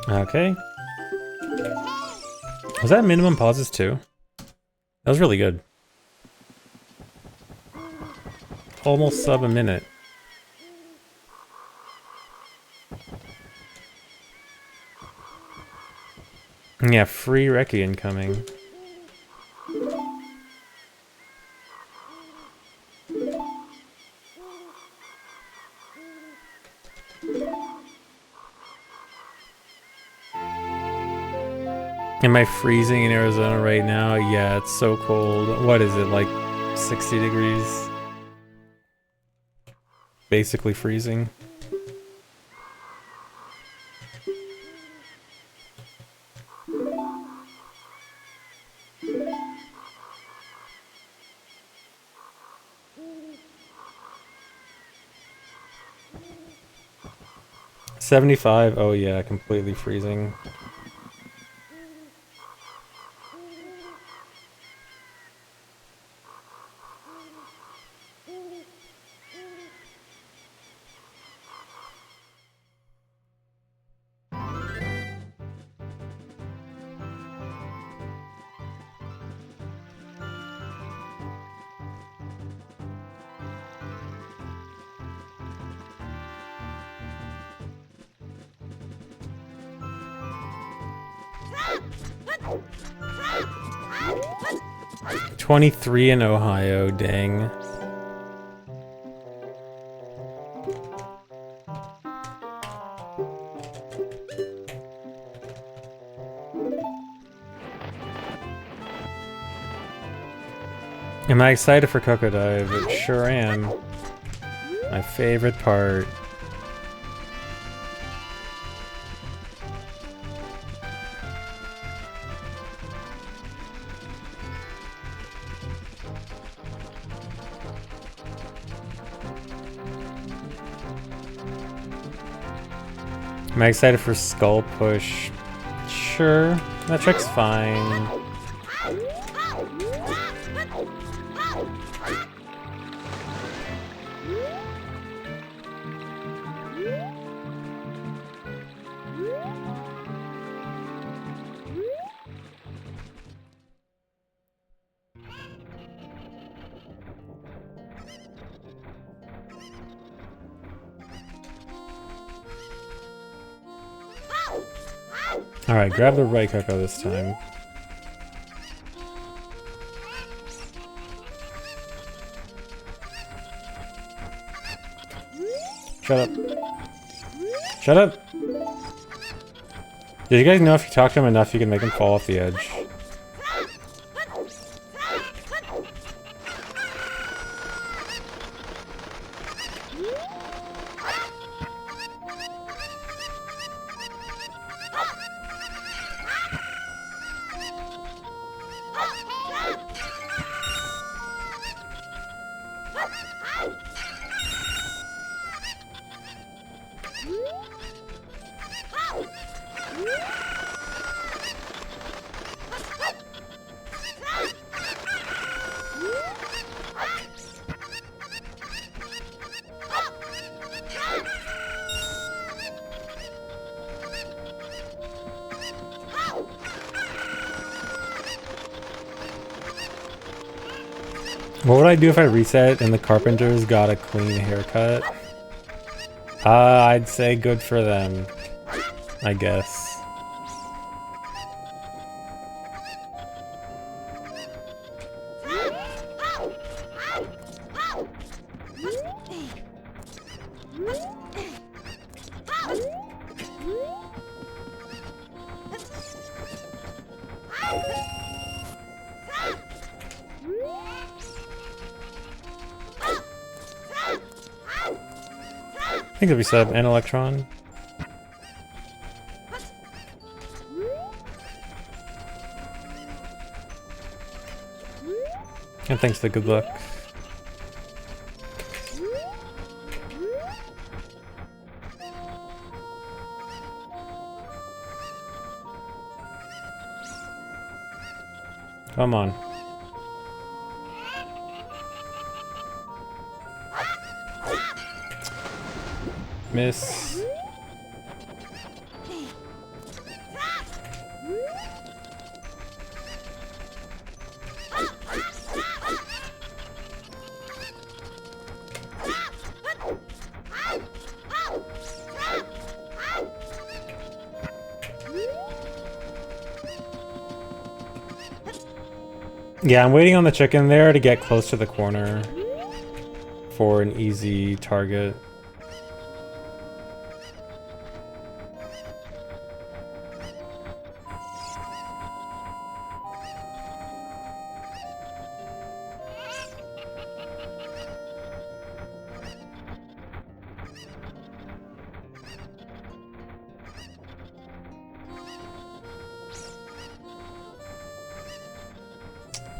Okay. Was that minimum pauses too? That was really good. Almost sub a minute. Yeah, free recce incoming. Am I freezing in Arizona right now? Yeah, it's so cold. What is it, like 60 degrees? Basically freezing. $75. Oh yeah, completely freezing. $23 in Ohio, dang. Am I excited for Coco Dive? It sure am. My favorite part. Am I excited for Skull Push? Sure, that trick's fine. Alright, grab the right Coco this time. Shut up. Shut up! Did you guys know if you talk to him enough, you can make him fall off the edge? What would I do if I reset and the carpenters got a clean haircut? I'd say good for them, I guess. I think it'll be sub and electron. And thanks for the good luck. Come on. Miss. Yeah, I'm waiting on the chicken there to get close to the corner for an easy target.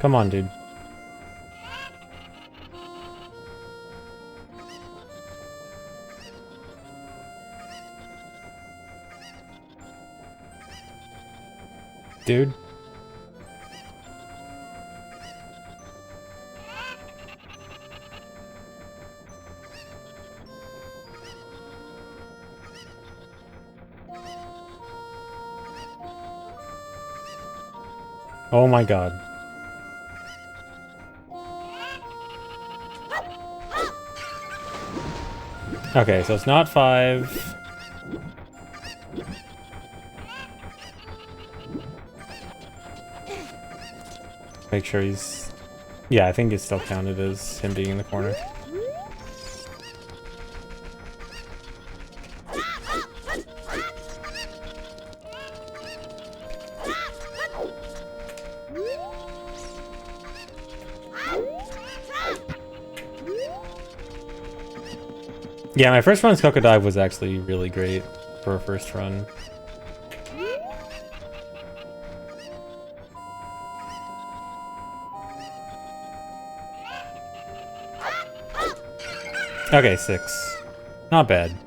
Come on, dude. Dude. Oh my god. Okay, so it's not 5. Make sure he's... Yeah, I think it's still counted as him being in the corner. Yeah, my first run's Coco Dive was actually really great for a first run. Okay, 6. Not bad.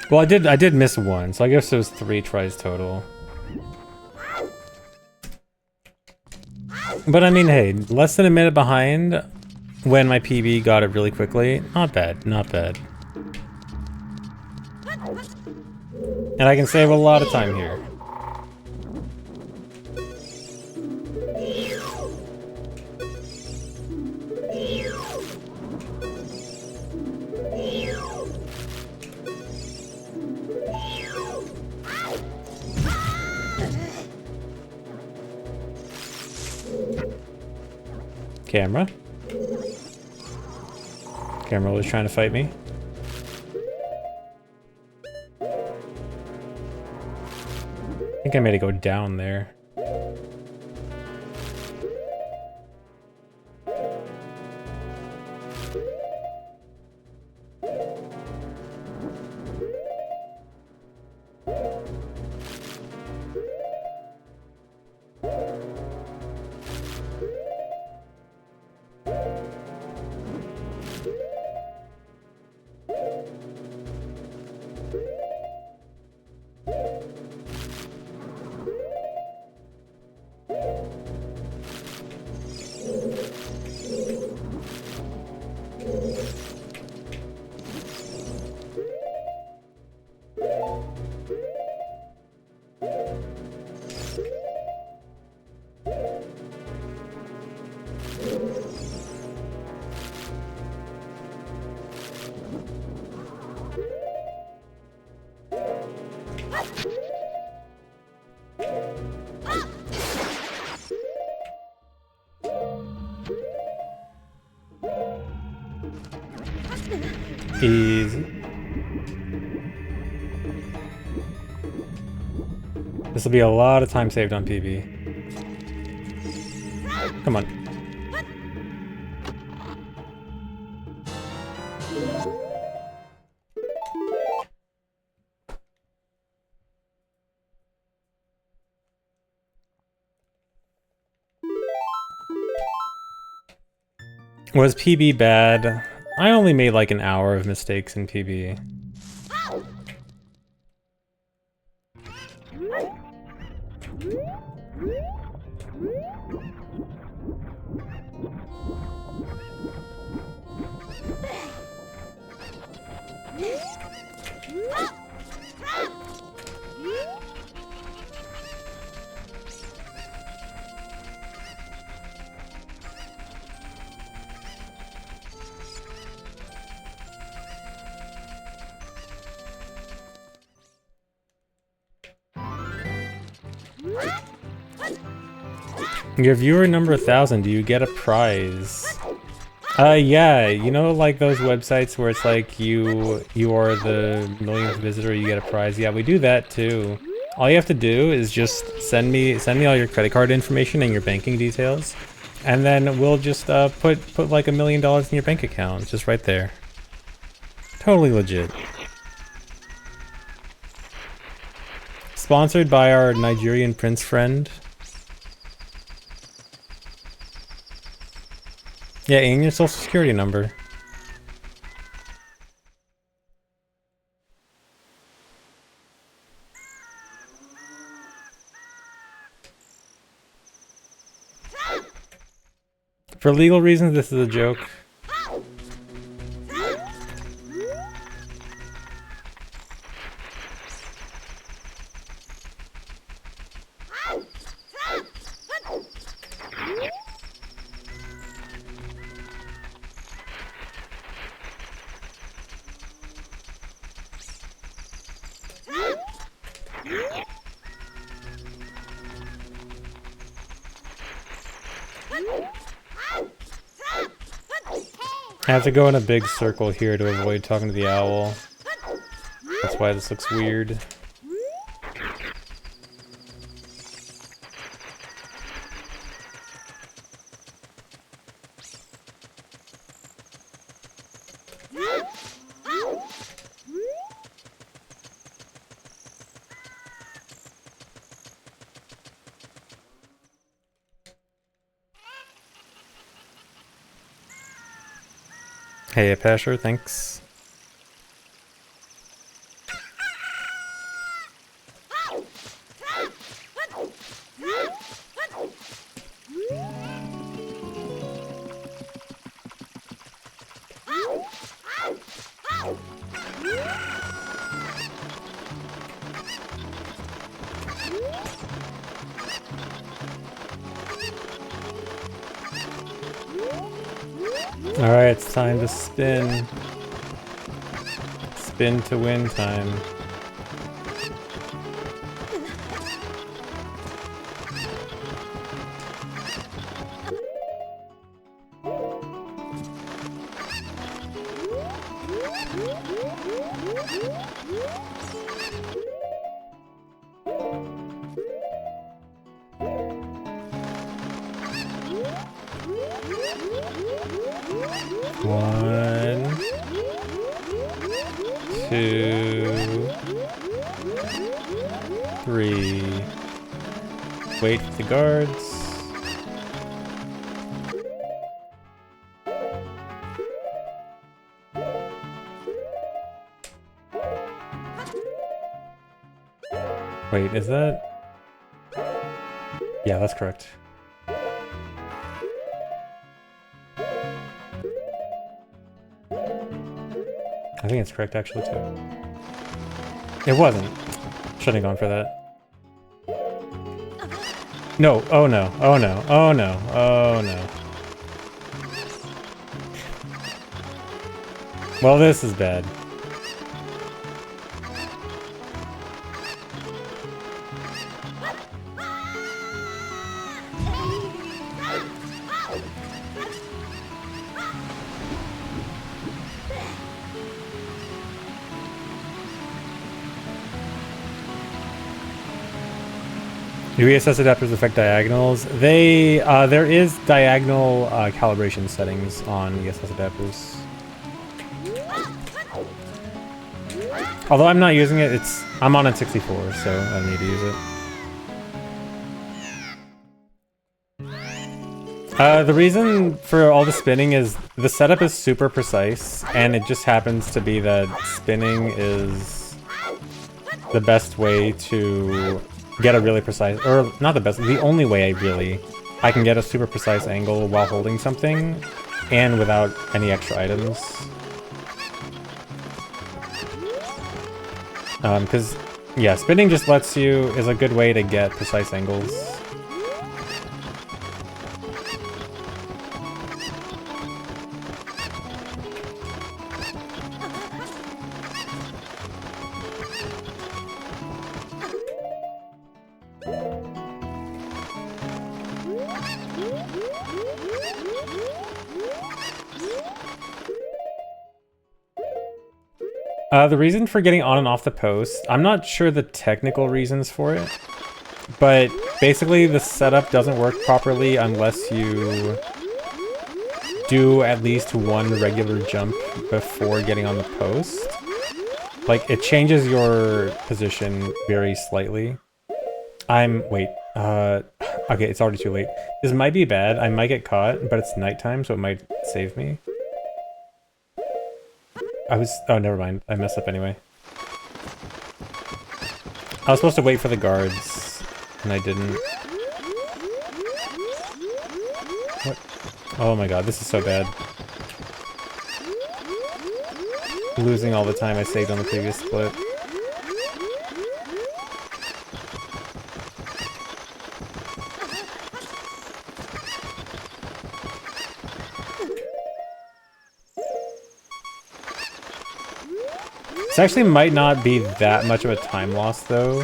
Well, I did miss 1, so I guess it was 3 tries total. But I mean, hey, less than a minute behind when my PB got it really quickly. Not bad, not bad. And I can save a lot of time here. Camera. Camera was trying to fight me. I think I made it go down there. Easy. This will be a lot of time saved on PB. Come on. Was PB bad? I only made like an hour of mistakes in PB. Your viewer number 1,000, do you get a prize? Yeah, you know like those websites where it's like you are the millionth visitor, you get a prize? Yeah, we do that too. All you have to do is just send me all your credit card information and your banking details, and then we'll just put like $1 million in your bank account, just right there. Totally legit. Sponsored by our Nigerian prince friend. Yeah, and your social security number. For legal reasons, this is a joke. I have to go in a big circle here to avoid talking to the owl. That's why this looks weird. Hey, Pasher, thanks. Alright, it's time to spin. Spin to win time. One, two, three. Wait for the guards. Wait, is that? Yeah, that's correct. I think it's correct actually too. It wasn't. Shouldn't have gone for that. No, oh no, oh no, oh no, oh no. Well, this is bad. Do ESS adapters affect diagonals? They, there is diagonal calibration settings on ESS adapters. Although I'm not using it, I'm on a 64, so I don't need to use it. The reason for all the spinning is the setup is super precise, and it just happens to be that spinning is the best way to get a really precise, or not the best, the only way I can get a super precise angle while holding something and without any extra items. Because, yeah, spinning just is a good way to get precise angles. The reason for getting on and off the post, I'm not sure the technical reasons for it, but basically the setup doesn't work properly unless you do at least one regular jump before getting on the post. Like, it changes your position very slightly. Wait, okay, it's already too late. This might be bad, I might get caught, but it's nighttime, so it might save me. Oh, never mind. I messed up anyway. I was supposed to wait for the guards, and I didn't. What? Oh my god, this is so bad. Losing all the time I saved on the previous split. This actually might not be that much of a time loss, though.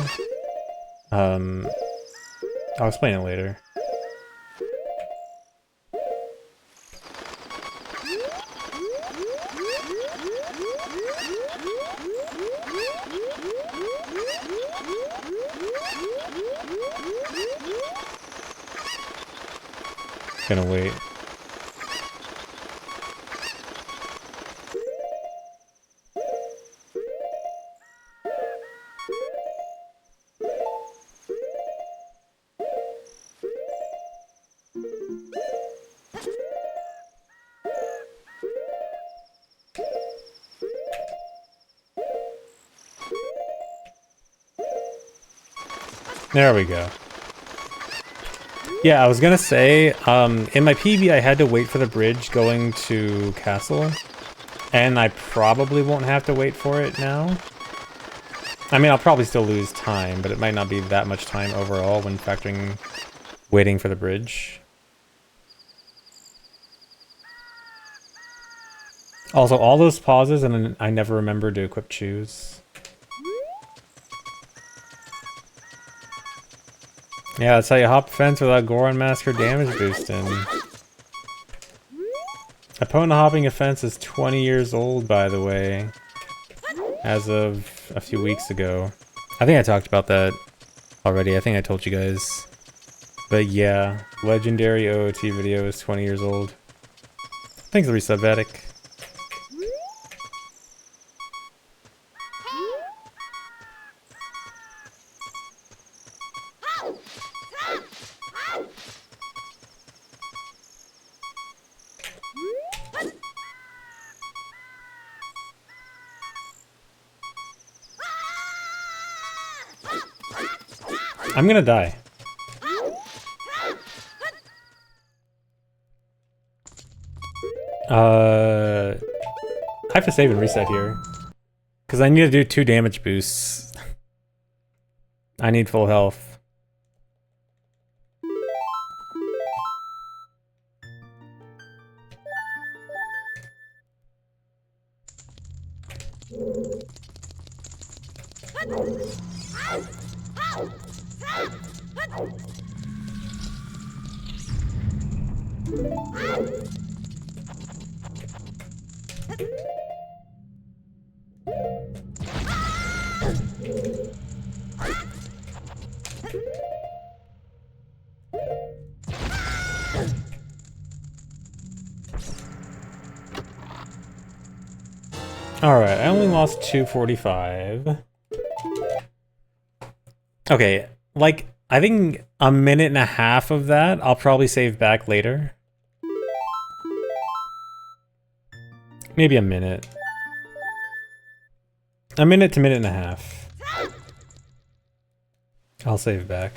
I'll explain it later. Gonna wait. There we go. Yeah, I was gonna say, in my PB I had to wait for the bridge going to Castle, and I probably won't have to wait for it now. I mean, I'll probably still lose time, but it might not be that much time overall when factoring waiting for the bridge. Also, all those pauses, and I never remember to equip choose. Yeah, that's how you hop a fence without Goron Mask or damage boosting. Opponent hopping a fence is 20 years old, by the way. As of a few weeks ago. I think I talked about that already. I think I told you guys. But yeah, legendary OOT video is 20 years old. Thanks, the resub, Vatic. I'm gonna die. I have to save and reset here. Because I need to do 2 damage boosts. I need full health. Alright, I only lost 245. Okay, like, I think a minute and a half of that I'll probably save back later. Maybe a minute. A minute to minute and a half. I'll save back.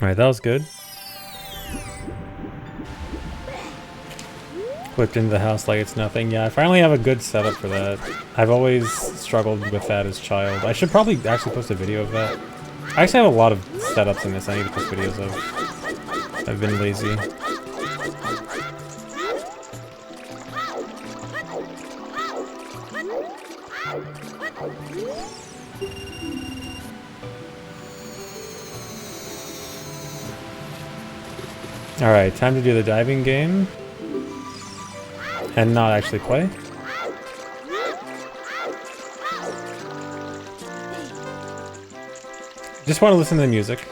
Alright, that was good. Clipped into the house like it's nothing. Yeah, I finally have a good setup for that. I've always struggled with that as a child. I should probably actually post a video of that. I actually have a lot of setups in this I need to post videos of. I've been lazy. Alright, time to do the diving game. And not actually play. Just want to listen to the music.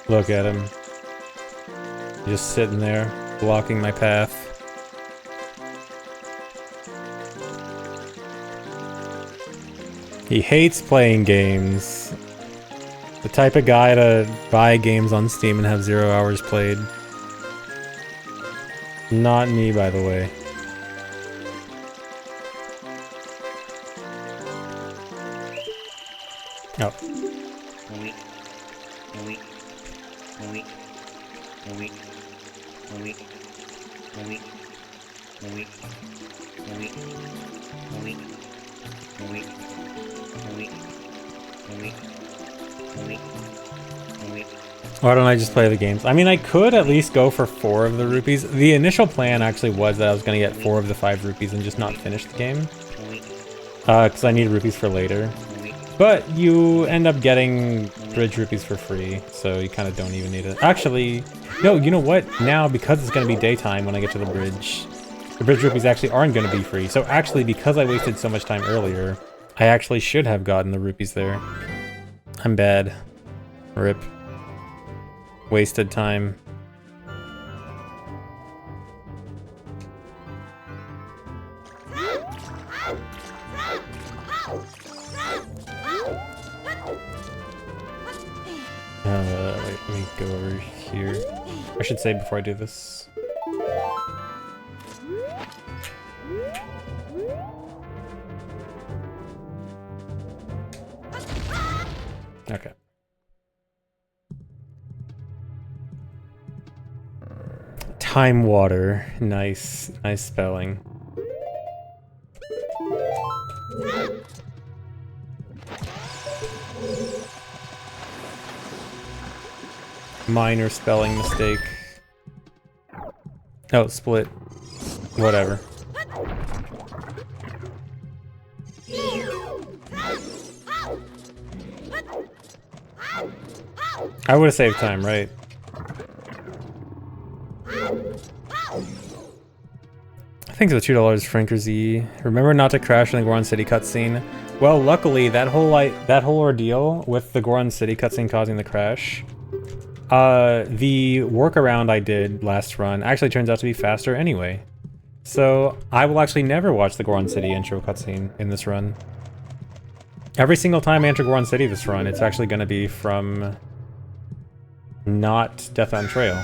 Look at him. Just sitting there, blocking my path. He hates playing games. The type of guy to buy games on Steam and have 0 hours played. Not me, by the way. Oh. Why don't I just play the games? I mean, I could at least go for 4 of the rupees. The initial plan actually was that I was going to get 4 of the 5 rupees and just not finish the game. Because I need rupees for later. But you end up getting bridge rupees for free, so you kind of don't even need it. Actually, no, you know what? Now, because it's going to be daytime when I get to the bridge rupees actually aren't going to be free. So actually, because I wasted so much time earlier, I actually should have gotten the rupees there. I'm bad. RIP. Wasted time. Wait, let me go over here. I should say before I do this. Okay. Time water. Nice. Nice spelling. Minor spelling mistake. Oh, split. Whatever. I would have saved time, right? Thanks for the $2, Franker-Z. Remember not to crash in the Goron City cutscene. Well, luckily, that whole ordeal with the Goron City cutscene causing the crash, the workaround I did last run actually turns out to be faster anyway. So I will actually never watch the Goron City intro cutscene in this run. Every single time I enter Goron City this run, it's actually going to be from not Death on Trail.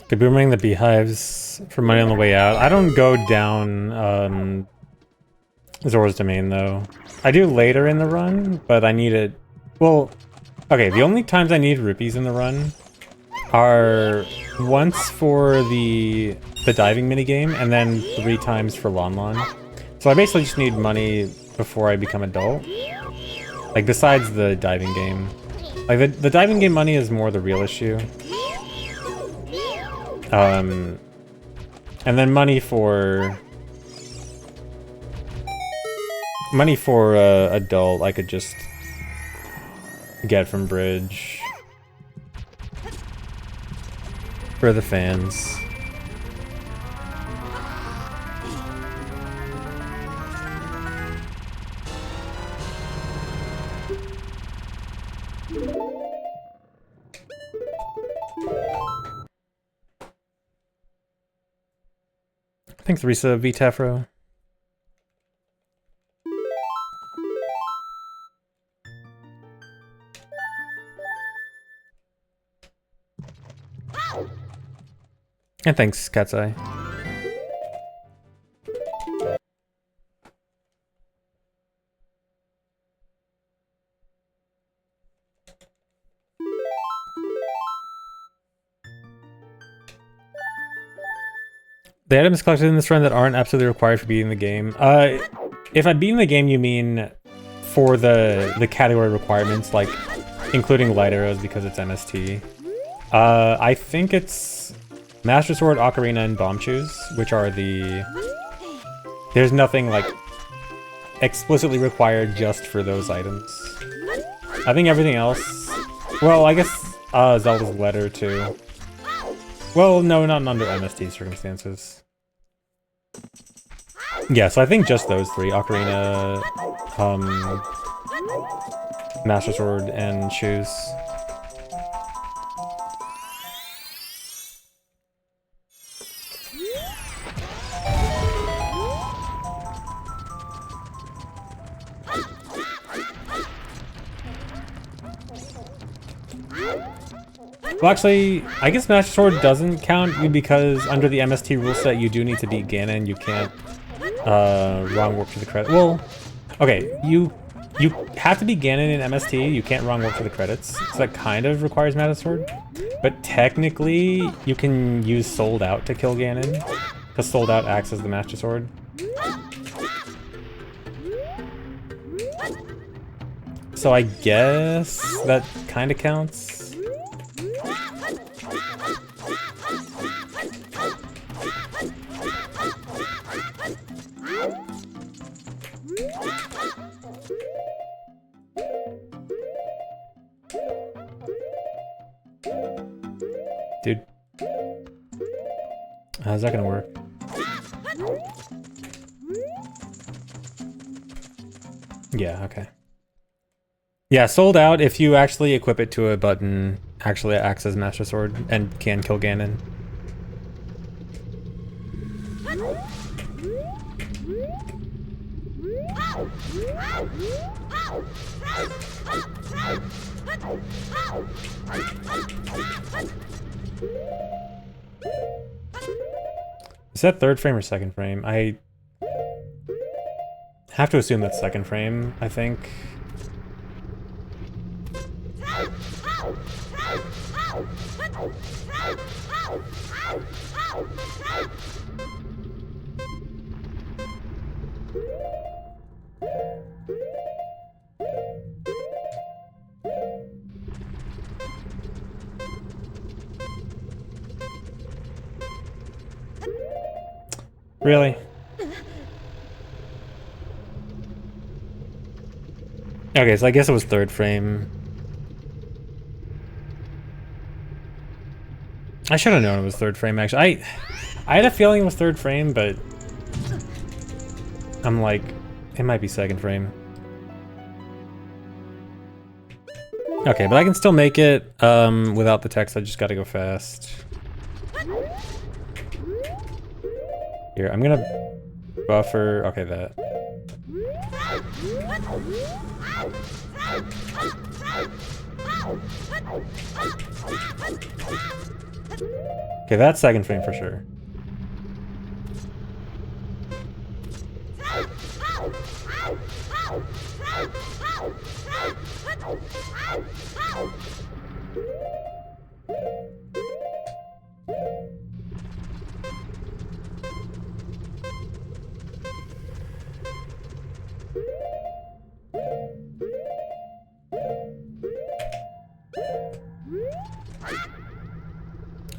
Could Boomerang the beehives for money on the way out. I don't go down Zora's Domain though. I do later in the run, but I need it. Well, okay, the only times I need rupees in the run are once for the diving minigame and then 3 times for Lon Lon. So I basically just need money before I become adult. Like besides the diving game. Like the diving game money is more the real issue. And then money for adult I could just get from Bridge for the fans. Thanks, Risa V. Tafro. And thanks, Cat's Eye. The items collected in this run that aren't absolutely required for beating the game. If I'm beating the game, you mean for the category requirements, like including light arrows because it's MST. I think it's Master Sword, Ocarina, and Bombchus, which are the... There's nothing like explicitly required just for those items. I think everything else... Well, I guess Zelda's letter too. Well, no, not under MST circumstances. Yeah, so I think just those 3, Ocarina, Master Sword, and Shoes. Well, actually, I guess Master Sword doesn't count because under the MST rule set, you do need to beat Ganon. You can't wrong warp to the credit. Well, okay, you have to beat Ganon in MST. You can't wrong warp to the credits. So that kind of requires Master Sword. But technically, you can use Sold Out to kill Ganon. Because sold out acts as the Master Sword. So I guess that kind of counts. Dude. How's that gonna work? Yeah, okay. Yeah, sold out if you actually equip it to a button, actually acts as Master Sword and can kill Ganon. Is that third frame or second frame? I have to assume that's second frame, I think. Really? Okay, so I guess it was third frame. I should have known it was third frame, actually. I had a feeling it was third frame, but I'm like, it might be second frame. Okay, but I can still make it without the text. I just gotta go fast. Here, I'm gonna buffer. Okay, that. Okay, that's second frame for sure.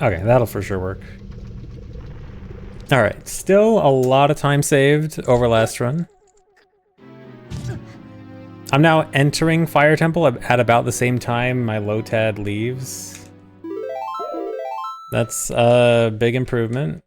Okay, that'll for sure work. Alright, still a lot of time saved over last run. I'm now entering Fire Temple at about the same time my Lotad leaves. That's a big improvement.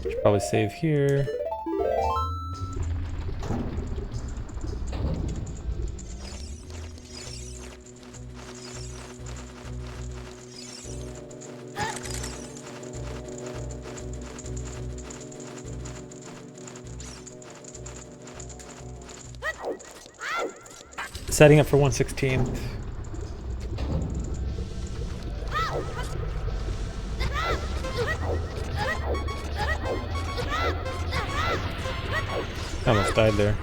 Should probably save here. Setting up for 1/16. I almost died there.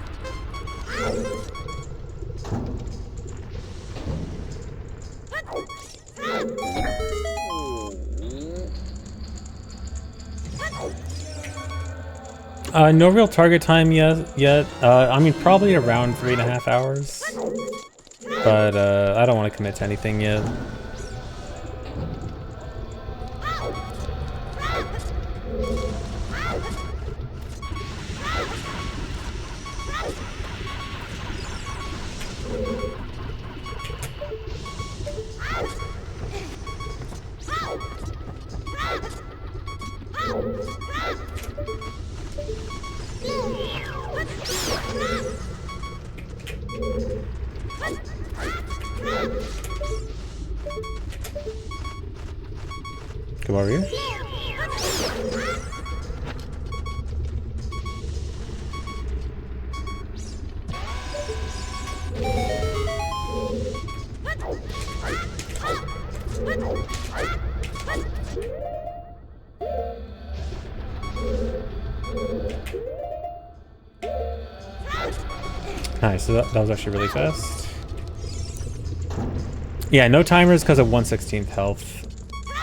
No real target time yet. I mean, probably around 3.5 hours. But I don't want to commit to anything yet. Come over here. Nice, so that was actually really fast. Yeah, no timers because of 1/16 health.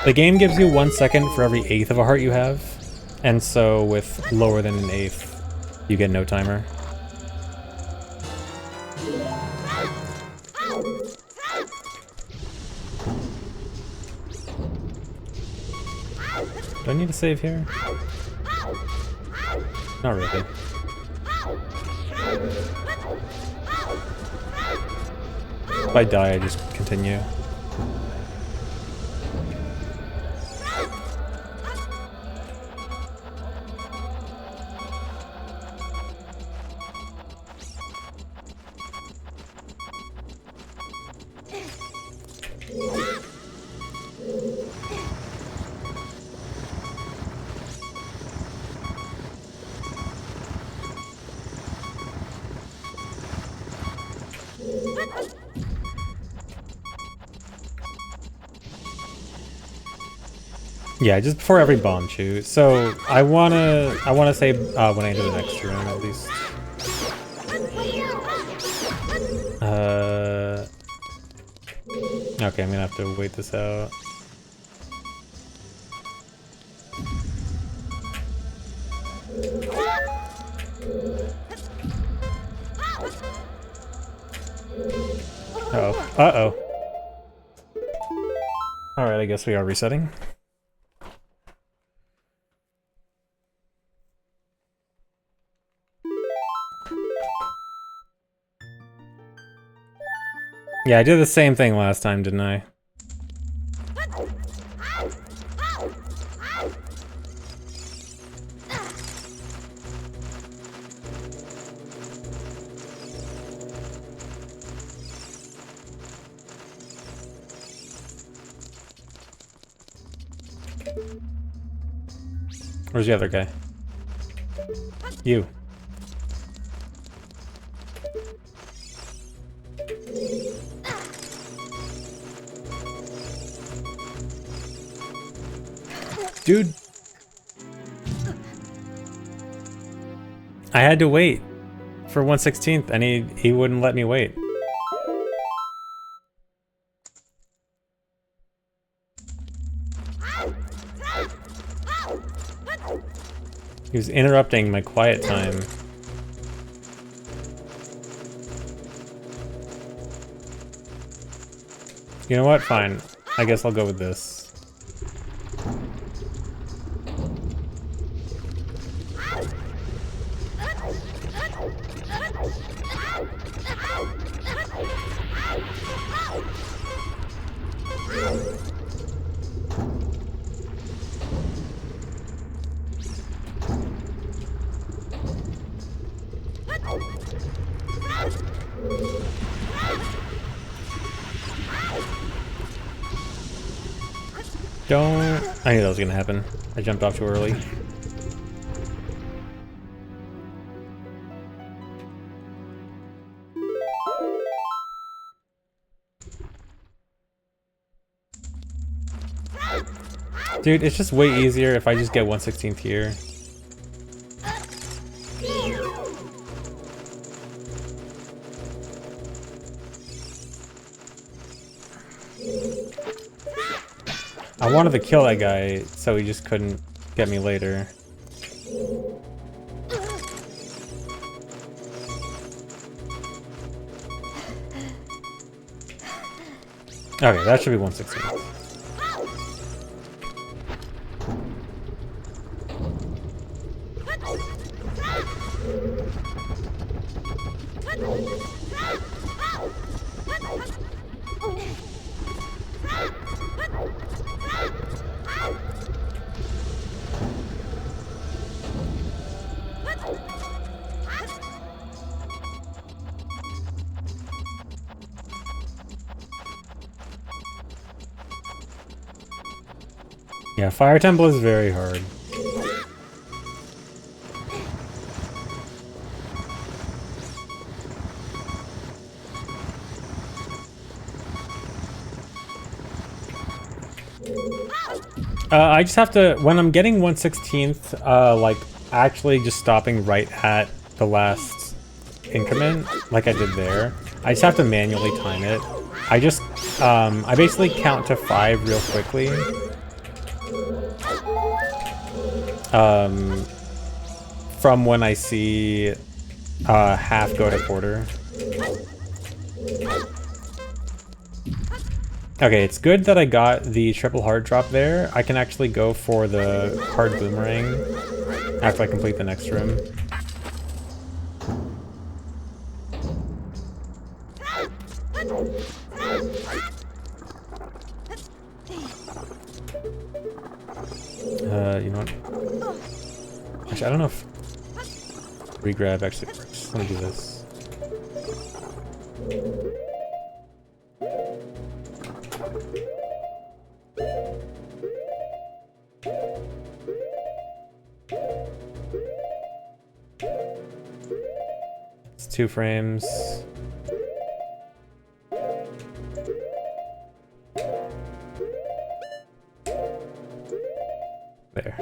The game gives you 1 second for every eighth of a heart you have, and so with lower than an eighth, you get no timer. Do I need to save here? Not really. If I die, I just continue. Yeah, just before every Bombchus. So I wanna say when I do the next room at least. Okay, I'm gonna have to wait this out. Uh-oh. Uh-oh. Alright, I guess we are resetting. Yeah, I did the same thing last time, didn't I? Where's the other guy? You. Dude. I had to wait for 1/16 and he wouldn't let me wait. He was interrupting my quiet time. You know what? Fine. I guess I'll go with this. Don't... I knew that was gonna happen. I jumped off too early. Dude, it's just way easier if I just get 1/16 here. I wanted to kill that guy, so he just couldn't get me later. Okay, that should be 1/16. Yeah, Fire Temple is very hard. I just have to, when I'm getting 1/16th, like, actually just stopping right at the last increment, like I did there, I just have to manually time it. I just, I basically count to 5 real quickly. From when I see, half go to quarter. Okay, it's good that I got the triple hard drop there. I can actually go for the hard boomerang after I complete the next room. You know what? Actually, I don't know if regrab actually works. Let me do this. It's 2 frames. There.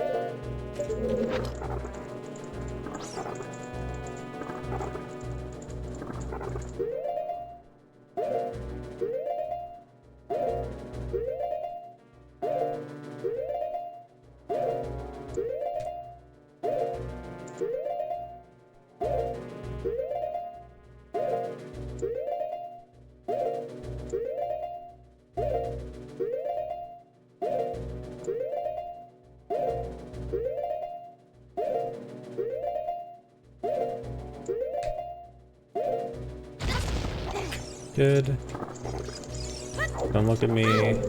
Good. Don't look at me.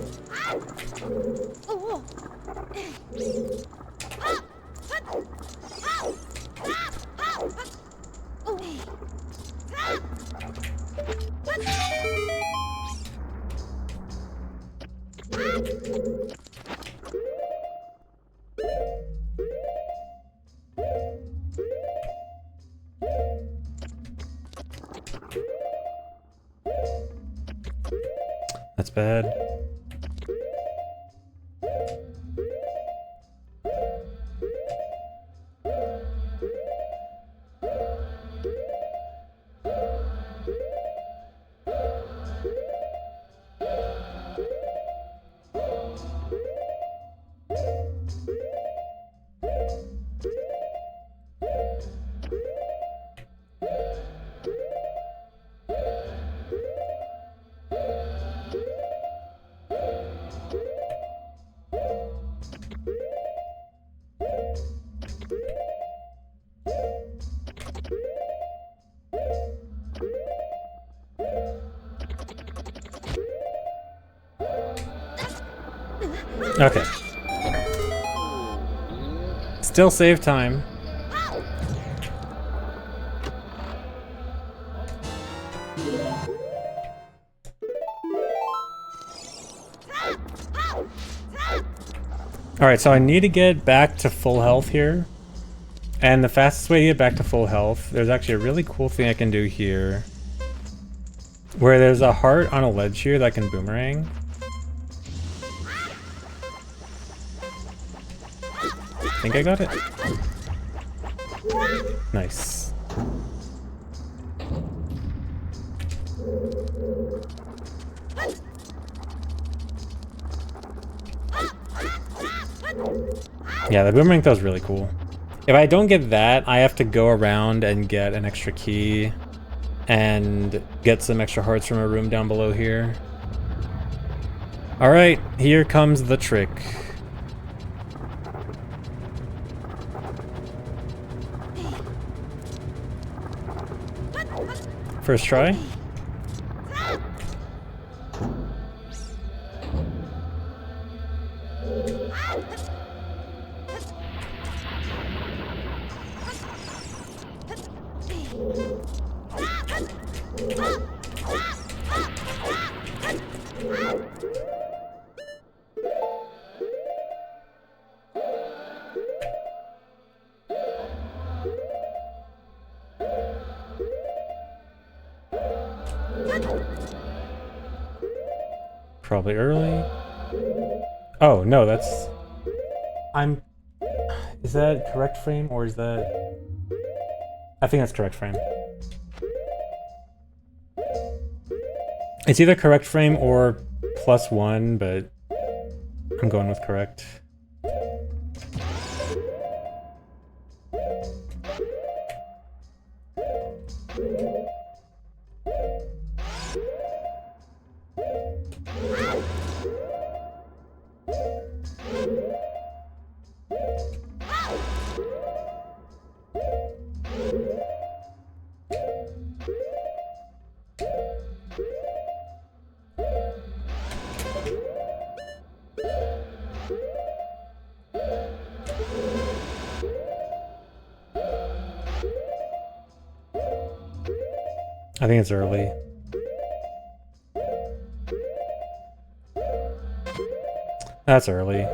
That's bad. Okay. Still save time. Alright, so I need to get back to full health here. And the fastest way to get back to full health, there's actually a really cool thing I can do here. Where there's a heart on a ledge here that I can boomerang. I think I got it. Nice. Yeah, the boomerang throw is really cool. If I don't get that, I have to go around and get an extra key and get some extra hearts from a room down below here. Alright, here comes the trick. First try. Probably early. Oh, no, that's... Is that correct frame, or is that... I think that's correct frame. It's either correct frame or +1, but I'm going with correct. I think it's early. That's early.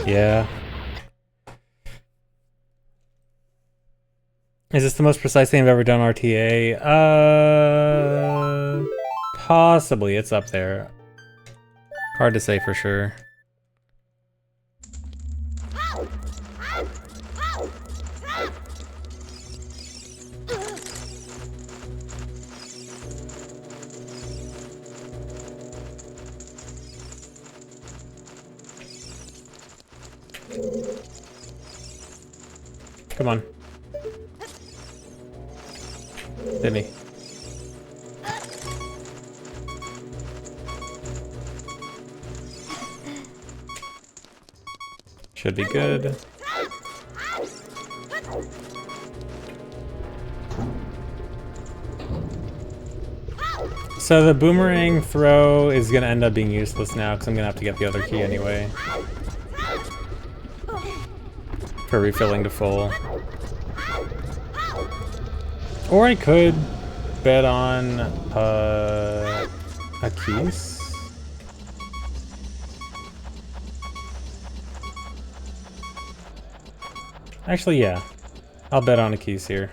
Yeah. Is this the most precise thing I've ever done RTA? Possibly. It's up there. Hard to say for sure. Come on. Hit me. Should be good. So the boomerang throw is gonna end up being useless now because I'm gonna have to get the other key anyway. For refilling to full. Or I could bet on a keys. Actually, yeah. I'll bet on a keys here.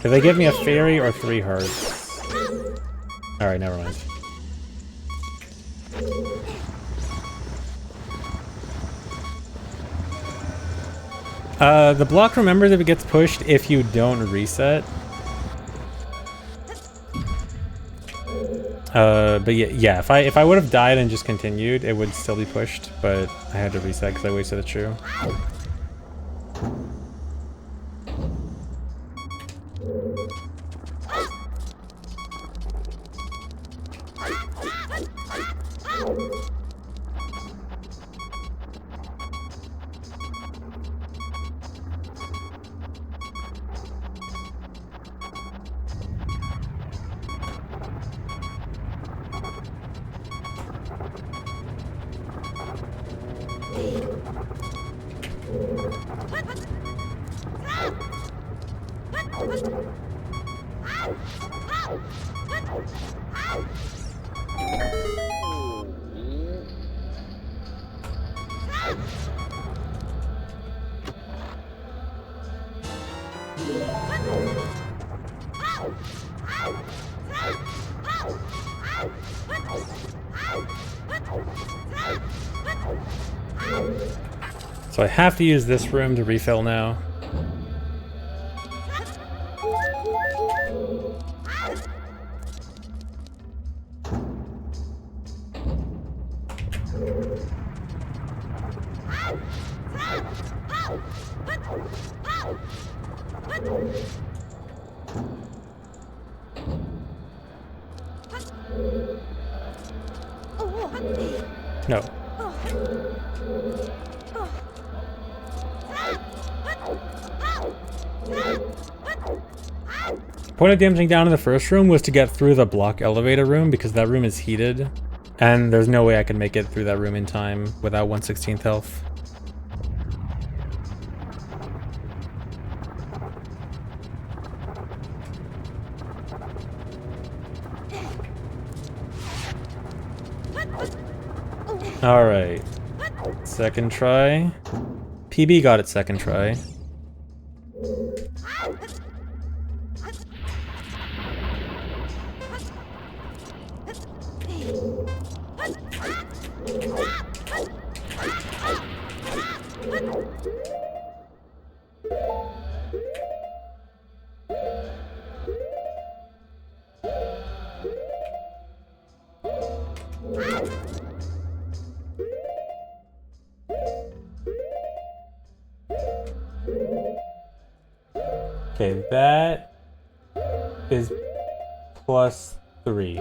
Do they give me a fairy or 3 hearts? Alright, never mind. The block remembers if it gets pushed if you don't reset. But yeah, if I would have died and just continued, it would still be pushed, but I had to reset because I wasted a true. So I have to use this room to refill now. No. Point of damaging down in the first room was to get through the block elevator room because that room is heated, and there's no way I can make it through that room in time without 1/16 health. Alright. Second try. PB got it second try. Okay, that is +3.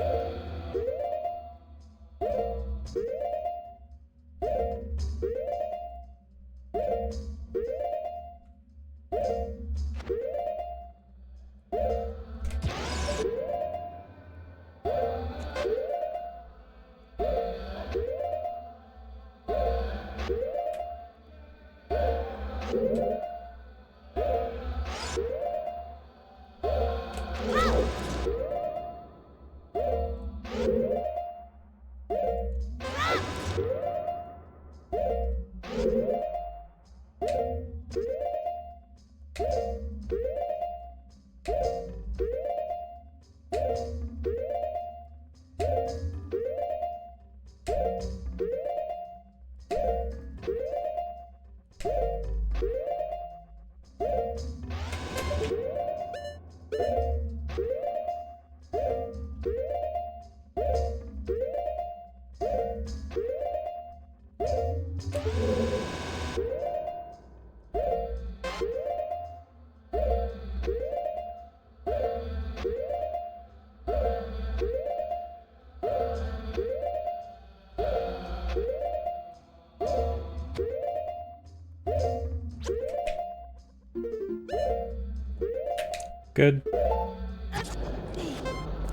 Good.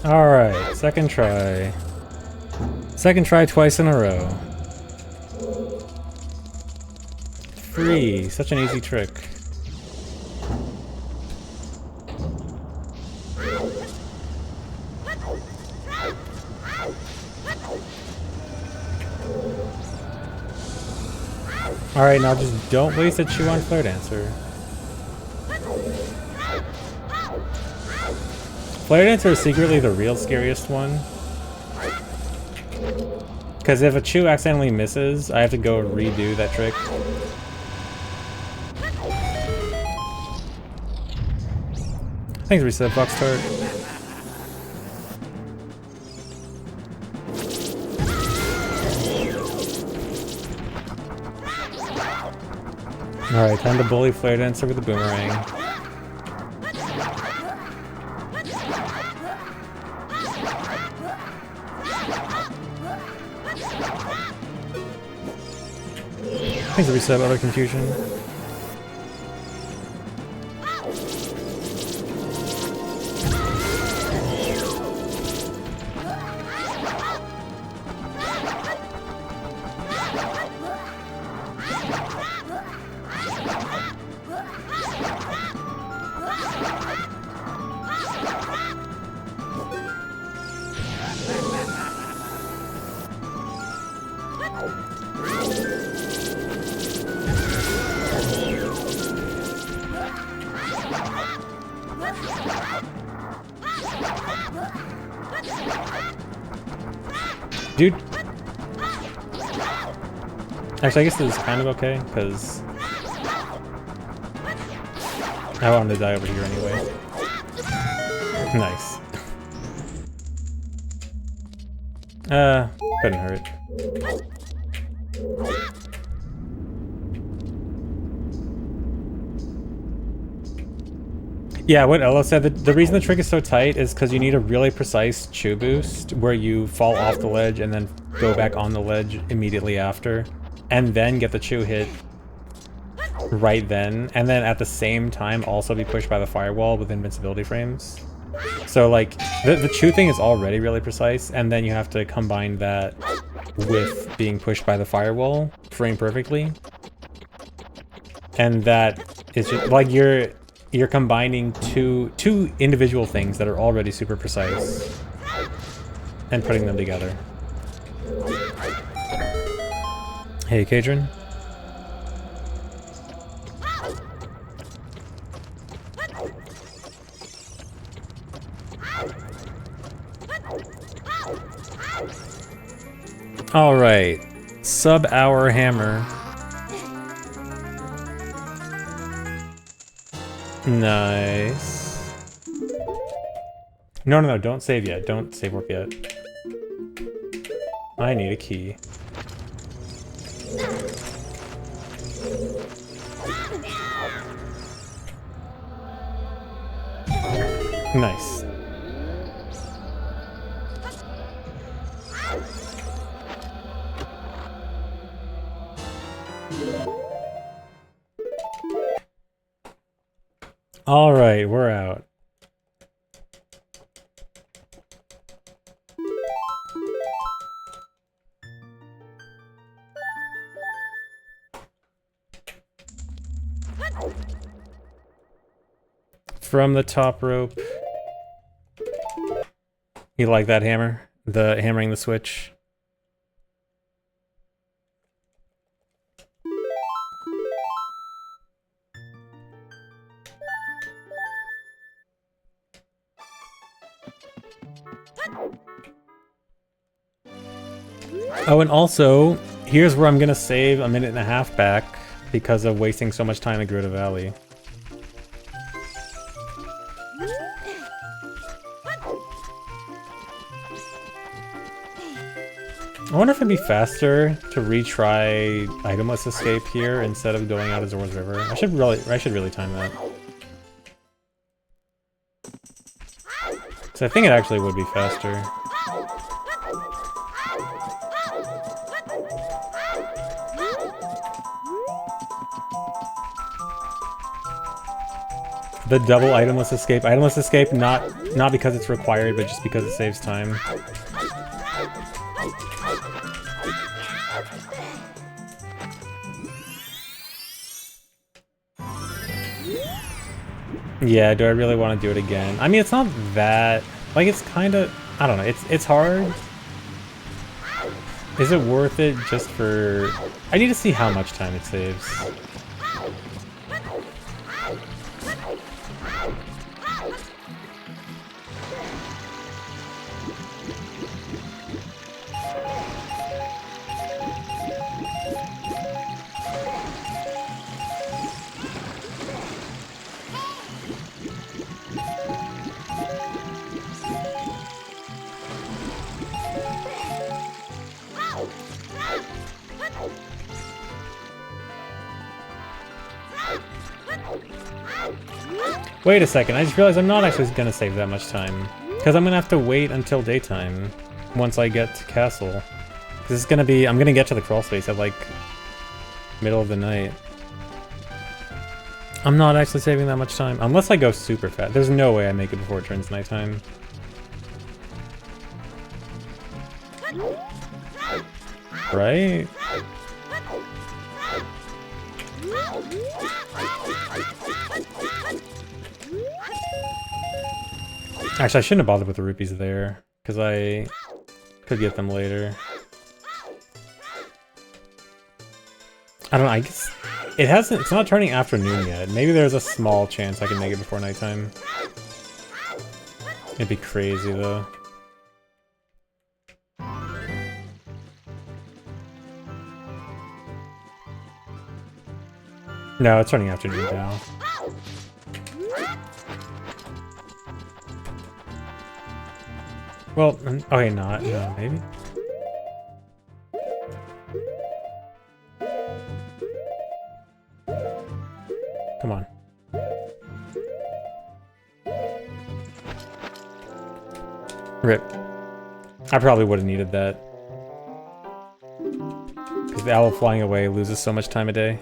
Alright, second try. Second try twice in a row. Free, such an easy trick. Alright, now just don't waste a chew on Flare Dancer. Flare Dancer is secretly the real scariest one. Because if a chew accidentally misses, I have to go redo that trick. Thanks, Reset Box Tart. Alright, time to bully Flare Dancer with the Boomerang. Thanks, Reset Auto Confusion. Dude. Actually, I guess this is kind of okay, because I wanted to die over here anyway. Nice. Couldn't hurt. Yeah, what Ella said, the reason the trick is so tight is because you need a really precise chew boost where you fall off the ledge and then go back on the ledge immediately after, and then get the chew hit right then, and then at the same time also be pushed by the firewall with invincibility frames. So like, the chew thing is already really precise, and then you have to combine that with being pushed by the firewall frame perfectly. And that is just, like, you're combining two individual things that are already super precise and putting them together. Hey, Kadrin. Alright. Sub-hour hammer. Nice. No, don't save yet. Don't save warp yet. I need a key. Nice. Alright, we're out. From the top rope. You like that hammer? The hammering the switch? Oh, and also, here's where I'm gonna save a minute and a half back because of wasting so much time in Gerudo Valley. I wonder if it'd be faster to retry itemless escape here instead of going out of Zora's River. I should really time that. So I think it actually would be faster. The double itemless escape. Itemless escape not because it's required, but just because it saves time. Yeah, do I really want to do it again? I mean, it's not that... Like, it's kind of... I don't know, it's hard. Is it worth it just for... I need to see how much time it saves. Wait a second, I just realized I'm not actually gonna save that much time. Because I'm gonna have to wait until daytime once I get to castle. Because it's gonna be, I'm gonna get to the crawl space at like middle of the night. I'm not actually saving that much time. Unless I go super fast. There's no way I make it before it turns nighttime. Right? Actually, I shouldn't have bothered with the rupees there, because I could get them later. I don't know, I guess it's not turning afternoon yet. Maybe there's a small chance I can make it before nighttime. It'd be crazy though. No, it's turning afternoon now. Well, okay, no, maybe. Come on. Rip. I probably would have needed that. Because the owl flying away loses so much time a day.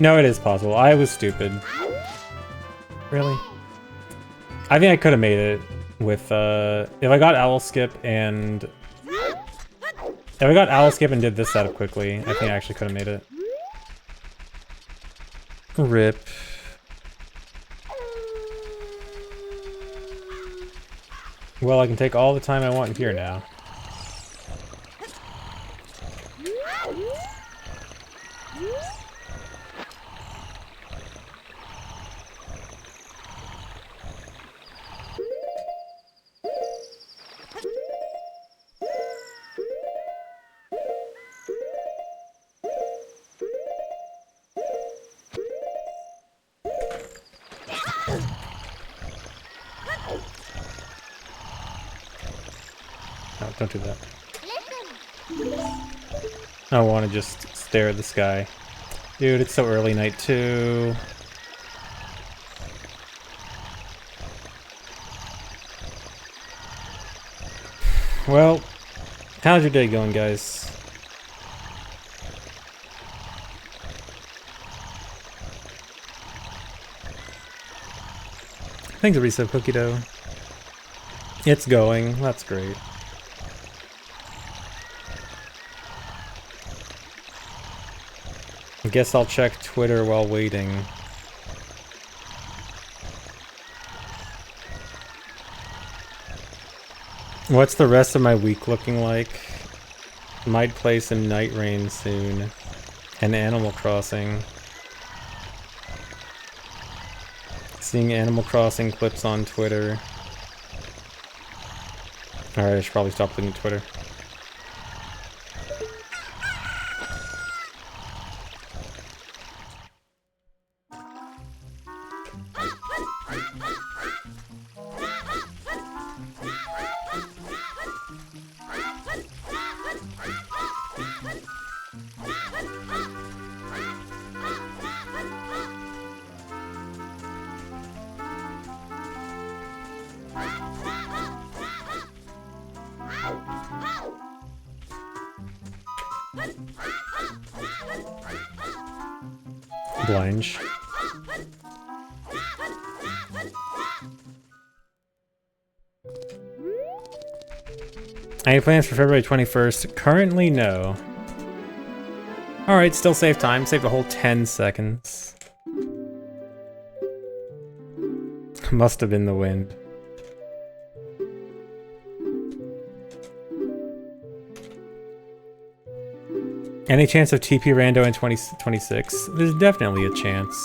No, it is possible. I was stupid. Really? I think I could have made it with, if I got Owl Skip and... If I got Owl Skip and did this setup quickly, I think I actually could have made it. Rip. Well, I can take all the time I want here now. No, don't do that. I want to just stare at the sky. Dude, it's so early night too. Well, how's your day going, guys? Thanks, Arisa Cookie Dough. It's going. That's great. I guess I'll check Twitter while waiting. What's the rest of my week looking like? Might play some Night Rain soon. And Animal Crossing. Seeing Animal Crossing clips on Twitter. Alright, I should probably stop looking at Twitter. Blanche. Any plans for February 21st? Currently, no. Alright, still save time. Save the whole 10 seconds. Must have been the wind. Any chance of TP Rando in 2026? There's definitely a chance.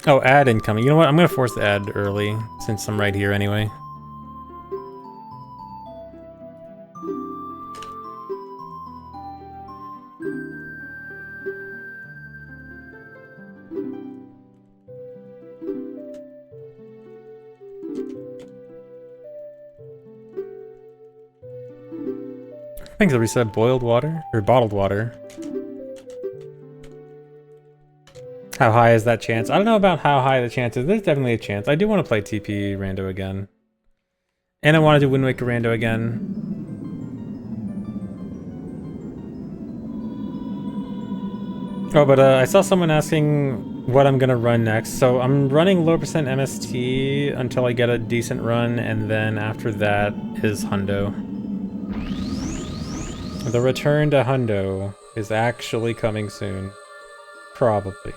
Oh, ad incoming. You know what? I'm gonna force the ad early, since I'm right here anyway. Thanks, Arisa. Boiled water? Or bottled water? How high is that chance? I don't know about how high the chance is. There's definitely a chance. I do want to play TP Rando again. And I want to do Wind Waker Rando again. Oh, but I saw someone asking what I'm gonna run next. So I'm running low percent MST until I get a decent run, and then after that is Hundo. The return to Hundo is actually coming soon. Probably.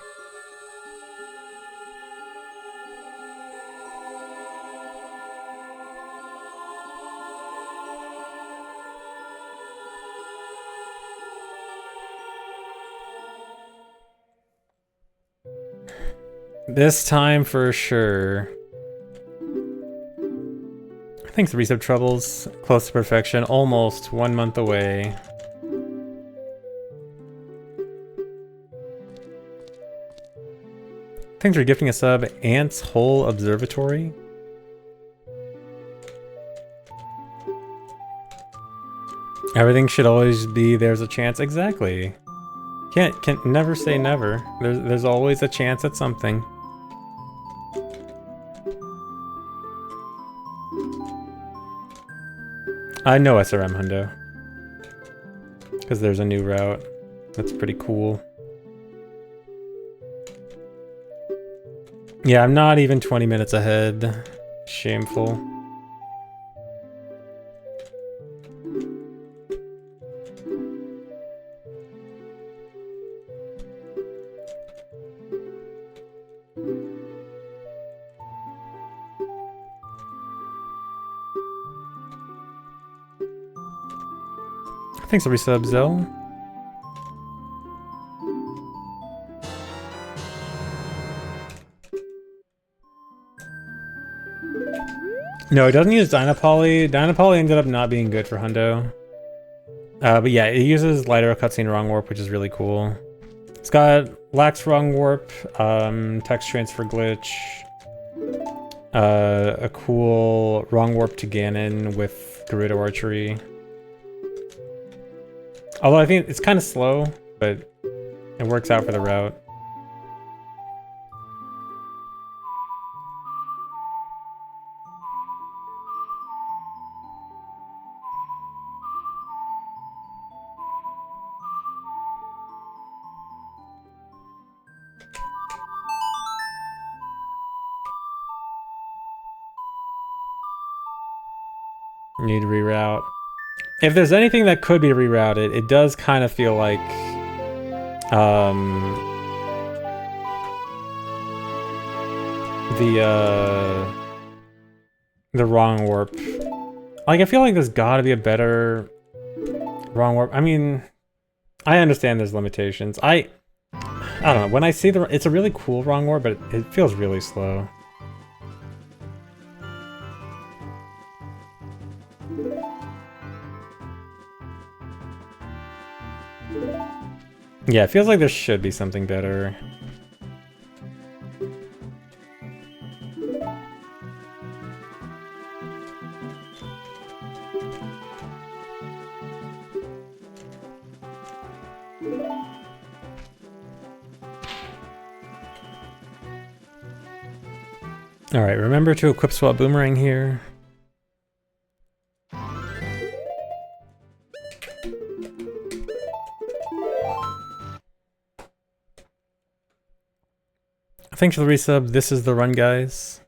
This time for sure. Thanks, Resub Troubles. Close to perfection. Almost 1 month away. Thanks for gifting a sub. Ant's Hole Observatory. Everything should always be there's a chance. Exactly. Can't never say never. There's always a chance at something. I know SRM Hundo. Because there's a new route. That's pretty cool. Yeah, I'm not even 20 minutes ahead. Shameful. Thanks for resub, Zell. No, it doesn't use Dynapoly. Dynapoly ended up not being good for Hundo. But yeah, it uses lighter cutscene wrong warp, which is really cool. It's got lax wrong warp, text transfer glitch, a cool wrong warp to Ganon with Gerudo archery. Although I think it's kind of slow, but it works out for the route. Need to reroute. If there's anything that could be rerouted, it does kind of feel like the wrong warp. Like, I feel like there's gotta be a better wrong warp. I mean, I understand there's limitations. I don't know. When I see it's a really cool wrong warp, but it feels really slow. Yeah, it feels like there should be something better. Alright, remember to equip swap Boomerang here. Thanks for the resub. This is the run, guys.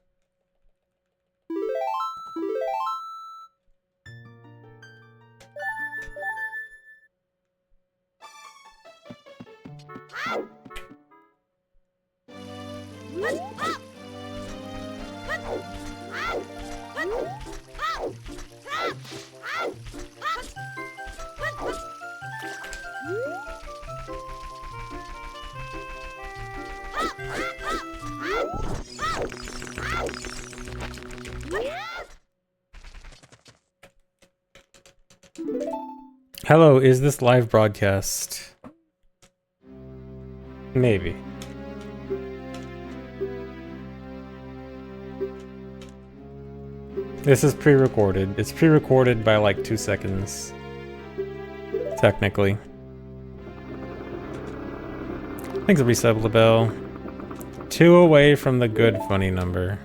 Hello, is this live broadcast? Maybe. This is pre-recorded. It's pre-recorded by like 2 seconds. Technically. Thanks for resub, LaBelle. 2 away from the good funny number.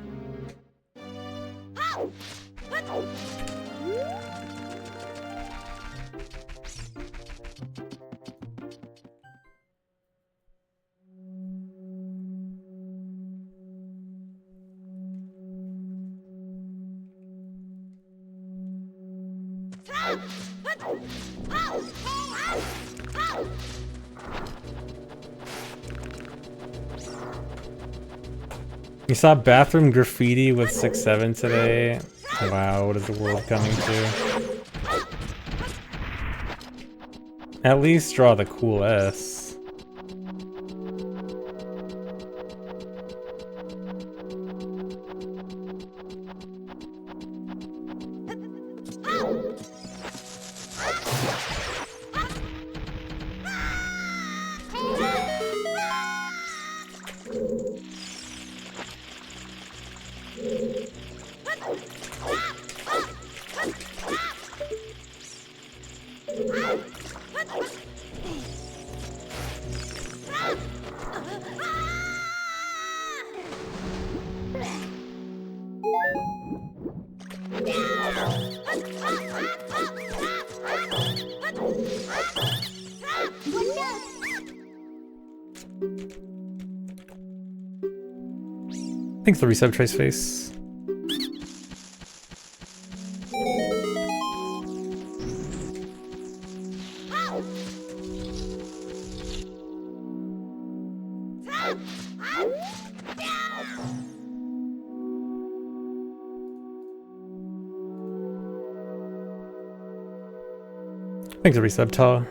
You saw bathroom graffiti with 6-7 today? Wow, what is the world coming to? At least draw the cool S. Thanks for the resub, Trace Face. Thanks, resub, Ta.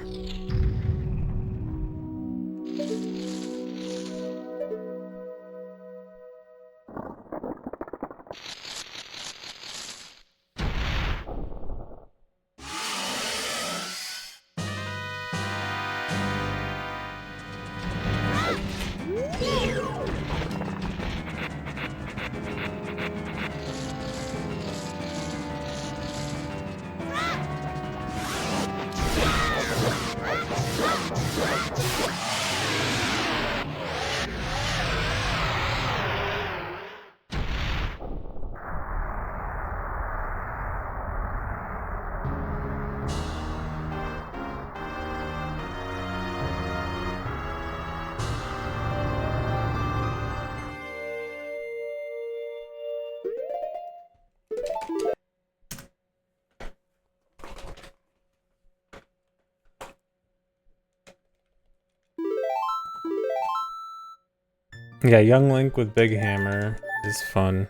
Yeah, young Link with big hammer is fun.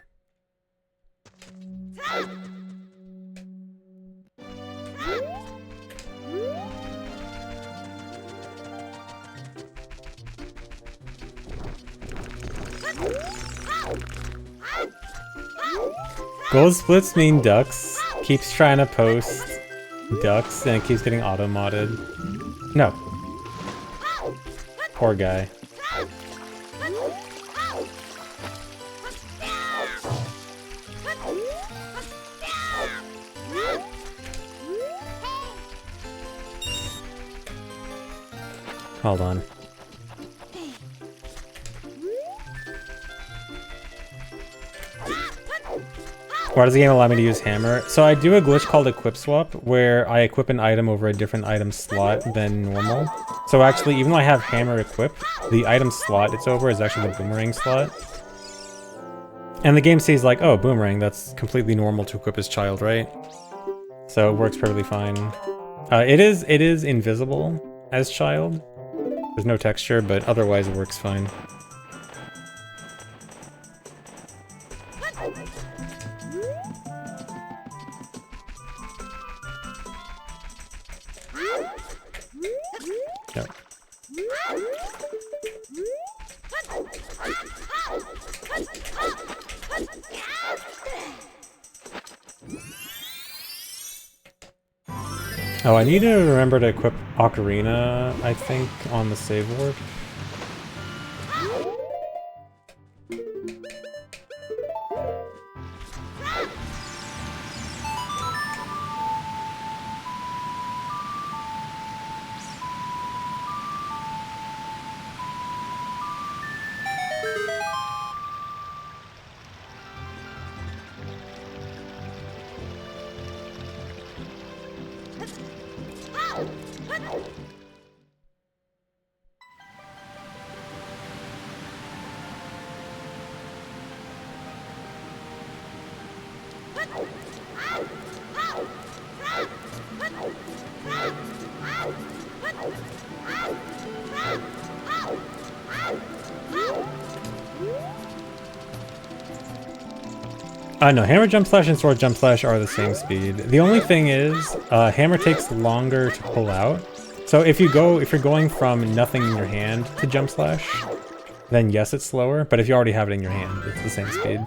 Gold splits mean ducks. Keeps trying to post ducks and it keeps getting auto-modded. No. Poor guy. Hold on. Why does the game allow me to use hammer? So I do a glitch called equip swap, where I equip an item over a different item slot than normal. So actually, even though I have hammer equipped, the item slot it's over is actually the boomerang slot. And the game sees like, oh, boomerang, that's completely normal to equip as child, right? So it works perfectly fine. It is invisible as child. There's no texture, but otherwise it works fine. Yep. Oh, I need to remember to equip Ocarina, I think, on the save warp. No, hammer jump slash and sword jump slash are the same speed. The only thing is, hammer takes longer to pull out. So if you're going from nothing in your hand to jump slash, then yes, it's slower. But if you already have it in your hand, it's the same speed.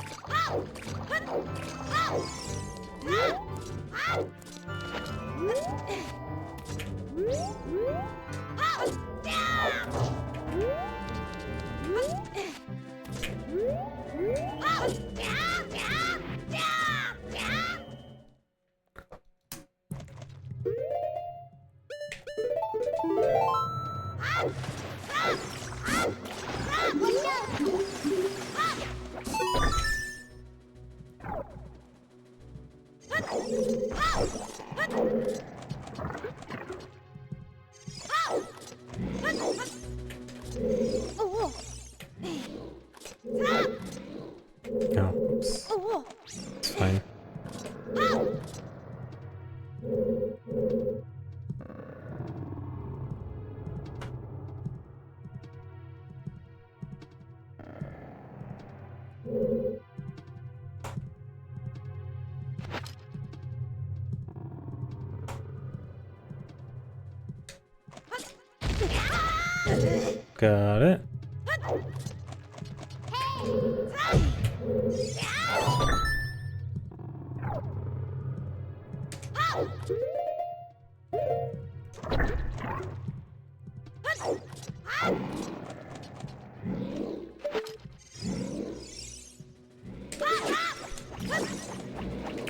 Got it.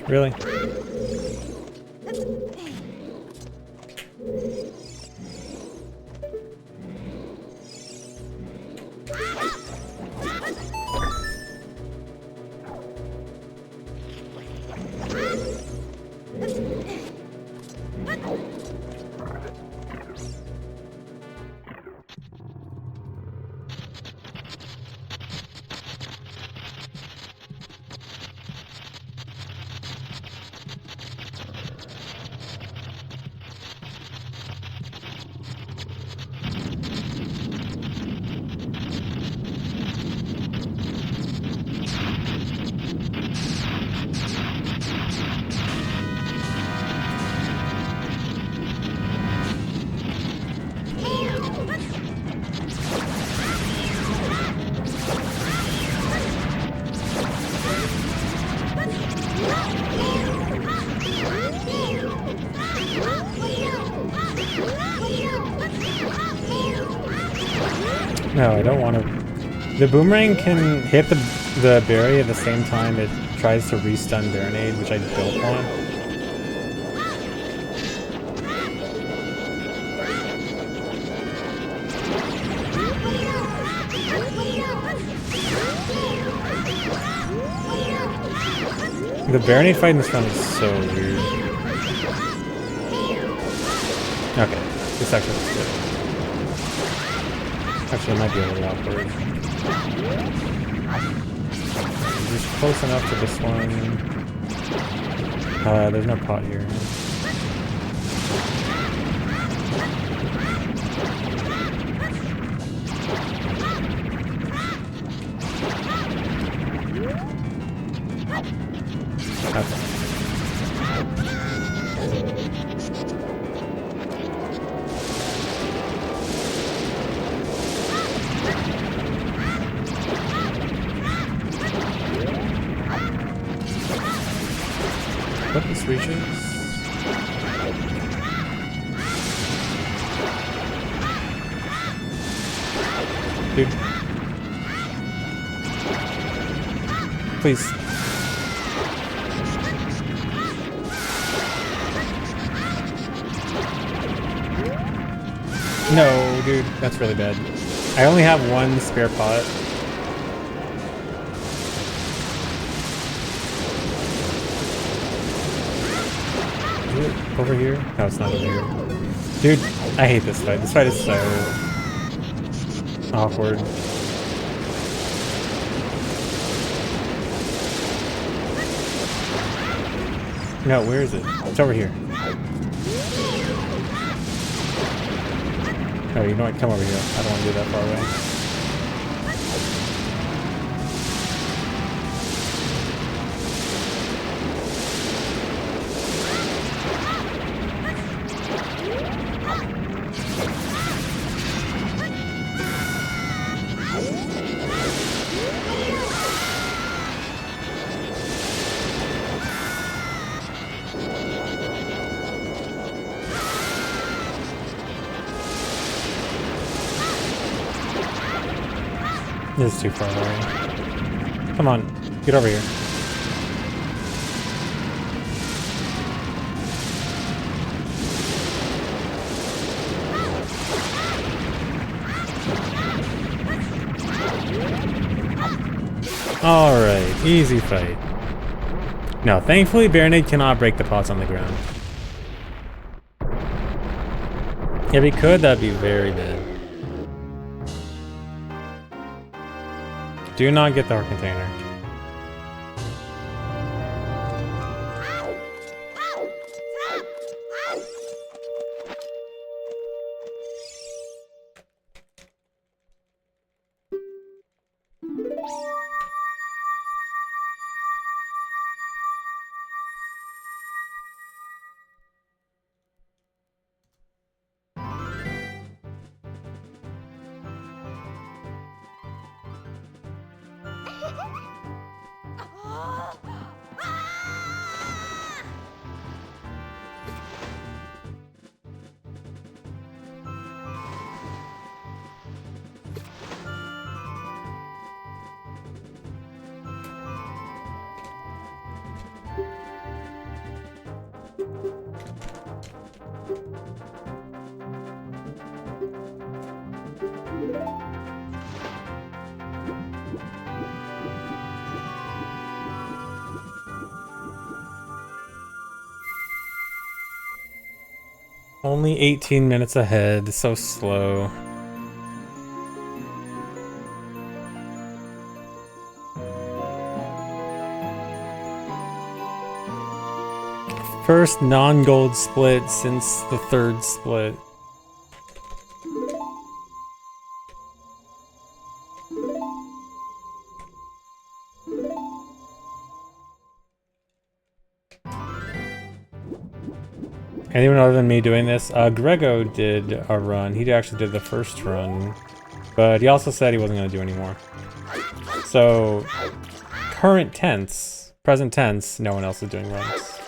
Really? No, I don't want to. The Boomerang can hit the berry at the same time it tries to restun Baronade, which I don't want. The Baronade fight in this run is so weird. Okay, this actually looks good. Actually, it might be a little awkward. Just close enough to this one. There's no pot here. Okay. What this reaches? Dude. Please. No, dude, that's really bad. I only have one spare pot. Is it over here? No, it's not over here. Dude, I hate this fight. This fight is so awkward. No, where is it? It's over here. Oh, you know what? Come over here. I don't want to do that far away. This is too far away. Come on, get over here. Alright, easy fight. No, thankfully Baronade cannot break the pots on the ground. If he could, that'd be very bad. Do not get the heart container. Only 18 minutes ahead, so slow. First non-gold split since the third split. Anyone other than me doing this? Grego did a run. He actually did the first run. But he also said he wasn't going to do any more. So, current tense, present tense, no one else is doing runs.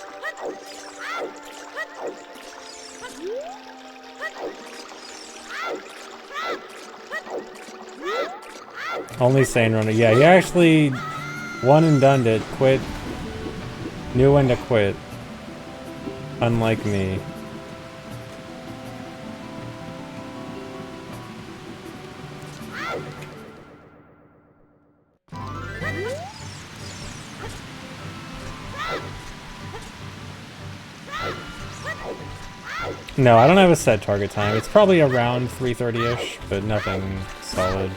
Only sane runner. Yeah, he actually one and done it. Quit. Knew when to quit. Unlike me. No, I don't have a set target time. It's probably around 3:30-ish, but nothing solid.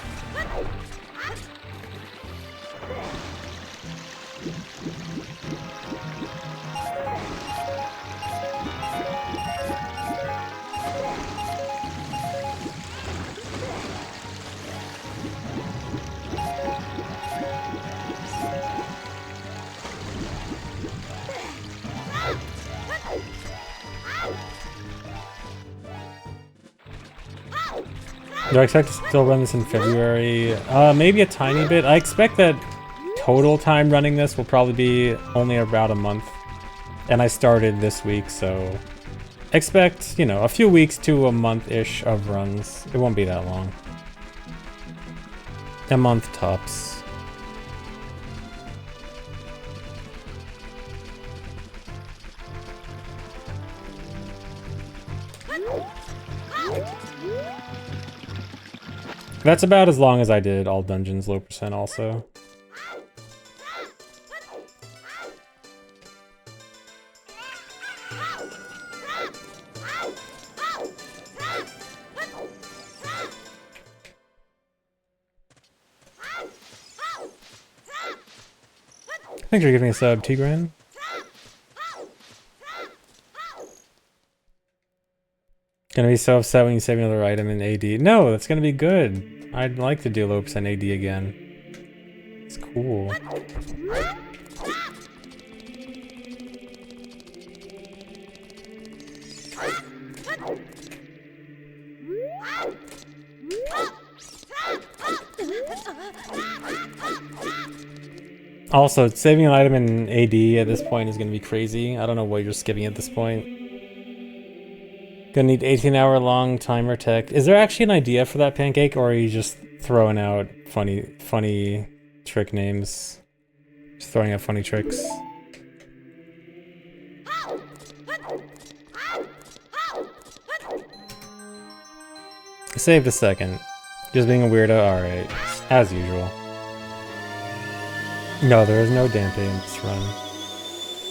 Do I expect to still run this in February? Maybe a tiny bit. I expect that total time running this will probably be only about a month. And I started this week, so expect, you know, a few weeks to a month-ish of runs. It won't be that long. A month tops. That's about as long as I did all dungeons low percent also. Thanks for giving me a sub, Tigran. Gonna be so upset when you save another item in AD. No, that's gonna be good. I'd like to do low percent AD again. It's cool. Also, saving an item in AD at this point is gonna be crazy. I don't know what you're skipping at this point. Gonna need 18-hour long timer tech. Is there actually an idea for that, Pancake, or are you just throwing out funny trick names? Just throwing out funny tricks. Saved a second. Just being a weirdo, alright. As usual. No, there is no Dante in this run.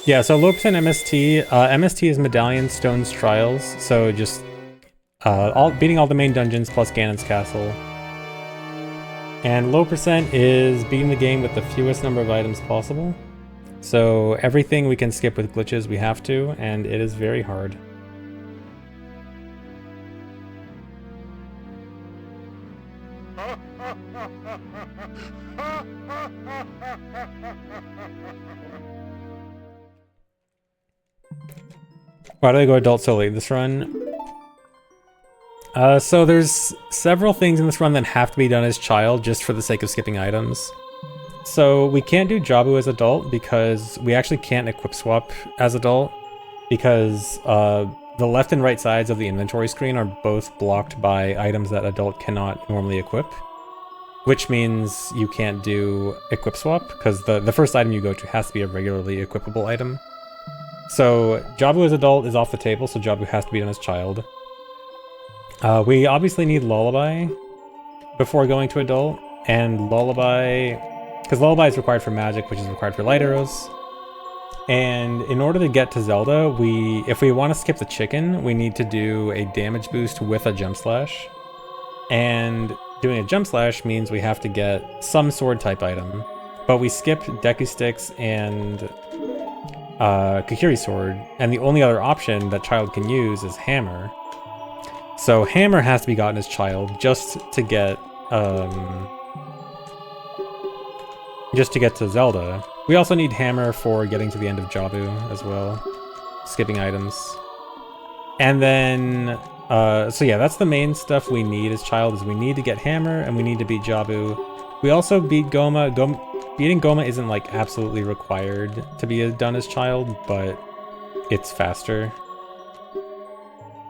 Yeah, so low percent MST. MST is Medallions, Stones, Trials. So just beating all the main dungeons plus Ganon's Castle. And low percent is beating the game with the fewest number of items possible. So everything we can skip with glitches we have to, and it is very hard. Why do I go adult so late in this run? So there's several things in this run that have to be done as child just for the sake of skipping items. So we can't do Jabu as adult because we actually can't equip swap as adult because the left and right sides of the inventory screen are both blocked by items that adult cannot normally equip. Which means you can't do equip swap because the first item you go to has to be a regularly equipable item. So, Jabu as adult is off the table, so Jabu has to be done as child. We obviously need Lullaby before going to adult, and Lullaby... because Lullaby is required for magic, which is required for light arrows. And in order to get to Zelda, if we want to skip the chicken, we need to do a damage boost with a jump slash. And doing a jump slash means we have to get some sword type item. But we skip Deku Sticks and Kakiri Sword, and the only other option that Child can use is Hammer. So Hammer has to be gotten as Child just to get to Zelda. We also need Hammer for getting to the end of Jabu as well, skipping items. And then, so yeah, that's the main stuff we need as Child, is we need to get Hammer and we need to beat Jabu. We also beat Goma. Beating Goma isn't like absolutely required to be done as Child, but it's faster.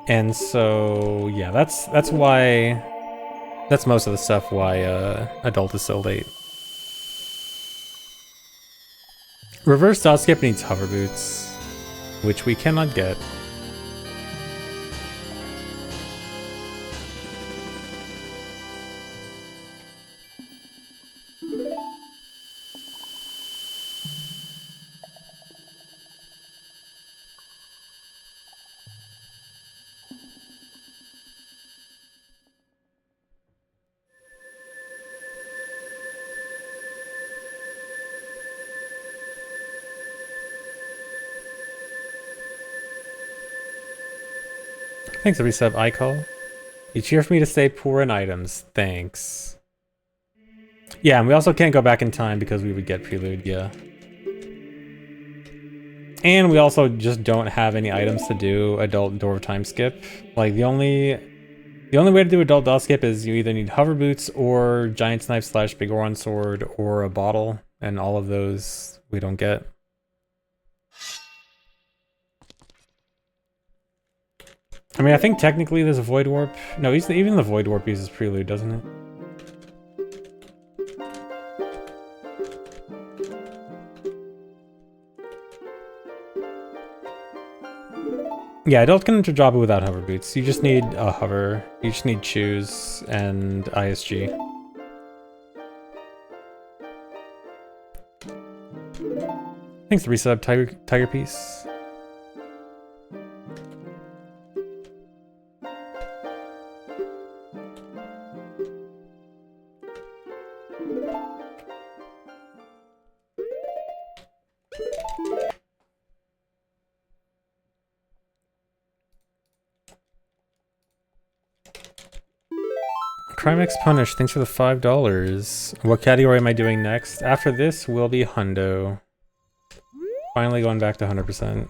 And so, yeah, that's most of the stuff why Adult is so late. Reverse dot skip needs hover boots, which we cannot get. Thanks, a resub, iCall. You cheer for me to stay poor in items. Thanks. Yeah, and we also can't go back in time because we would get Prelude, yeah. And we also just don't have any items to do Adult Door of Time skip. Like, the only way to do Adult Dot skip is you either need hover boots or Giant's Knife / Big Oron Sword or a bottle, and all of those we don't get. I mean, I think technically there's a Void Warp. No, even the Void Warp uses Prelude, doesn't it? Yeah, Adult can enter Jabu without hover boots. You just need a hover. You just need Choose and ISG. Thanks, the resub, Tiger Piece. Crimex Punish, thanks for the $5. What category am I doing next? After this will be Hundo. Finally going back to 100%.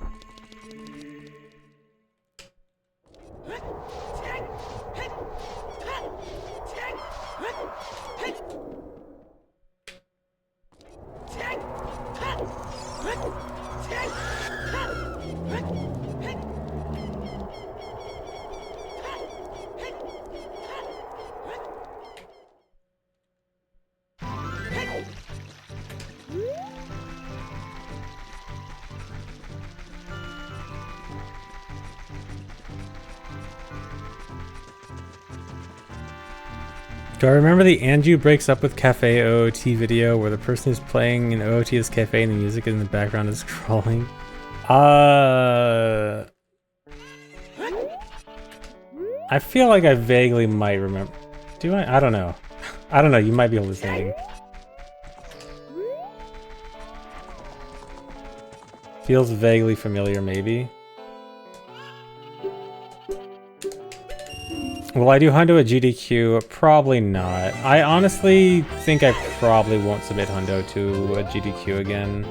Do I remember the Anju breaks up with Cafe OOT video where the person who's playing in OOT is Cafe and the music in the background is scrolling? I feel like I vaguely might remember. Do I? I don't know. I don't know, you might be hallucinating. Feels vaguely familiar, maybe. Will I do Hundo at GDQ? Probably not. I honestly think I probably won't submit Hundo to a GDQ again.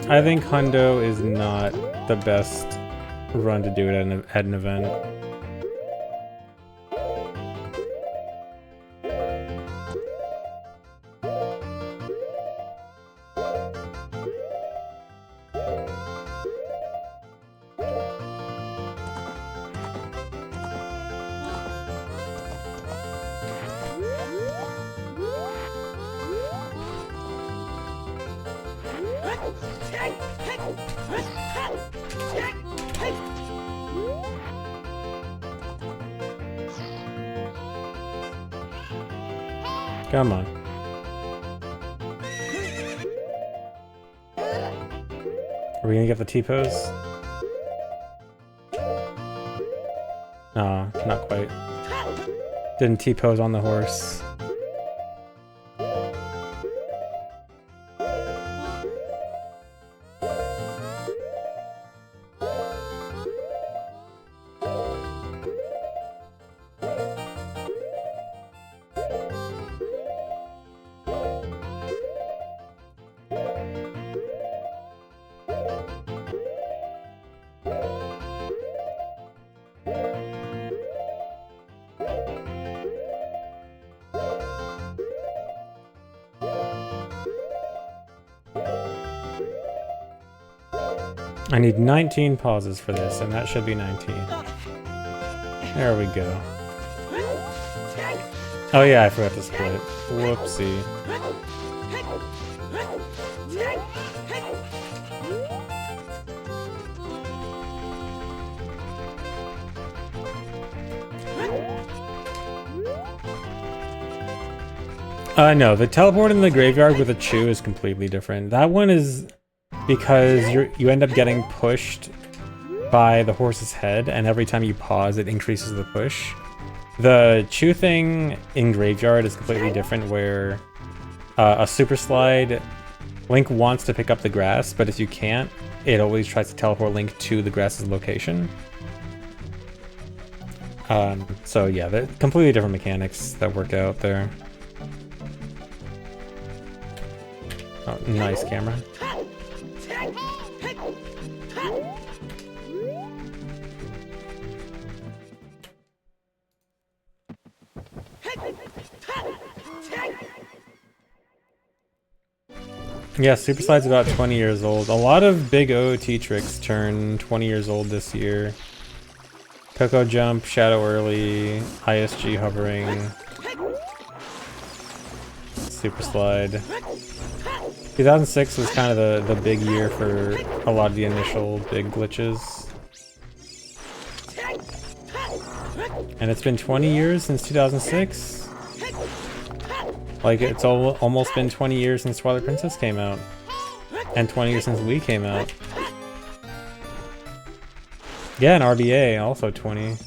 I think Hundo is not the best run to do it at an event. Come on. Are we gonna get the T-pose? Nah, not quite. Didn't T-pose on the horse. I need 19 pauses for this, and that should be 19. There we go. Oh yeah, I forgot to split. Whoopsie. No, the teleport in the graveyard with a chew is completely different. That one is because you end up getting pushed by the horse's head, and every time you pause, it increases the push. The chew thing in graveyard is completely different, where a super slide, Link wants to pick up the grass, but if you can't, it always tries to teleport Link to the grass's location. So yeah, they're completely different mechanics that work out there. Oh, nice camera. Yeah, Super Slide's about 20 years old. A lot of big OOT tricks turn 20 years old this year. Coco Jump, Shadow Early, ISG Hovering, Super Slide. 2006 was kind of the big year for a lot of the initial big glitches. And it's been 20 years since 2006? Like, it's almost been 20 years since Twilight Princess came out. And 20 years since Wii came out. Yeah, and RBA, also 20.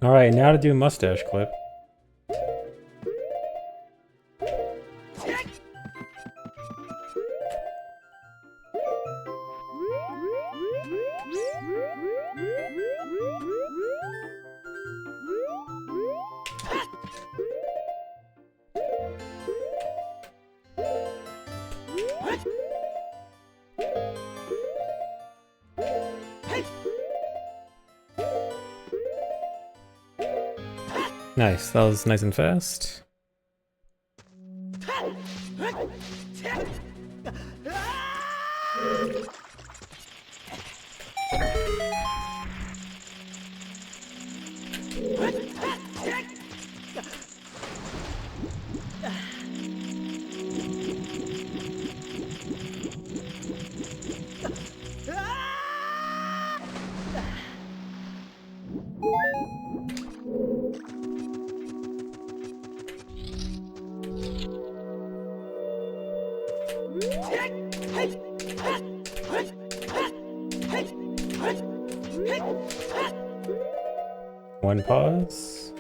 Alright, now to do a mustache clip. Nice, that was nice and fast. One pause.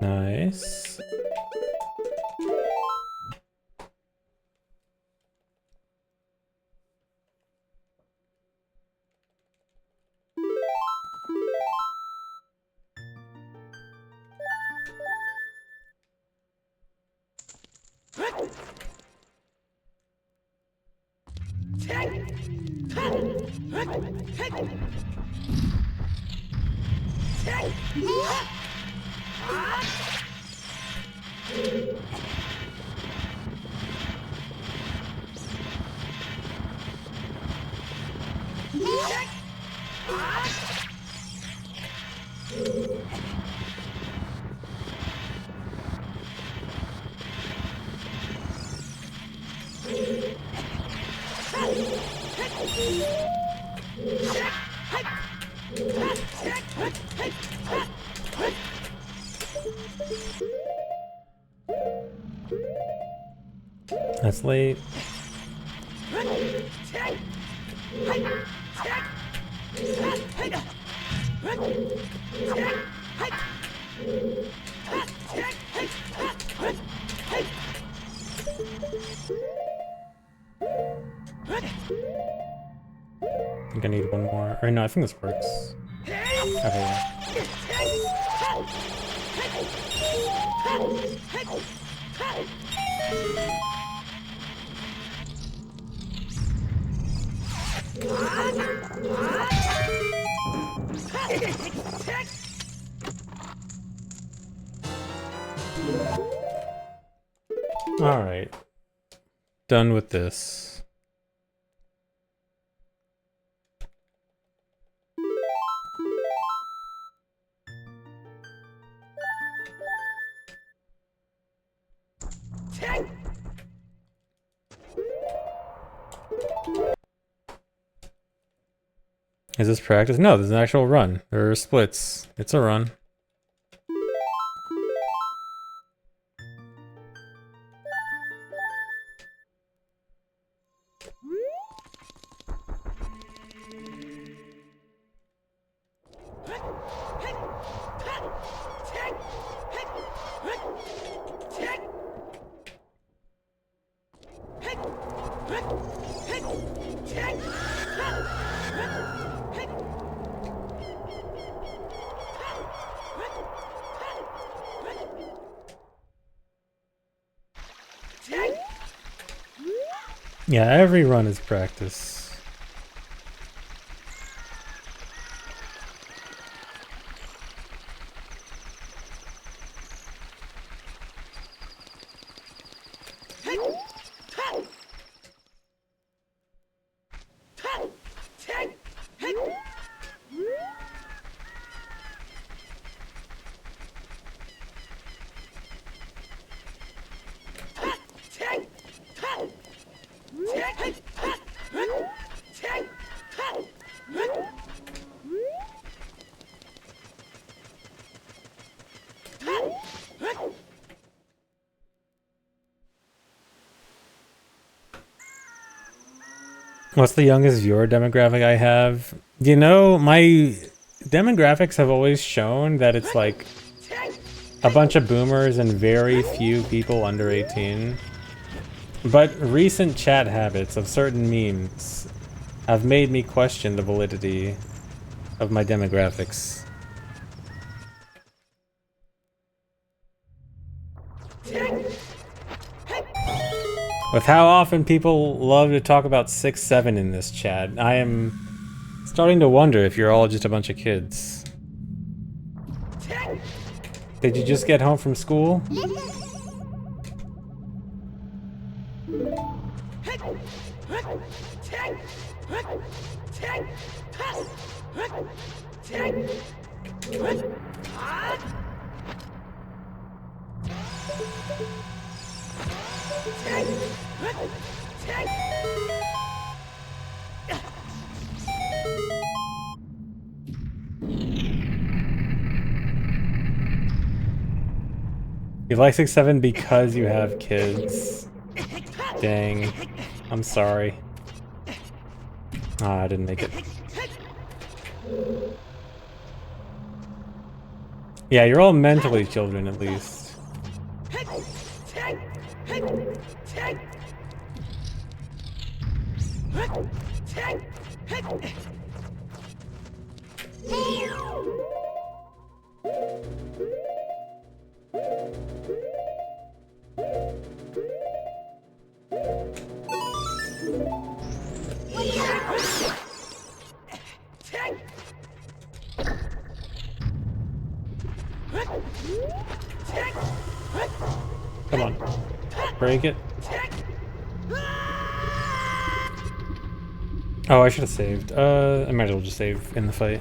Nice. That's late. I think I need one more. Or no, I think this works. Okay, yeah. Alright. Done with this. Is this practice? No, this is an actual run. There are splits. It's a run. Yeah, every run is practice. What's the youngest viewer demographic I have? You know, my demographics have always shown that it's like a bunch of boomers and very few people under 18. But recent chat habits of certain memes have made me question the validity of my demographics. With how often people love to talk about 6-7 in this chat, I am starting to wonder if you're all just a bunch of kids. Did you just get home from school? You like 6-7 because you have kids. Dang. I'm sorry. Ah, I didn't make it. Yeah, you're all mentally children at least. Come on. Break it. Oh, I should have saved. I might as well just save in the fight.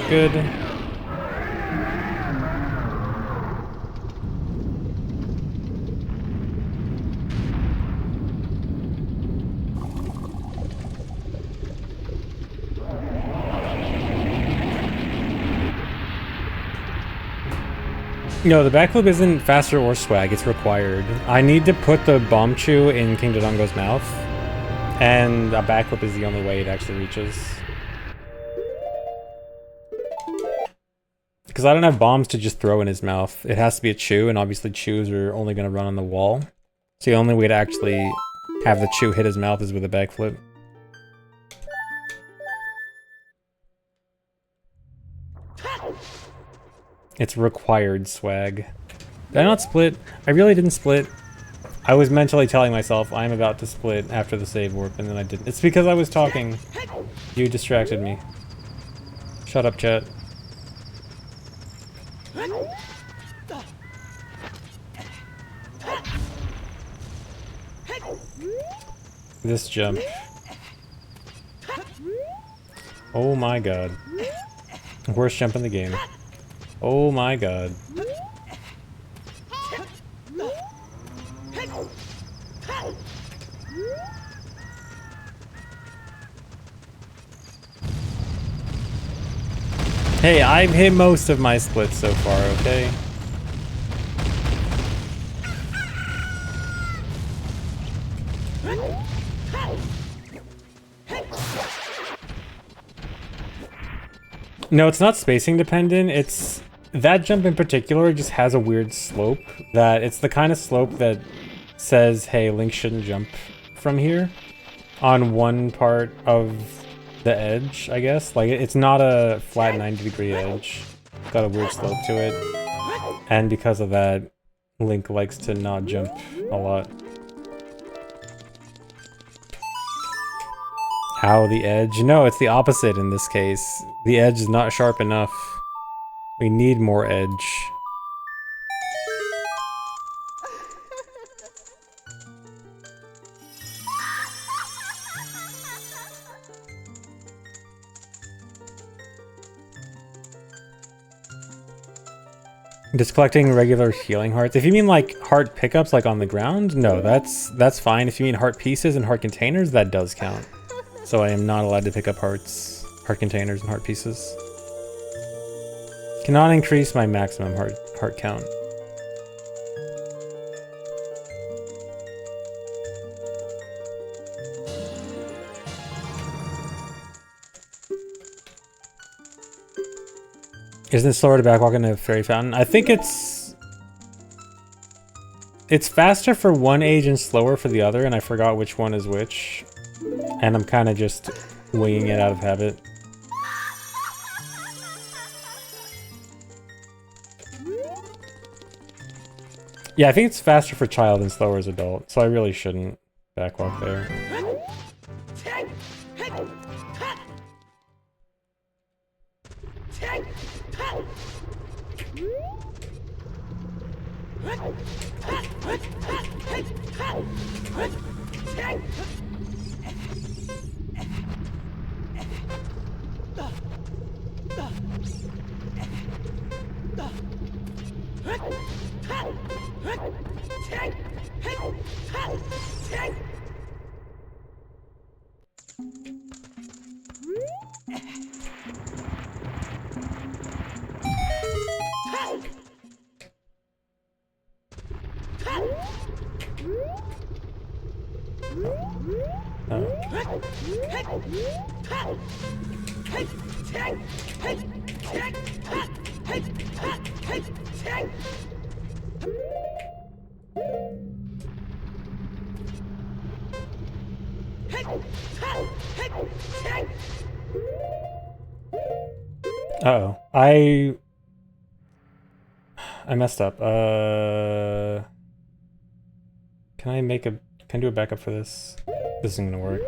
Good. No, the backflip isn't faster or swag, it's required. I need to put the Bombchus in King Dodongo's mouth, and a backflip is the only way it actually reaches. Because I don't have bombs to just throw in his mouth. It has to be a chew, and obviously chews are only going to run on the wall. So the only way to actually have the chew hit his mouth is with a backflip. It's required swag. Did I not split? I really didn't split. I was mentally telling myself I'm about to split after the save warp, and then I didn't. It's because I was talking. You distracted me. Shut up, chat. This jump. Oh my god. Worst jump in the game. Oh my god. Hey, I've hit most of my splits so far, okay? No, it's not spacing dependent. It's that jump in particular just has a weird slope that it's the kind of slope that says, hey, Link shouldn't jump from here on one part of the edge, I guess. Like, it's not a flat 90-degree edge. It's got a weird slope to it. And because of that, Link likes to not jump a lot. Ow, the edge. No, it's the opposite in this case. The edge is not sharp enough. We need more edge. Just collecting regular healing hearts. If you mean like heart pickups like on the ground, no, that's fine. If you mean heart pieces and heart containers, that does count. So I am not allowed to pick up hearts, heart containers, and heart pieces. Cannot increase my maximum heart count. Isn't it slower to backwalk in a fairy fountain? I think it's faster for one age and slower for the other, and I forgot which one is which. And I'm kind of just winging it out of habit. Yeah, I think it's faster for child and slower as adult, so I really shouldn't backwalk there. Uh-oh. I messed up. Can I do a backup for this? This isn't gonna work.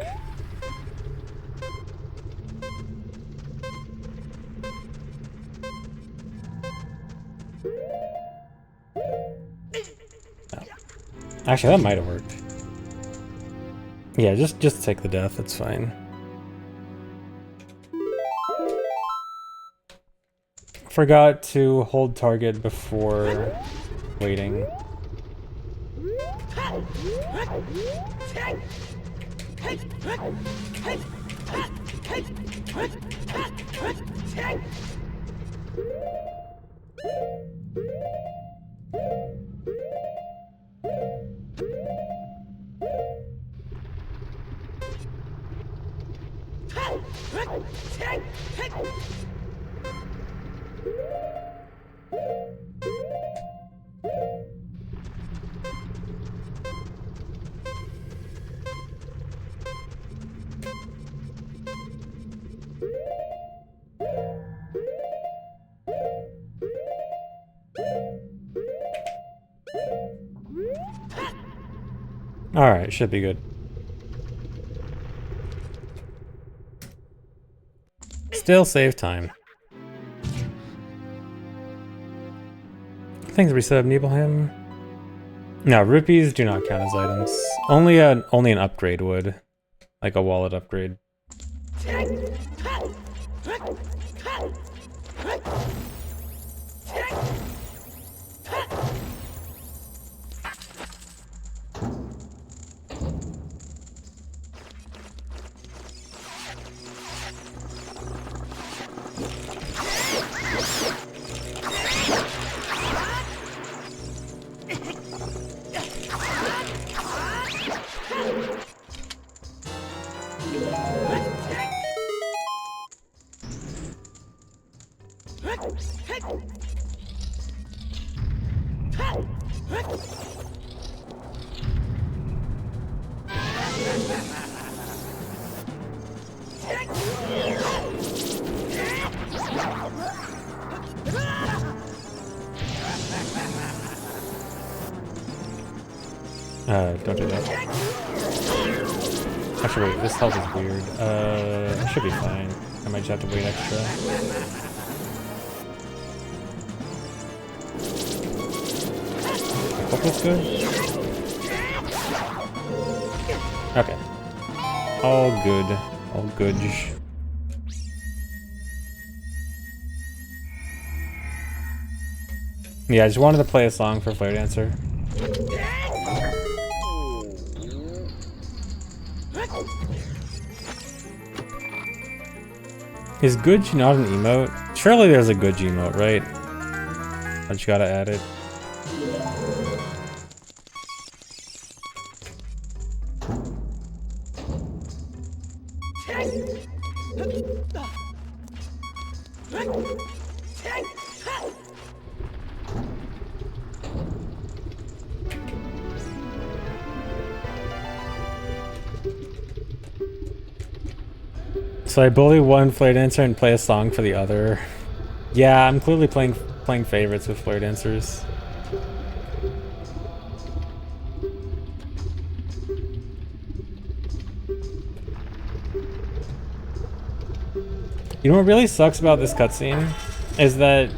Oh. Actually, that might have worked. Yeah, just take the death, it's fine. Forgot to hold target before waiting. Alright, should be good. Still save time. Thanks, reset Nibelheim. No, rupees do not count as items. Only an upgrade would. Like a wallet upgrade. Don't do that. Actually, wait, this health is weird. It should be fine. I might just have to wait extra. I hope that's good. Okay. All good. All good. Yeah, I just wanted to play a song for Flare Dancer. Is Guj not an emote? Surely there's a Guj emote, right? I just gotta add it. So I bully one Flare Dancer and play a song for the other. Yeah, I'm clearly playing favorites with Flare Dancers. You know what really sucks about this cutscene? Is that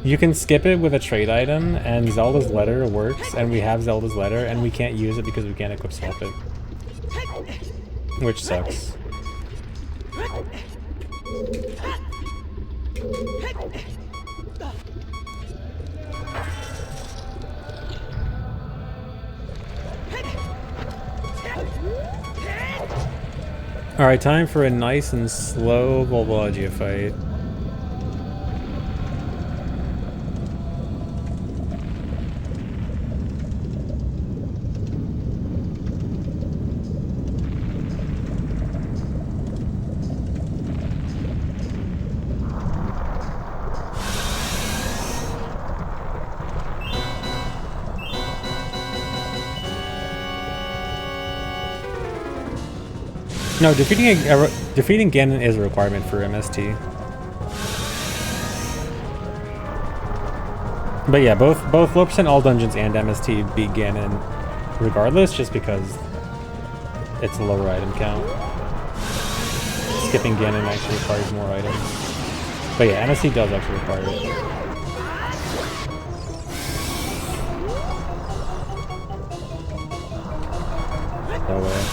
you can skip it with a trade item and Zelda's letter works, and we have Zelda's letter and we can't use it because we can't equip swap it. Which sucks. Alright, time for a nice and slow Volvolgia fight. No, defeating Ganon is a requirement for MST. But yeah, both low percent all dungeons and MST beat Ganon regardless, just because it's a lower item count. Skipping Ganon actually requires more items. But yeah, MST does actually require it. No way.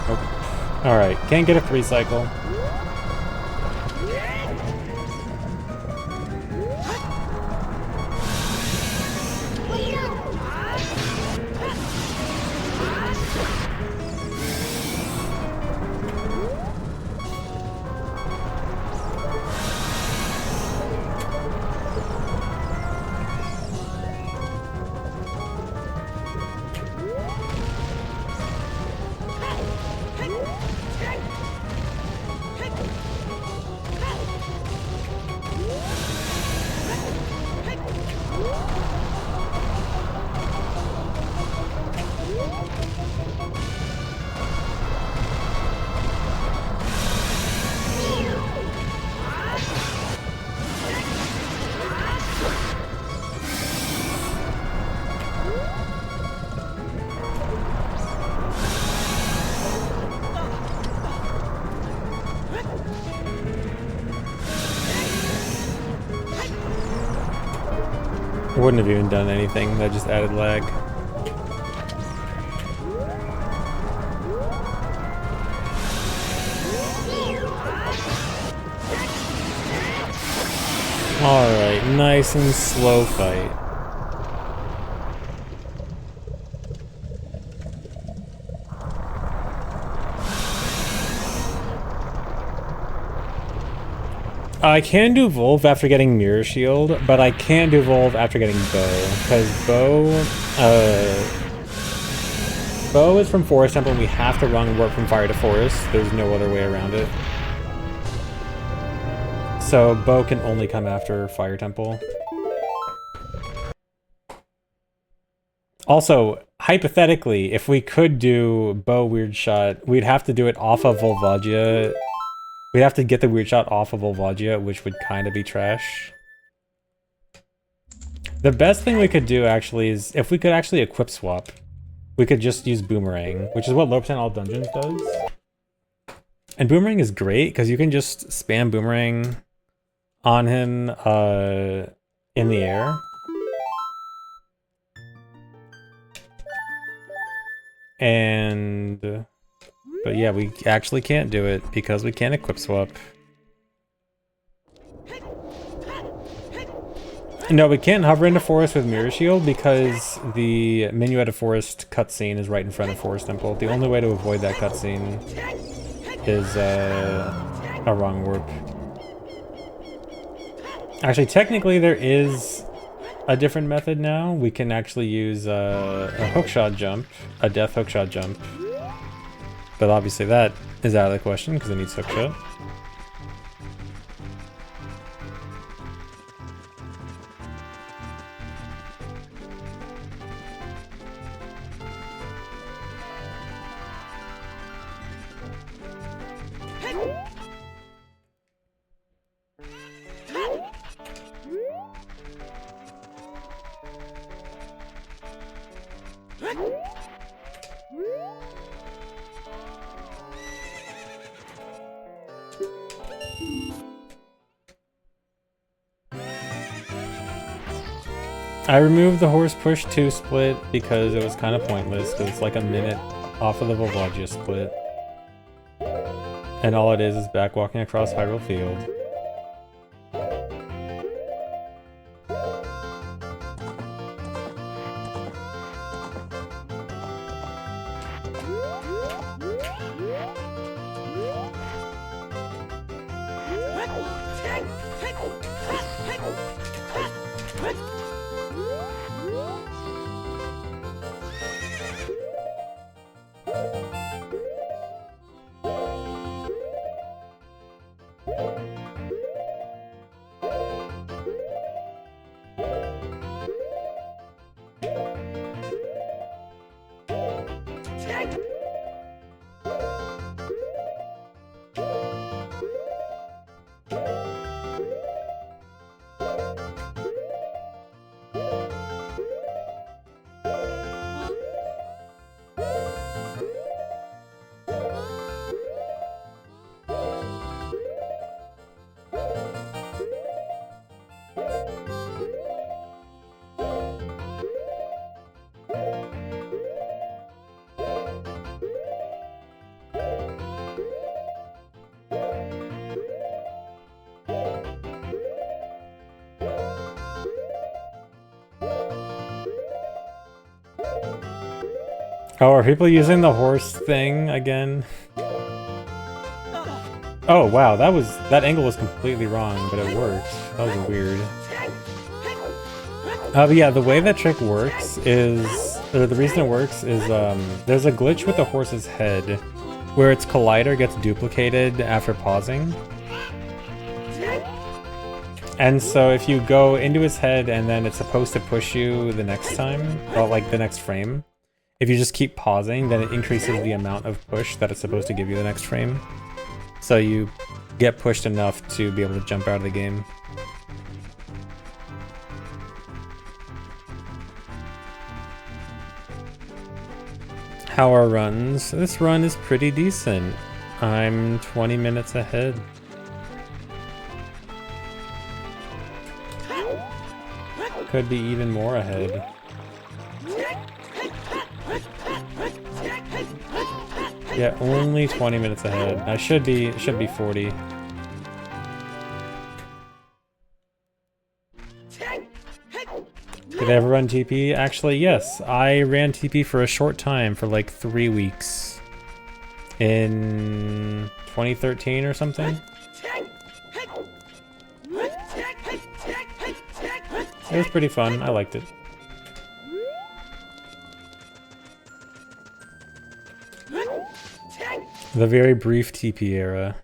Nope. Alright, can't get a 3 cycle. Wouldn't have even done anything, that just added lag. Alright, nice and slow fight. I can do Volve after getting Mirror Shield, but I can't do Volve after getting Bow, because Bow is from Forest Temple and we have to run warp from Fire to Forest. There's no other way around it. So Bow can only come after Fire Temple. Also, hypothetically, if we could do Bow Weird Shot, we'd have to do it off of Volvagia. We'd have to get the Weird Shot off of Volvagia, which would kind of be trash. The best thing we could do, actually, is if we could actually equip swap, we could just use Boomerang, which is what low percent all dungeons does. And Boomerang is great, because you can just spam Boomerang on him in the air. And... But yeah, we actually can't do it because we can't equip swap. No, we can't hover into Forest with Mirror Shield because the Minuet of Forest cutscene is right in front of Forest Temple. The only way to avoid that cutscene is a wrong warp. Actually, technically there is a different method now. We can actually use a hookshot jump, a death hookshot jump. But obviously that is out of the question because it needs hookshot. I removed the horse push 2 split because it was kind of pointless, because it's like a minute off of the Volvagia split. And all it is back walking across Hyrule Field. Oh, are people using the horse thing again? Oh wow, that angle was completely wrong, but it worked. That was weird. But yeah, the way that trick works is, or the reason it works is, there's a glitch with the horse's head, where its collider gets duplicated after pausing. And so if you go into his head and then it's supposed to push you the next time, or like the next frame, if you just keep pausing, then it increases the amount of push that it's supposed to give you the next frame. So you get pushed enough to be able to jump out of the game. How are runs? This run is pretty decent. I'm 20 minutes ahead. Could be even more ahead. Yeah, only 20 minutes ahead. I should be 40. Did I ever run TP? Actually, yes. I ran TP for a short time, for like 3 weeks. In 2013 or something? It was pretty fun. I liked it. The very brief TP era.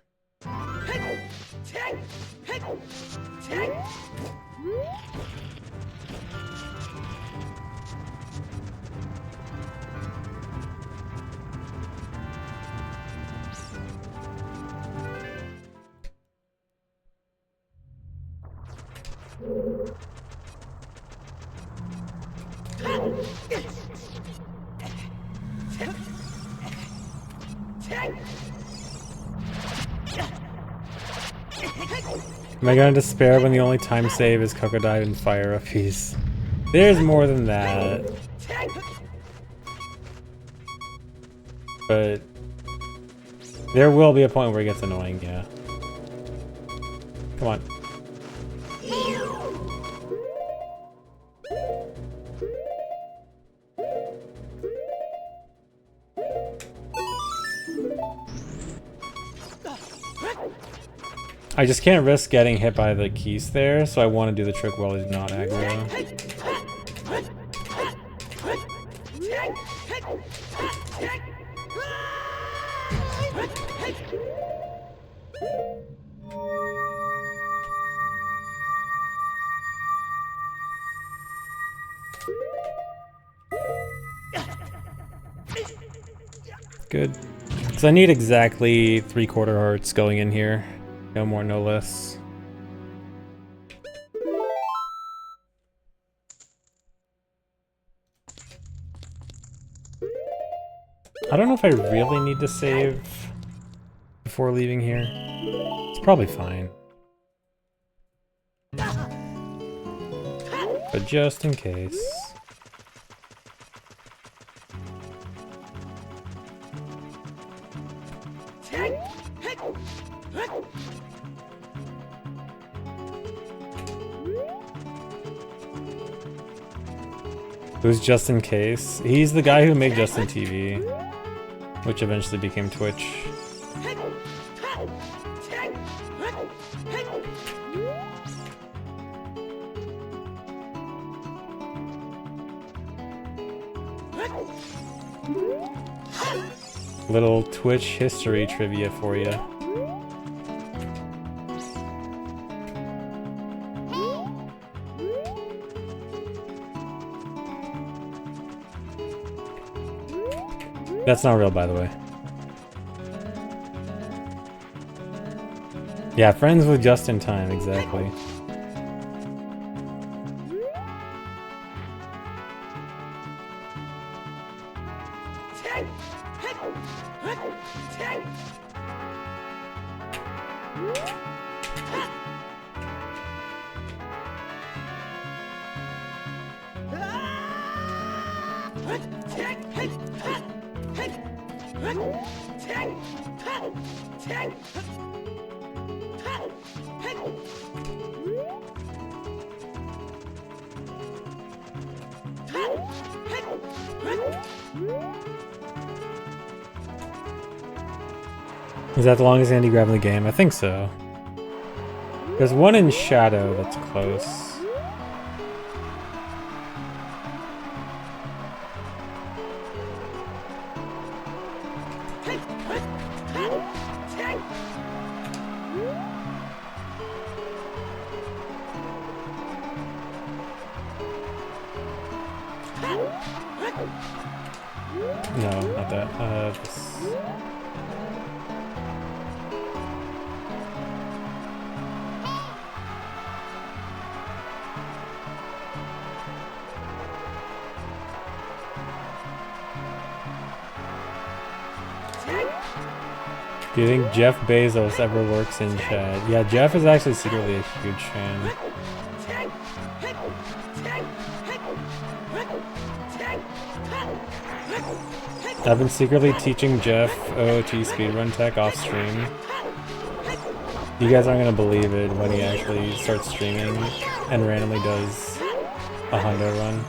Am I gonna despair when the only time save is Crocodile and fire a piece? There's more than that. But there will be a point where it gets annoying, yeah. Come on. I just can't risk getting hit by the keys there, so I want to do the trick while he's not aggro. Good. Because I need exactly 3/4 hearts going in here. No more, no less. I don't know if I really need to save before leaving here. It's probably fine. But just in case. Who's Just In Case? He's the guy who made Justin TV, which eventually became Twitch. Little Twitch history trivia for you. That's not real, by the way. Yeah, friends with Just in Time, exactly. Is that the longest Andy grab in the game? I think so. There's one in Shadow that's close. No, not that. This. Do you think Jeff Bezos ever works in chat? Yeah, Jeff is actually secretly a huge fan. I've been secretly teaching Jeff OOT speedrun tech off stream. You guys aren't gonna believe it when he actually starts streaming and randomly does a hundo run.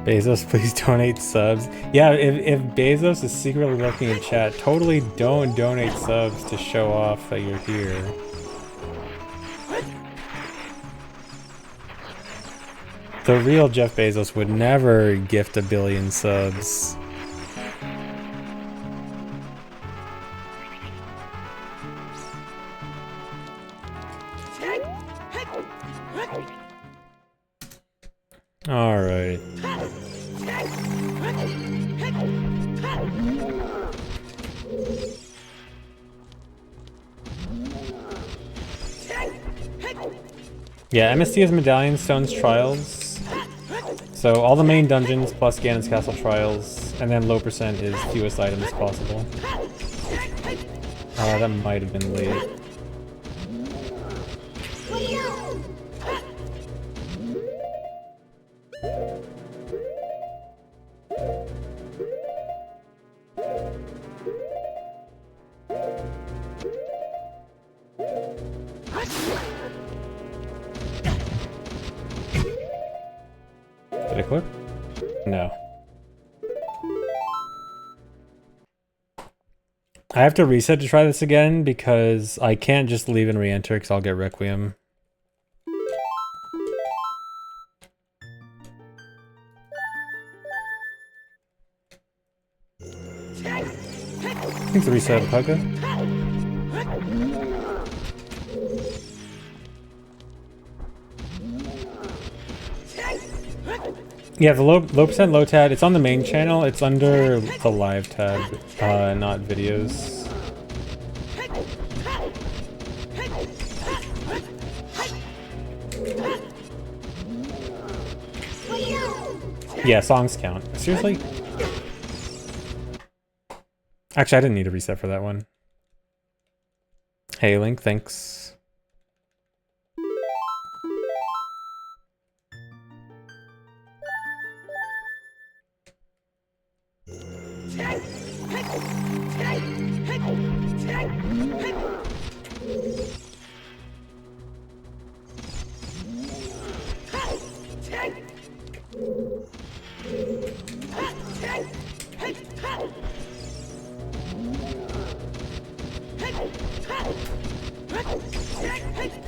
Bezos, please donate subs. Yeah, if Bezos is secretly lurking in chat, totally don't donate subs to show off that you're here. The real Jeff Bezos would never gift 1 billion subs. All right. Yeah, MST is Medallions, Stones, Trials. So all the main dungeons plus Ganon's Castle Trials, and then low percent is fewest items possible. That might have been late. Did I click? No. I have to reset to try this again because I can't just leave and re-enter because I'll get Requiem. I think the reset of Pugga. Yeah, the low percent low tab, it's on the main channel, it's under the live tab, not videos. Yeah, songs count. Seriously? Actually, I didn't need a reset for that one. Hey, Link, thanks.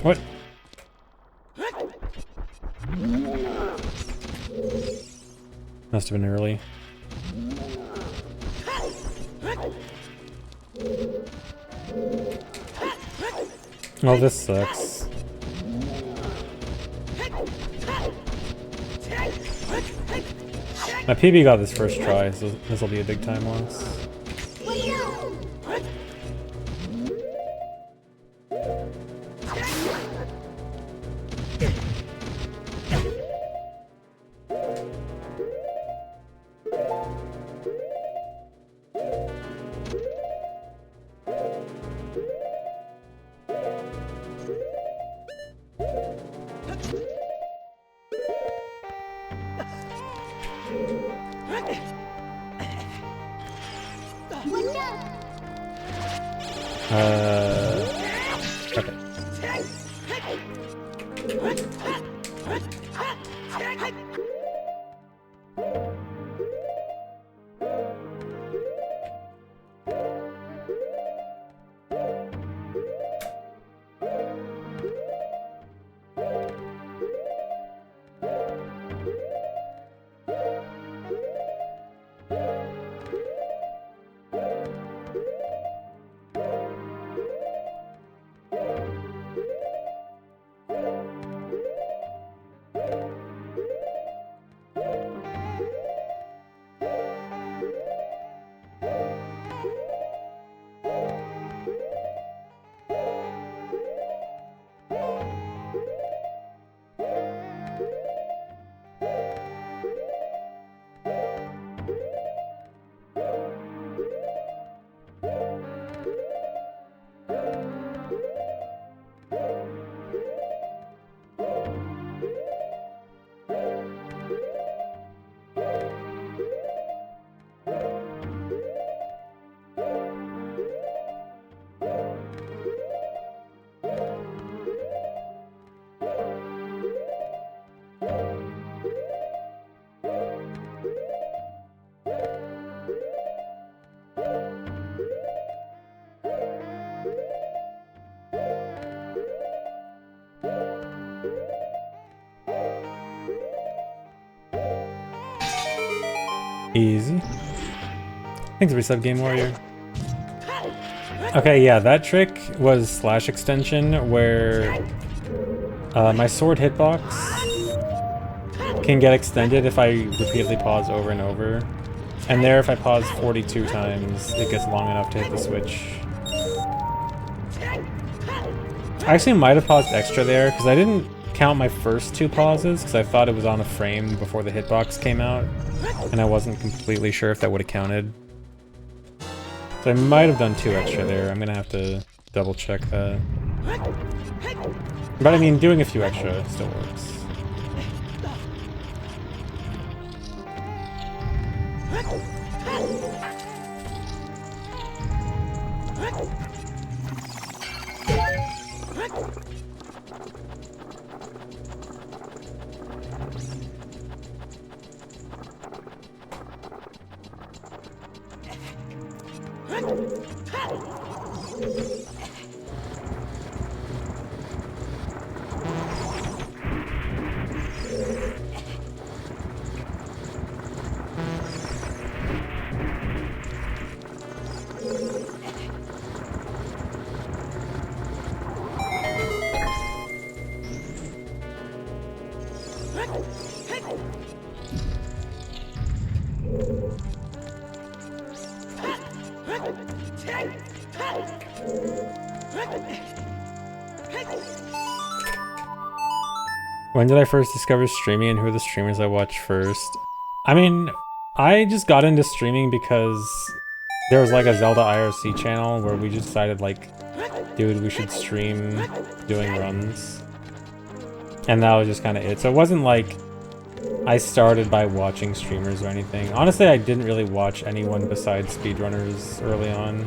What? Must have been early. Oh, this sucks. My PB got this first try, so this will be a big time loss. Okay. Easy. Thanks for sub, Game Warrior. Okay, yeah, that trick was slash extension where my sword hitbox can get extended if I repeatedly pause over and over. And there, if I pause 42 times, it gets long enough to hit the switch. I actually might have paused extra there, because I didn't count my first 2 pauses, because I thought it was on a frame before the hitbox came out, and I wasn't completely sure if that would have counted. So I might have done 2 extra there. I'm gonna have to double check that. But I mean, doing a few extra still works. When did I first discover streaming and who are the streamers I watch first? I mean, I just got into streaming because there was like a Zelda IRC channel where we just decided like, dude, we should stream doing runs. And that was just kind of it. So it wasn't like I started by watching streamers or anything. Honestly, I didn't really watch anyone besides speedrunners early on.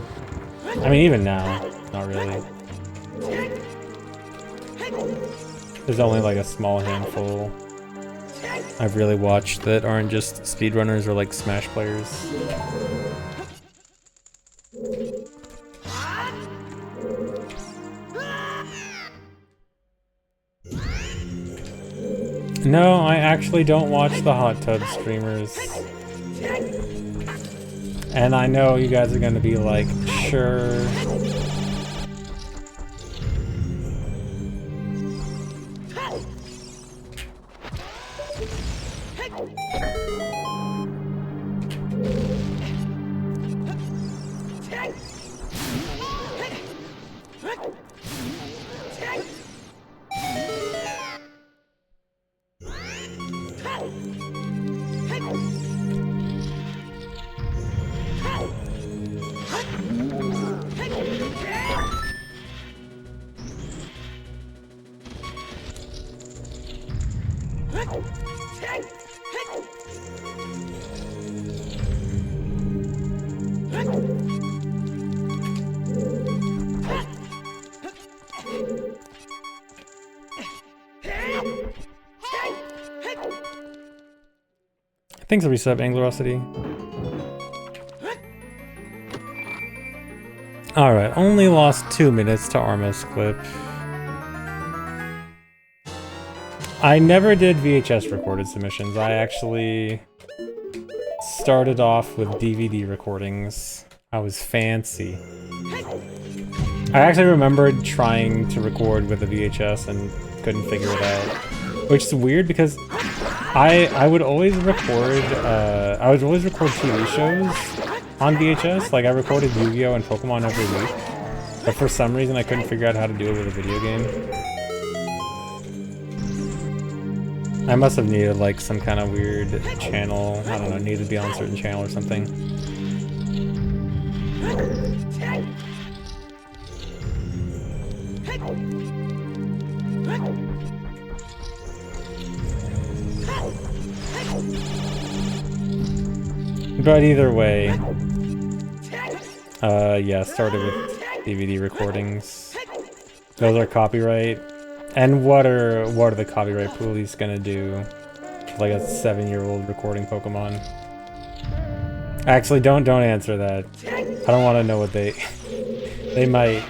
I mean, even now, not really. There's only like a small handful I've really watched that aren't just speedrunners or like Smash players. No, I actually don't watch the hot tub streamers. And I know you guys are gonna be like, sure. Thanks for resub, Anglerosity. Alright, only lost 2 minutes to Arma's clip. I never did VHS recorded submissions. I actually started off with DVD recordings. I was fancy. I actually remembered trying to record with a VHS and couldn't figure it out. Which is weird because I would always record TV shows on VHS. Like I recorded Yu-Gi-Oh! And Pokemon every week. But for some reason I couldn't figure out how to do it with a video game. I must have needed like some kind of weird channel. I don't know, needed to be on a certain channel or something. But either way, yeah, started with DVD recordings. Those are copyright. And what are the copyright police gonna do? Like a 7-year-old recording Pokemon? Actually, don't answer that. I don't want to know what they they might.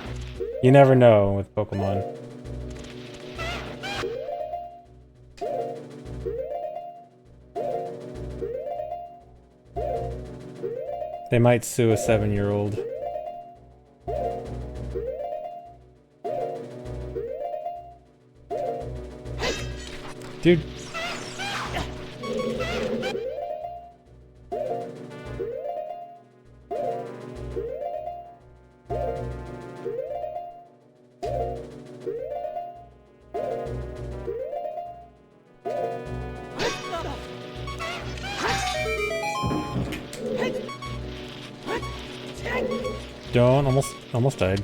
You never know with Pokemon. They might sue a 7-year-old. Dude. Don't, almost died.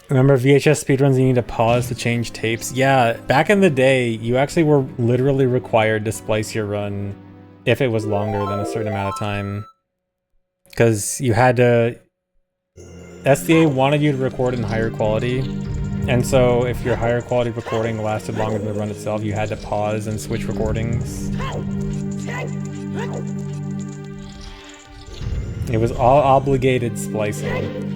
Remember VHS speedruns, you need to pause to change tapes? Yeah, back in the day, you actually were literally required to splice your run if it was longer than a certain amount of time. Because you had to... SDA wanted you to record in higher quality, and so if your higher quality recording lasted longer than the run itself, you had to pause and switch recordings. It was all obligated splicing.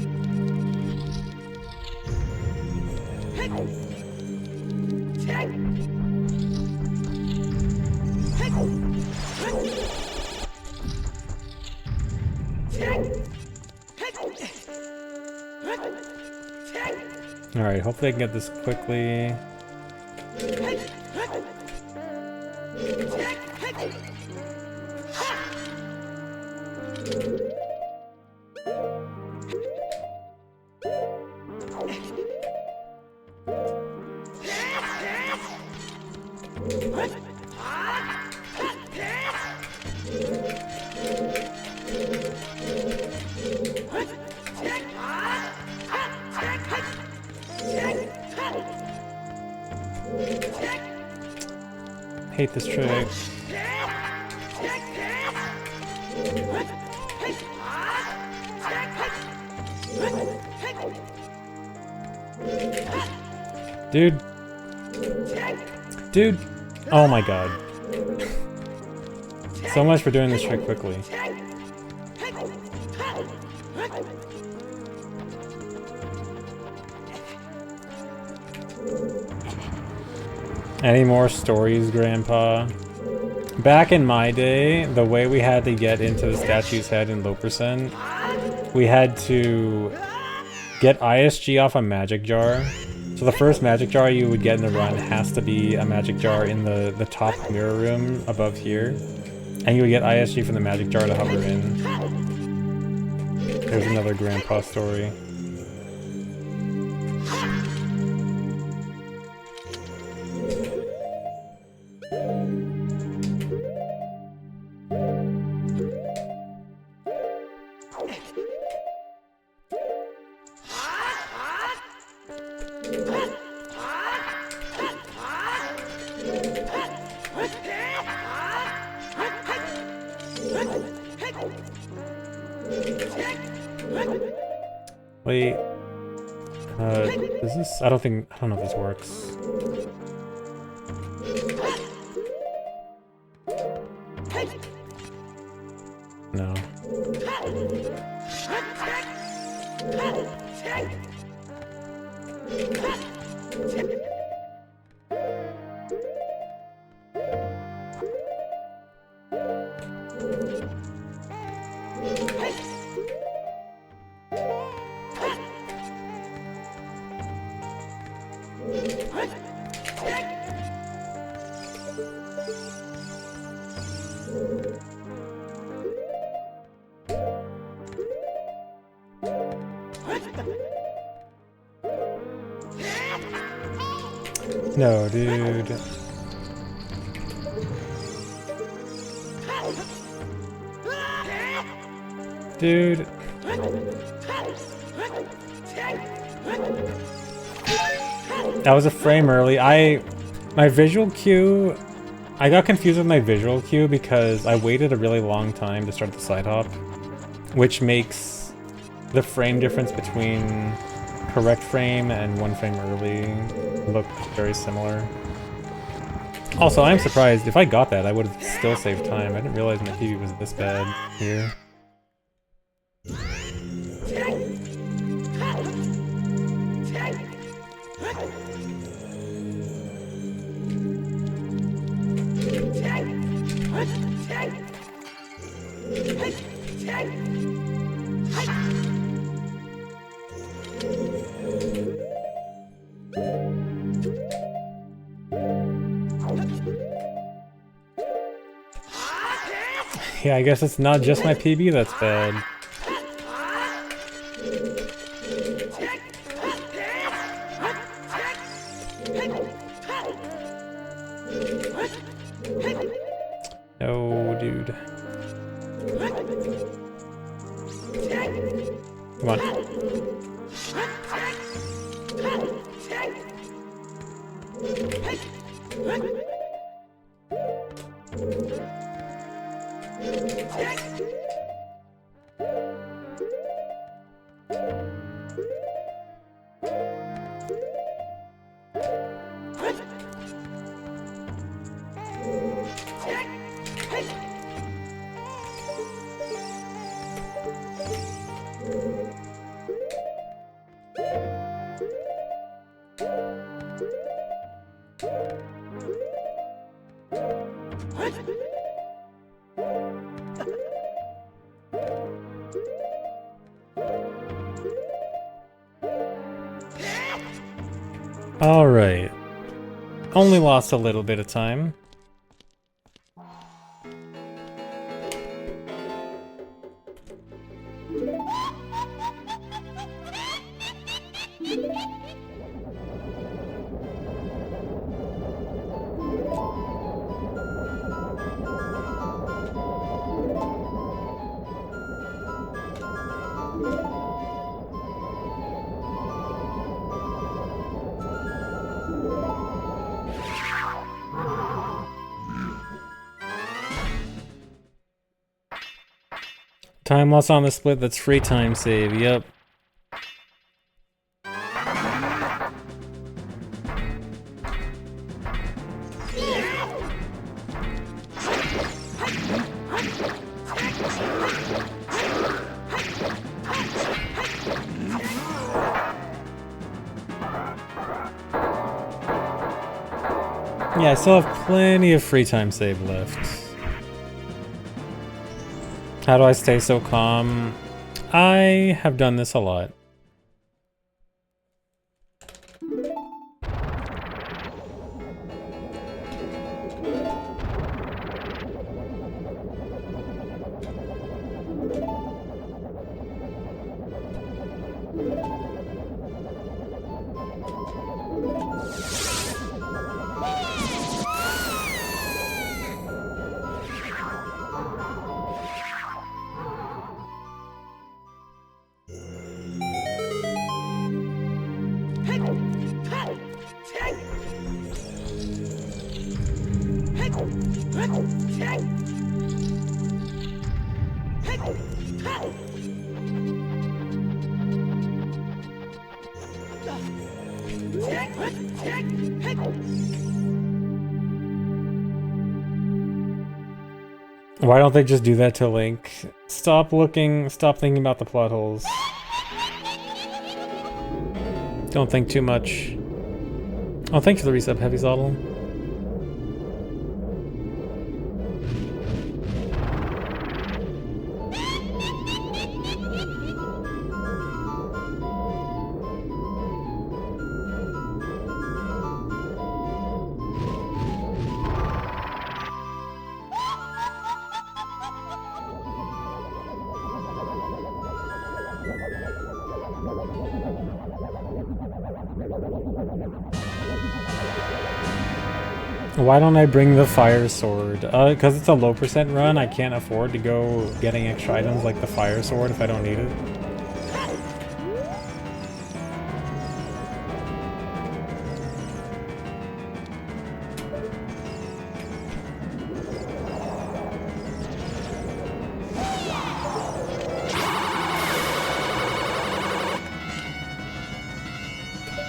Alright, hopefully I can get this quickly. Hate this trick. Dude. Dude. Oh my god. So much for doing this trick quickly. Any more stories, Grandpa? Back in my day, the way we had to get into the statue's head in low percent, we had to get ISG off a magic jar. So the first magic jar you would get in the run has to be a magic jar in the top mirror room above here. And you would get ISG from the magic jar to hover in. There's another Grandpa story. Wait, does this, I don't know if this works. No. No, dude. Dude. That was a frame early. My visual cue, I got confused with my visual cue because I waited a really long time to start the side hop, which makes the frame difference between correct frame and 1 frame early look very similar. Also, I'm surprised. If I got that, I would have still saved time. I didn't realize my TV was this bad here. Yeah, I guess it's not just my PB that's bad. No, dude. Come on. Alright. Only lost a little bit of time. Time loss on the split, that's free time save, yep. Yeah, I still have plenty of free time save left. How do I stay so calm? I have done this a lot. Why don't they just do that to Link? Stop thinking about the plot holes. Don't think too much. Oh, thanks for the resub, Heavy Zottle. Why don't I bring the fire sword? Because it's a low percent run, I can't afford to go getting extra items like the fire sword if I don't need it.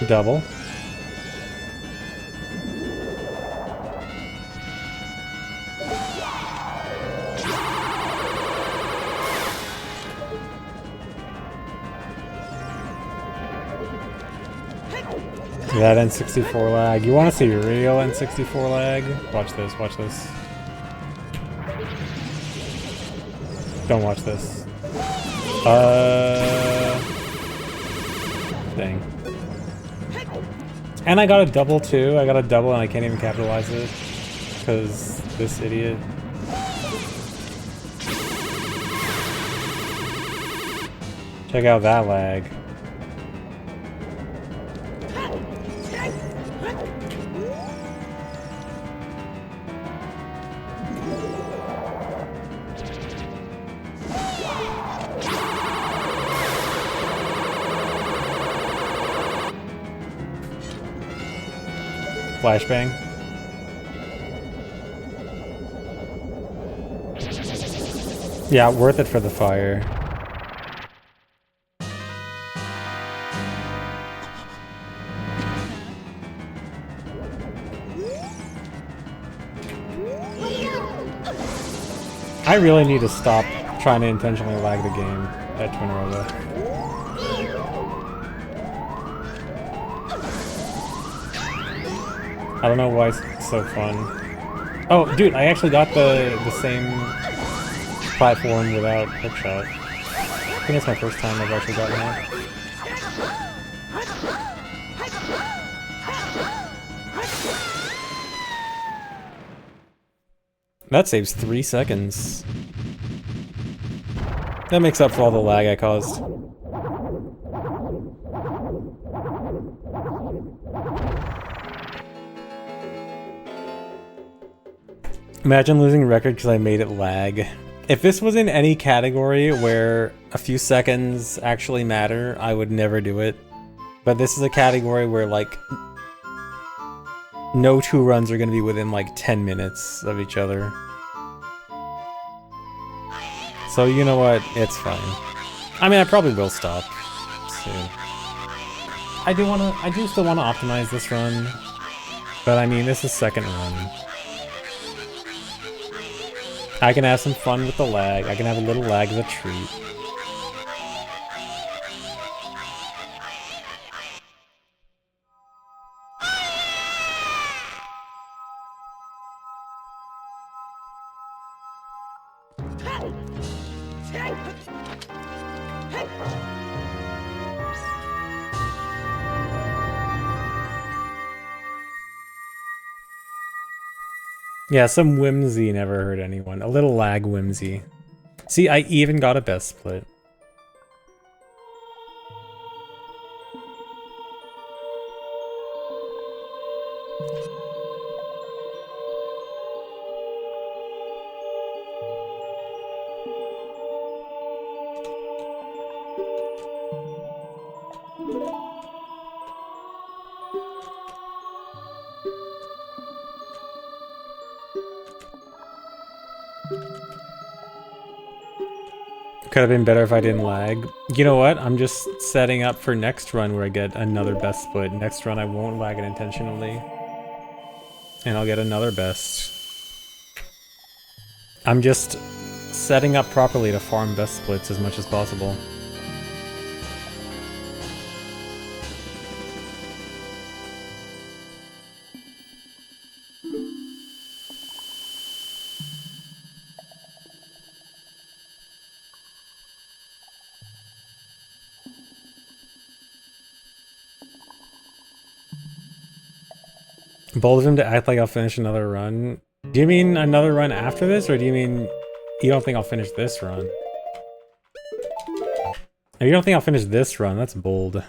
Double. That N64 lag. You want to see real N64 lag? Watch this, watch this. Don't watch this. Dang. And I got a double too. I got a double and I can't even capitalize it. Because this idiot. Check out that lag. Flashbang. Yeah, worth it for the fire. I really need to stop trying to intentionally lag the game at Twinrova. I don't know why it's so fun. Oh, dude, I actually got the same platform without hookshot. I think it's my first time I've actually gotten that. That saves 3 seconds. That makes up for all the lag I caused. Imagine losing record because I made it lag. If this was in any category where a few seconds actually matter, I would never do it. But this is a category where, like, no two runs are going to be within, like, 10 minutes of each other. So, you know what? It's fine. I mean, I probably will stop soon. I do still want to optimize this run. But, I mean, this is second run. I can have some fun with the lag. I can have a little lag as a treat. Yeah, some whimsy never hurt anyone. A little lag whimsy. See, I even got a best split. Could have been better if I didn't lag. You know what? I'm just setting up for next run where I get another best split. Next run I won't lag it intentionally. And I'll get another best. I'm just setting up properly to farm best splits as much as possible. Bold of him to act like I'll finish another run. Do you mean another run after this, or do you mean you don't think I'll finish this run? If you don't think I'll finish this run, that's bold.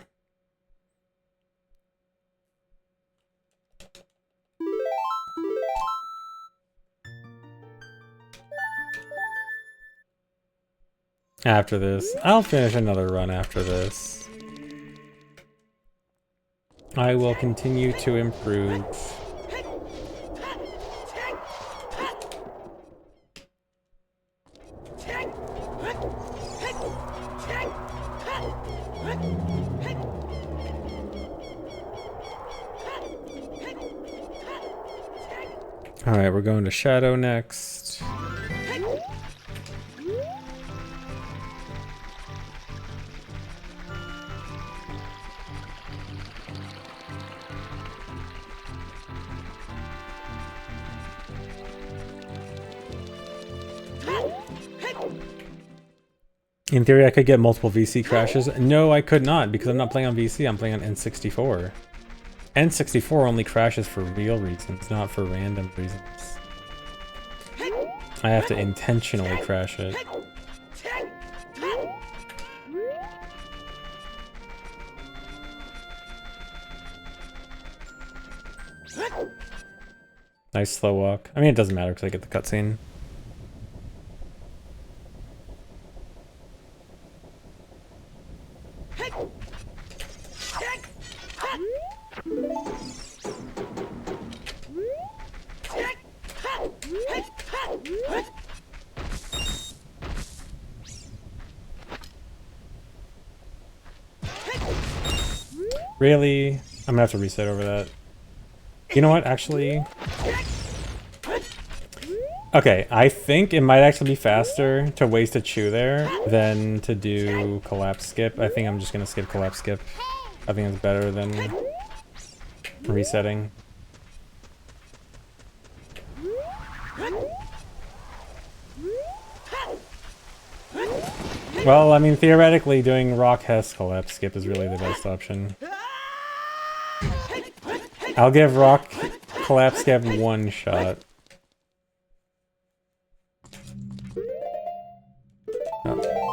After this. I'll finish another run after this. I will continue to improve. Alright, we're going to Shadow next. In theory, I could get multiple VC crashes. No, I could not, because I'm not playing on VC, I'm playing on N64. N64 only crashes for real reasons, not for random reasons. I have to intentionally crash it. Nice slow walk. I mean, it doesn't matter because I get the cutscene. Really? I'm gonna have to reset over that. You know what, actually? Okay, I think it might actually be faster to waste a chew there than to do collapse skip. I think I'm just gonna skip collapse skip. I think it's better than resetting. Well, I mean, theoretically, doing Rock Hess collapse skip is really the best option. I'll give Rock collapse skip one shot. Oh.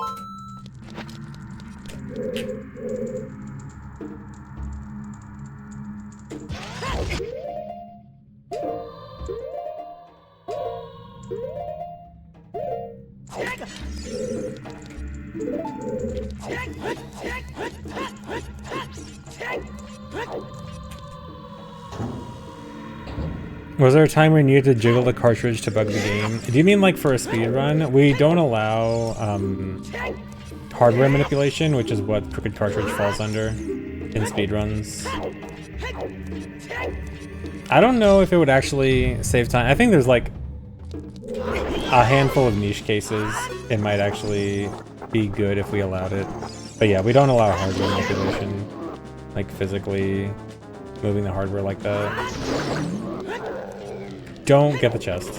Was there a time when you needed to jiggle the cartridge to bug the game? Do you mean like for a speedrun? We don't allow hardware manipulation, which is what Crooked Cartridge falls under in speedruns. I don't know if it would actually save time. I think there's like a handful of niche cases it might actually be good if we allowed it. But yeah, we don't allow hardware manipulation, like physically moving the hardware like that. Don't get the chest.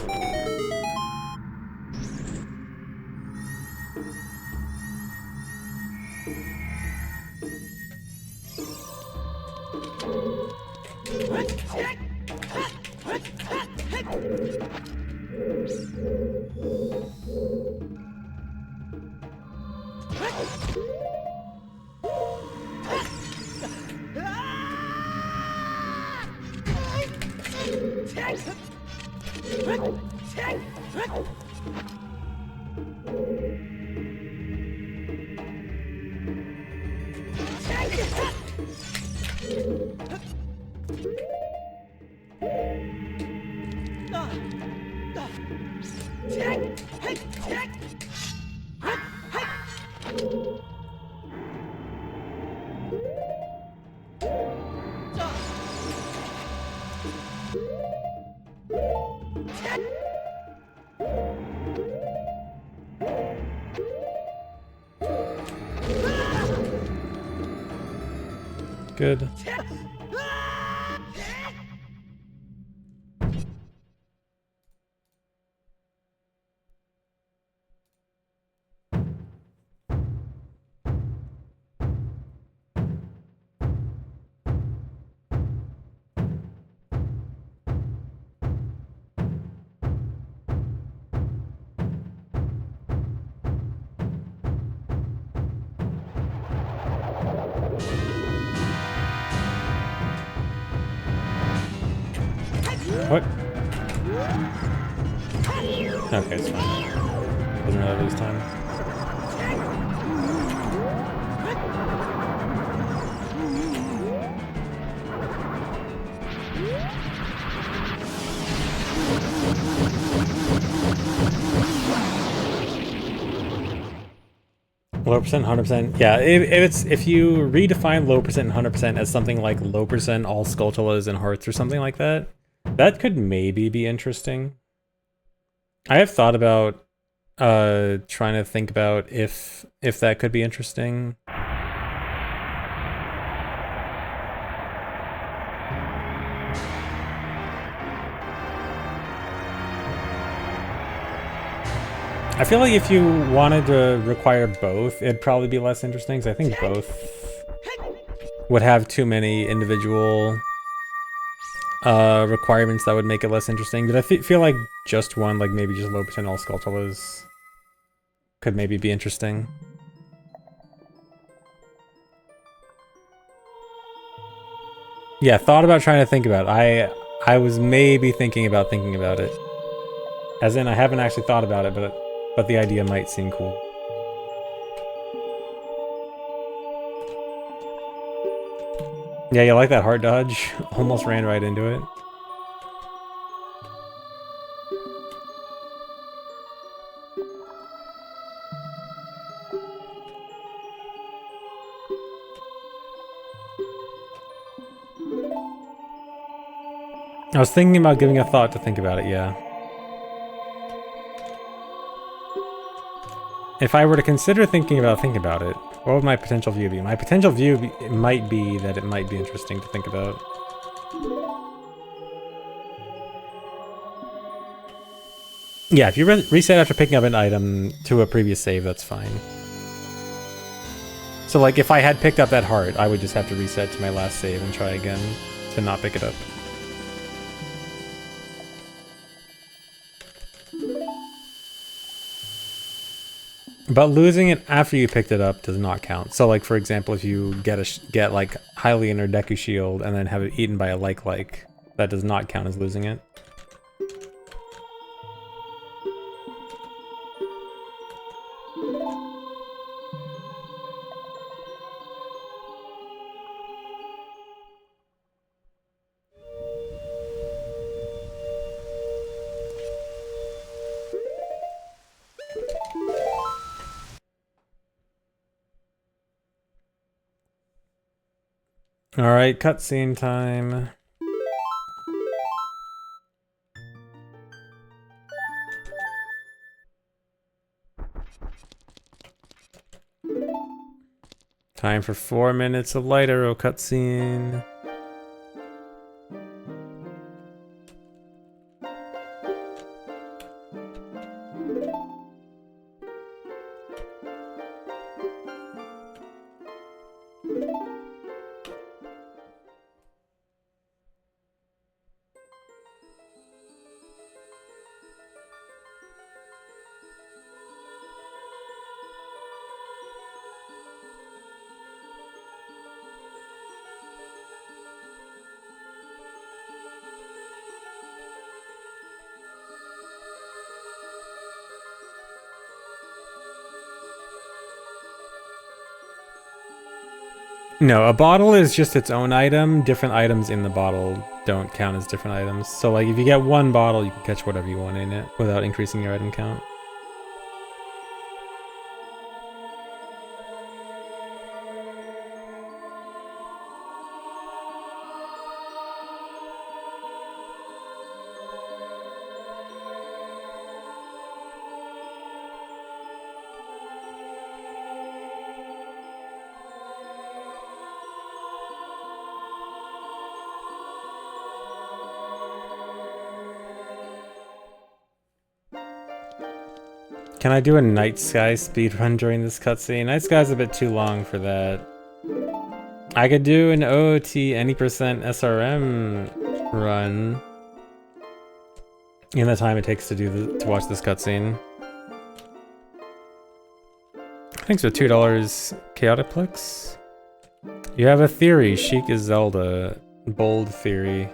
Good. What? Okay, it's fine. Doesn't really lose time. Low percent, 100%. Yeah, if you redefine low percent and 100% as something like low percent all Skulltulas and hearts or something like that, that could maybe be interesting. I have thought about trying to think about if that could be interesting. I feel like if you wanted to require both, it'd probably be less interesting, because I think both would have too many individual requirements that would make it less interesting. But I feel like just one, like maybe just low percent all Skulltulas, could maybe be interesting. Yeah, thought about trying to think about it. I was maybe thinking about it. As in, I haven't actually thought about it, but the idea might seem cool. Yeah, you like that heart dodge? Almost ran right into it. I was thinking about giving a thought to think about it, yeah. If I were to consider thinking about it, what would my potential view be? My potential view might be that it might be interesting to think about. Yeah, if you reset after picking up an item to a previous save, that's fine. So like, if I had picked up that heart, I would just have to reset to my last save and try again to not pick it up. But losing it after you picked it up does not count. So like, for example, if you get like Hylian or Deku Shield and then have it eaten by a like, that does not count as losing it. Alright, cutscene time. Time for 4 minutes of Light Arrow cutscene. No, a bottle is just its own item. Different items in the bottle don't count as different items. So like, if you get one bottle, you can catch whatever you want in it without increasing your item count. Can I do a night sky speedrun during this cutscene? Night sky's a bit too long for that. I could do an OOT any percent SRM run in the time it takes to to watch this cutscene. Thanks for $2, Chaoticplex. You have a theory. Sheik is Zelda. Bold theory.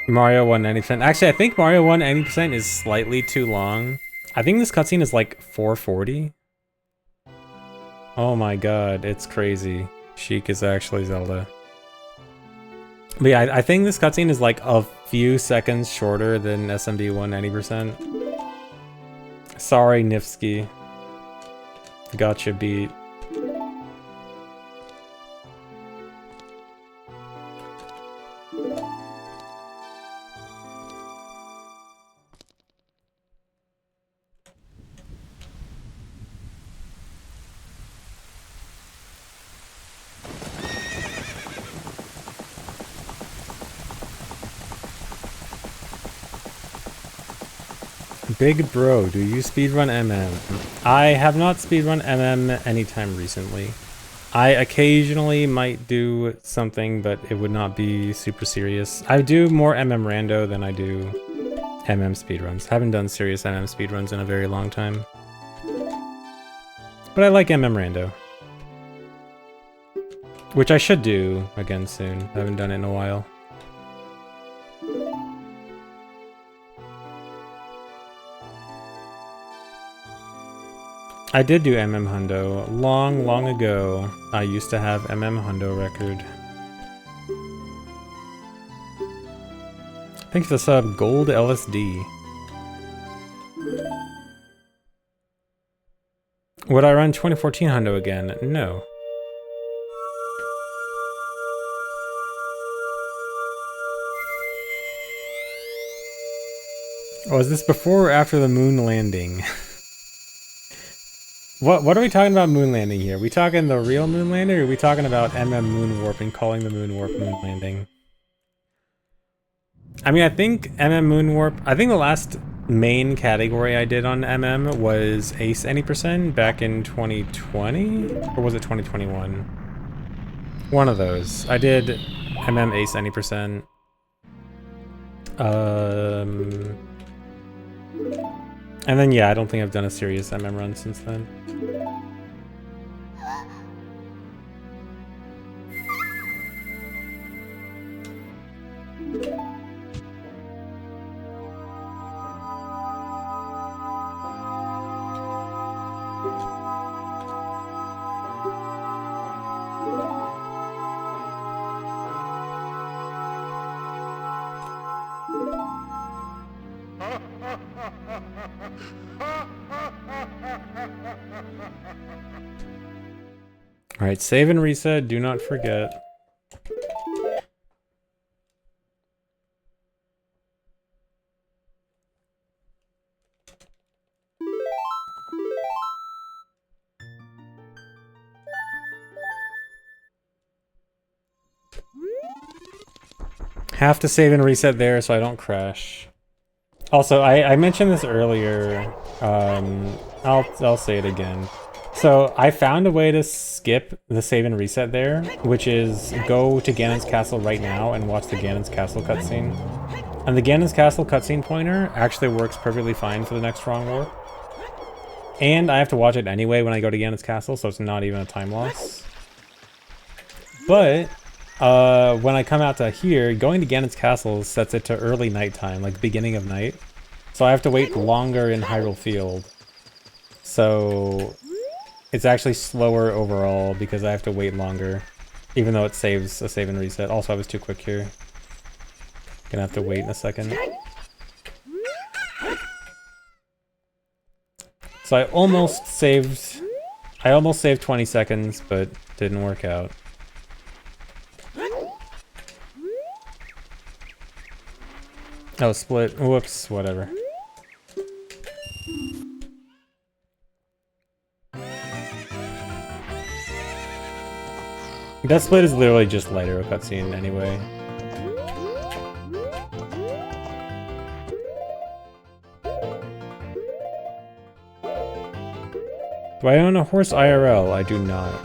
Mario 190%. Actually, I think Mario 190% is slightly too long. I think this cutscene is like 440. Oh my god, it's crazy. Sheik is actually Zelda. But yeah, I think this cutscene is like a few seconds shorter than SMD 190%. Sorry, Nifsky. Gotcha beat. Big bro, do you speedrun MM? I have not speedrun MM anytime recently. I occasionally might do something, but it would not be super serious. I do more MM rando than I do MM speedruns. Haven't done serious MM speedruns in a very long time. But I like MM rando. Which I should do again soon. I haven't done it in a while. I did do MM Hundo long ago. I used to have MM Hundo record. Thanks for the sub, Gold LSD. Would I run 2014 Hundo again? No. Was this before or after the moon landing? What are we talking about moon landing here? We talking the real moon landing, or are we talking about MM moon warp and calling the moon warp moon landing? I mean, I think MM moon warp, I think the last main category I did on MM was Ace Any Percent back in 2020? Or was it 2021? One of those. I did MM Ace Any Percent. And then, yeah, I don't think I've done a serious MM run since then. Alright, save and reset, do not forget. Have to save and reset there so I don't crash. Also, I mentioned this earlier. I'll say it again. So I found a way to skip the save and reset there, which is go to Ganon's castle right now and watch the Ganon's castle cutscene. And the Ganon's castle cutscene pointer actually works perfectly fine for the next Strong War. And I have to watch it anyway when I go to Ganon's castle, so it's not even a time loss. But when I come out to here, going to Ganon's castle sets it to early nighttime, like beginning of night. So I have to wait longer in Hyrule Field. So it's actually slower overall because I have to wait longer, even though it saves a save and reset. Also, I was too quick here. Gonna have to wait in a second. So I almost saved 20 seconds, but didn't work out. Oh, split. Whoops, whatever. That split is literally just lighter a cutscene anyway. Do I own a horse IRL? I do not.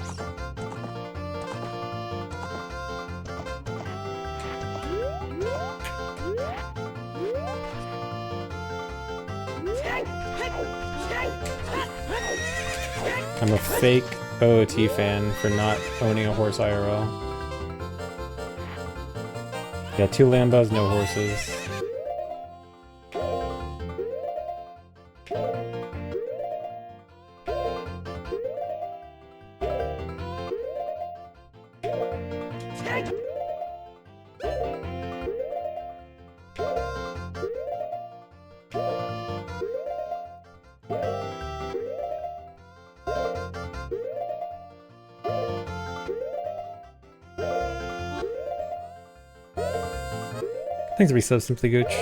I'm a fake OOT fan for not owning a horse IRL. Yeah, 2 Lambos, no horses. Thanks for resub, Simply Gooch.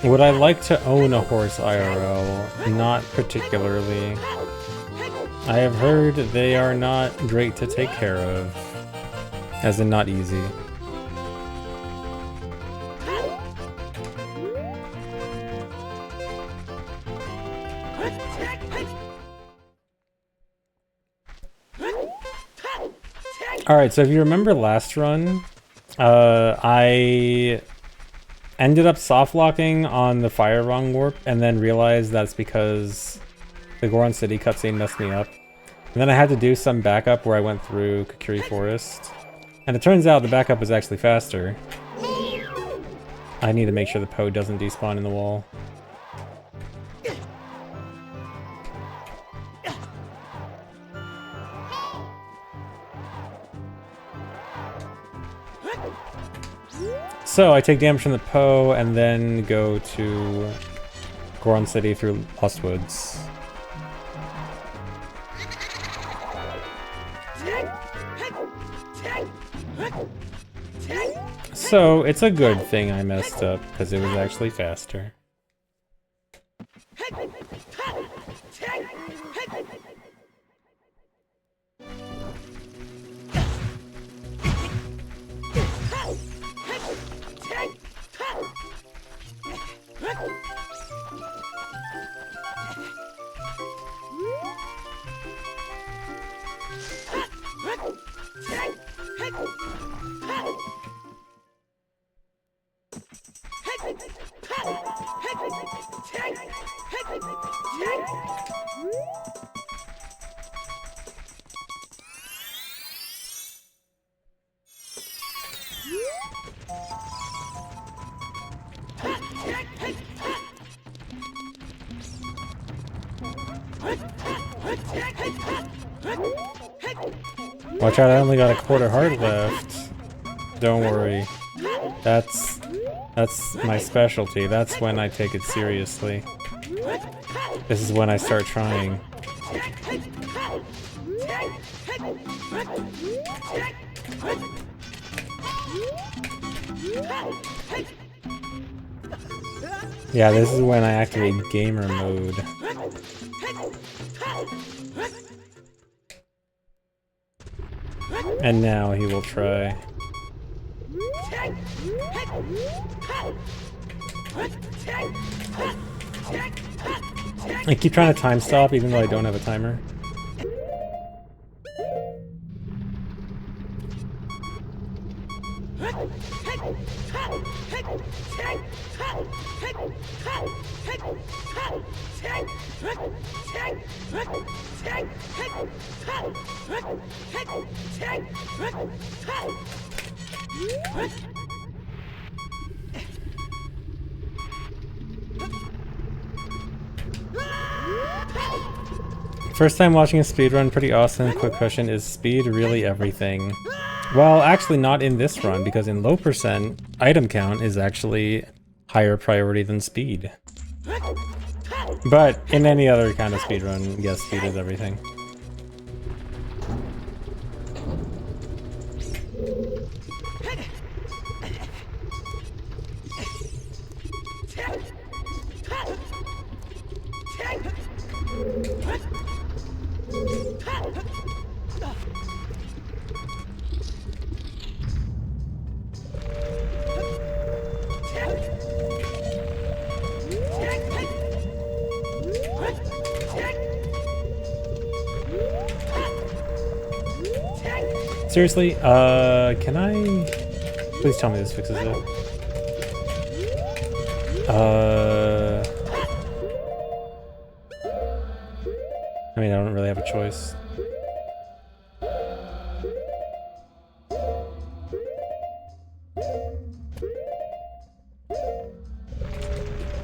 Would I like to own a horse IRL? Not particularly. I have heard they are not great to take care of. As in not easy. Alright, so if you remember last run, I ended up soft locking on the Fire Rung warp and then realized that's because the Goron City cutscene messed me up. And then I had to do some backup where I went through Kokiri Forest. And it turns out the backup was actually faster. I need to make sure the Poe doesn't despawn in the wall. So I take damage from the Poe and then go to Goron City through Lost Woods. So it's a good thing I messed up because it was actually faster. Watch out, I only got a quarter heart left. Don't worry. That's my specialty. That's when I take it seriously. This is when I start trying. Yeah, this is when I activate gamer mode. And now he will try. I keep trying to time stop even though I don't have a timer. First time watching a speedrun, pretty awesome. Quick question, is speed really everything? Well, actually not in this run, because in low percent, item count is actually higher priority than speed. But in any other kind of speedrun, yes, speed is everything. Seriously, can I... Please tell me this fixes it. I mean, I don't really have a choice.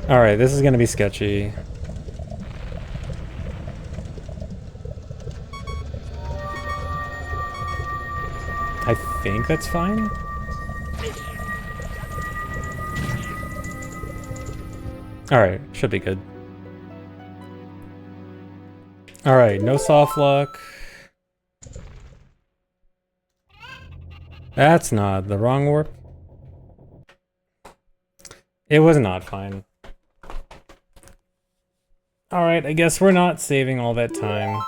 Alright, this is gonna be sketchy. I think that's fine. Alright, should be good. Alright, no soft luck. That's not the wrong warp. It was not fine. Alright, I guess we're not saving all that time.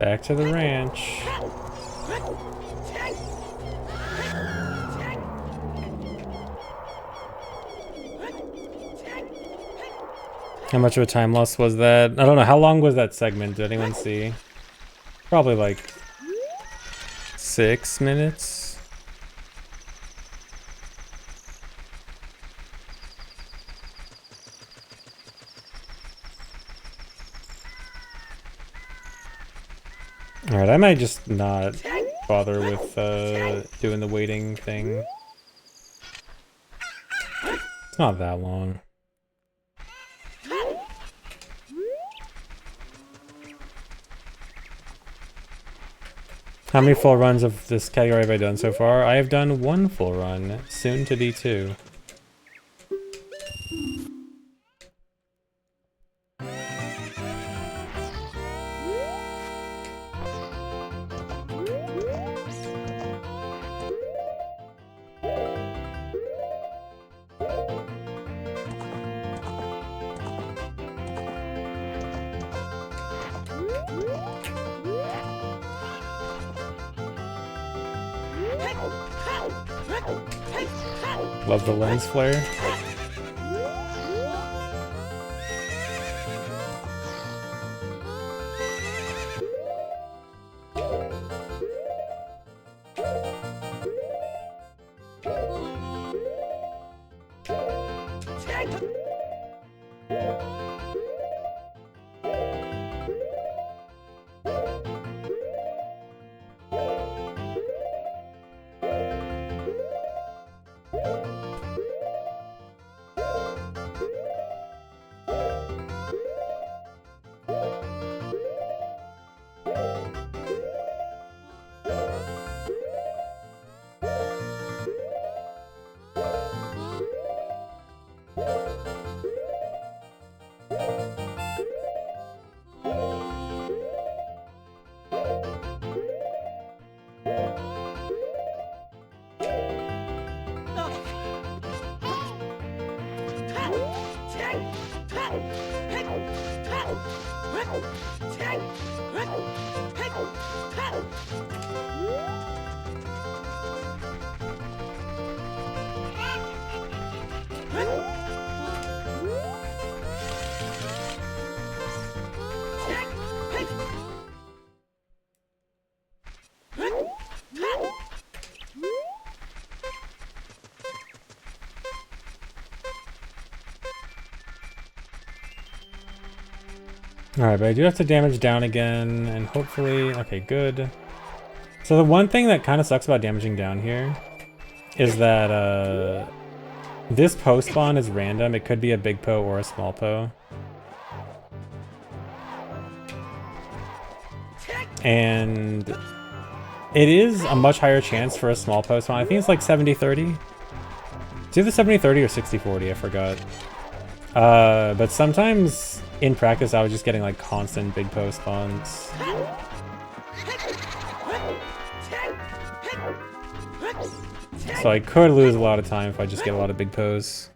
Back to the ranch. How much of a time loss was that? I don't know. How long was that segment? Did anyone see? Probably like 6 minutes. Alright, I might just not bother with doing the waiting thing. It's not that long. How many full runs of this category have I done so far? I have done 1 full run, soon to be 2. Love the lens flare. Alright, but I do have to damage down again, and hopefully... Okay, good. So the one thing that kind of sucks about damaging down here is that, This Poe spawn is random. It could be a big Poe or a small Poe. And it is a much higher chance for a small Poe spawn. I think it's like 70-30. It's either 70-30 or 60-40, I forgot. But sometimes in practice I was just getting like constant big Poe spawns. So I could lose a lot of time if I just get a lot of big Poes.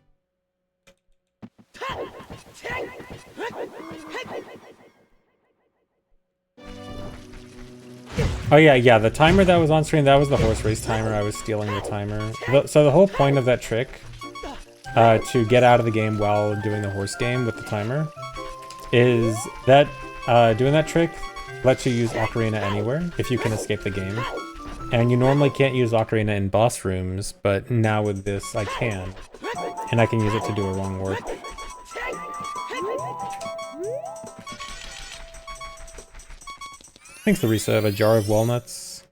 Oh yeah, the timer that was on screen, that was the horse race timer. I was stealing the timer. So the whole point of that trick, to get out of the game while doing the horse game with the timer, is that doing that trick lets you use Ocarina anywhere if you can escape the game. And you normally can't use Ocarina in boss rooms, but now with this I can. And I can use it to do a wrong warp. Thanks, Larissa. I have a jar of walnuts.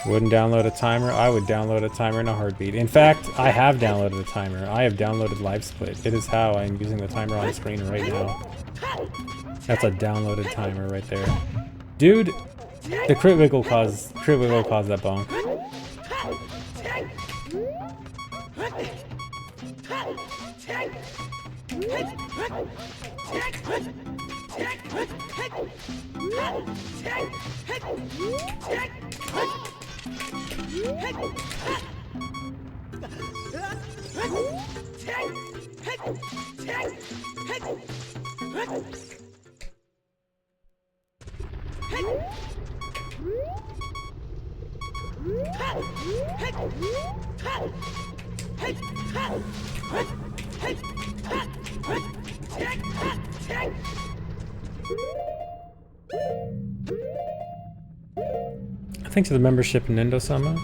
Wouldn't download a timer. I would download a timer in a heartbeat. In fact, I have downloaded a timer. I have downloaded Live Split. It is how I'm using the timer on screen right now. That's a downloaded timer right there. Dude, the crit wiggle caused that bonk. Thanks for the membership, Nendo-sama.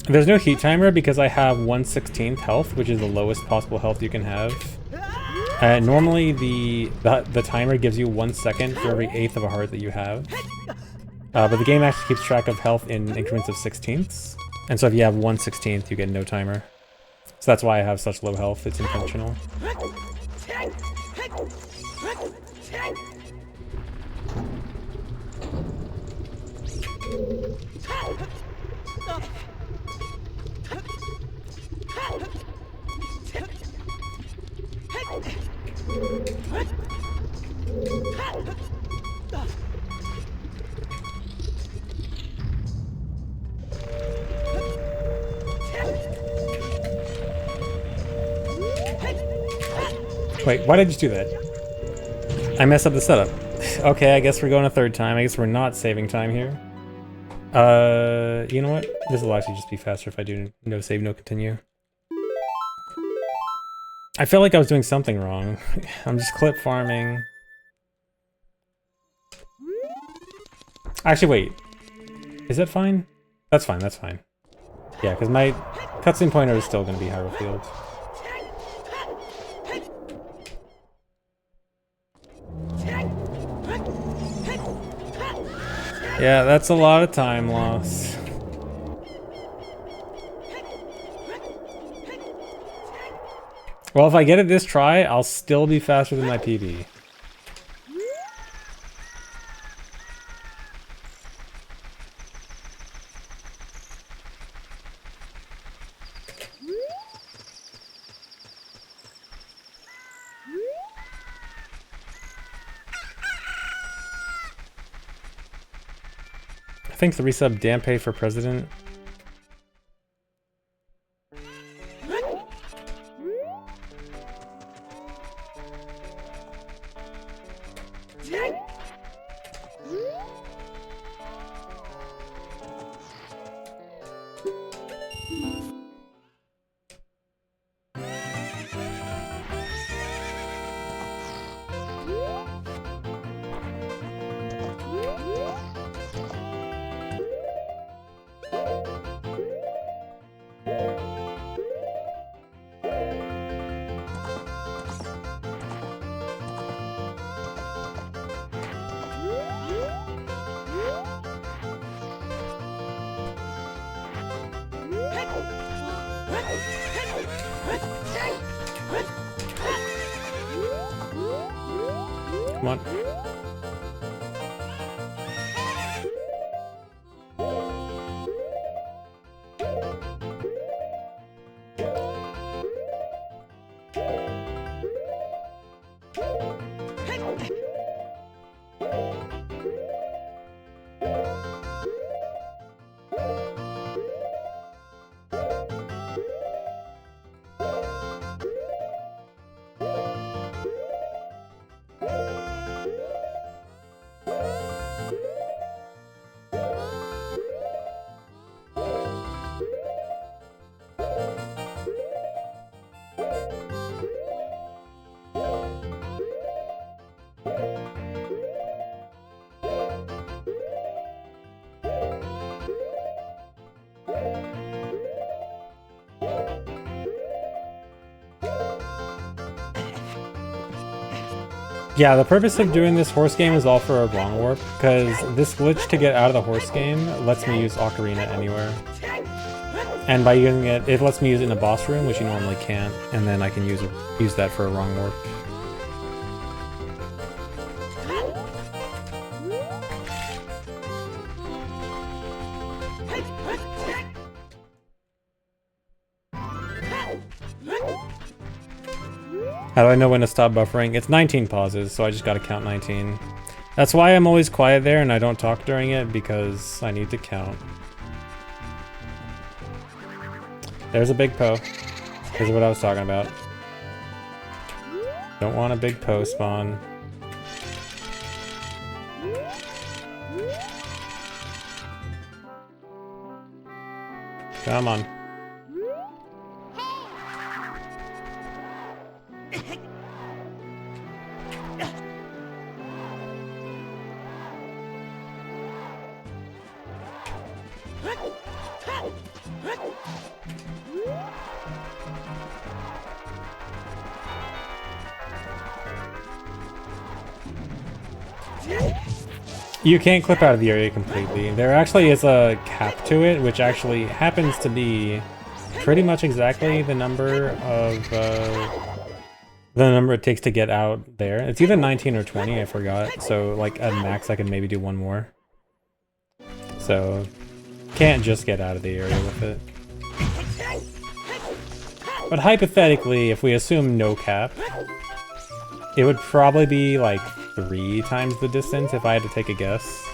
There's no heat timer because I have 1/16 health, which is the lowest possible health you can have. Normally the timer gives you 1 second for every eighth of a heart that you have. But the game actually keeps track of health in increments of 16ths. And so if you have 1/16, you get no timer. So that's why I have such low health. It's intentional. Wait, why did I just do that? I messed up the setup. Okay, I guess we're going a third time. I guess we're not saving time here. You know what? This will actually just be faster if I do no save, no continue. I felt like I was doing something wrong. I'm just clip farming. Actually, wait. Is that fine? That's fine, that's fine. Yeah, because my cutscene pointer is still going to be Hyrule Field. Yeah, that's a lot of time loss. Well, if I get it this try, I'll still be faster than my PB. Thanks the resub Dampe for president. Come on. Yeah, the purpose of doing this horse game is all for a wrong warp, because this glitch to get out of the horse game lets me use Ocarina anywhere. And by using it, it lets me use it in a boss room, which you normally can't, and then I can use that for a wrong warp. How do I know when to stop buffering? It's 19 pauses, so I just gotta count 19. That's why I'm always quiet there and I don't talk during it, because I need to count. There's a big Poe. This is what I was talking about. Don't want a big Poe spawn. Come on. You can't clip out of the area completely. There actually is a cap to it, which actually happens to be pretty much exactly the number it takes to get out there. It's either 19 or 20, I forgot. So like at max I can maybe do one more. So can't just get out of the area with it. But hypothetically, if we assume no cap, it would probably be like 3 times the distance if I had to take a guess.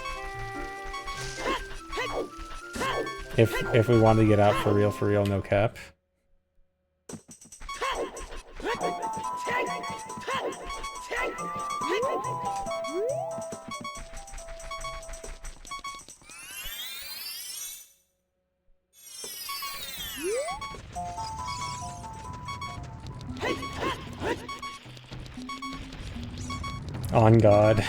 If we wanted to get out for real, no cap. On God.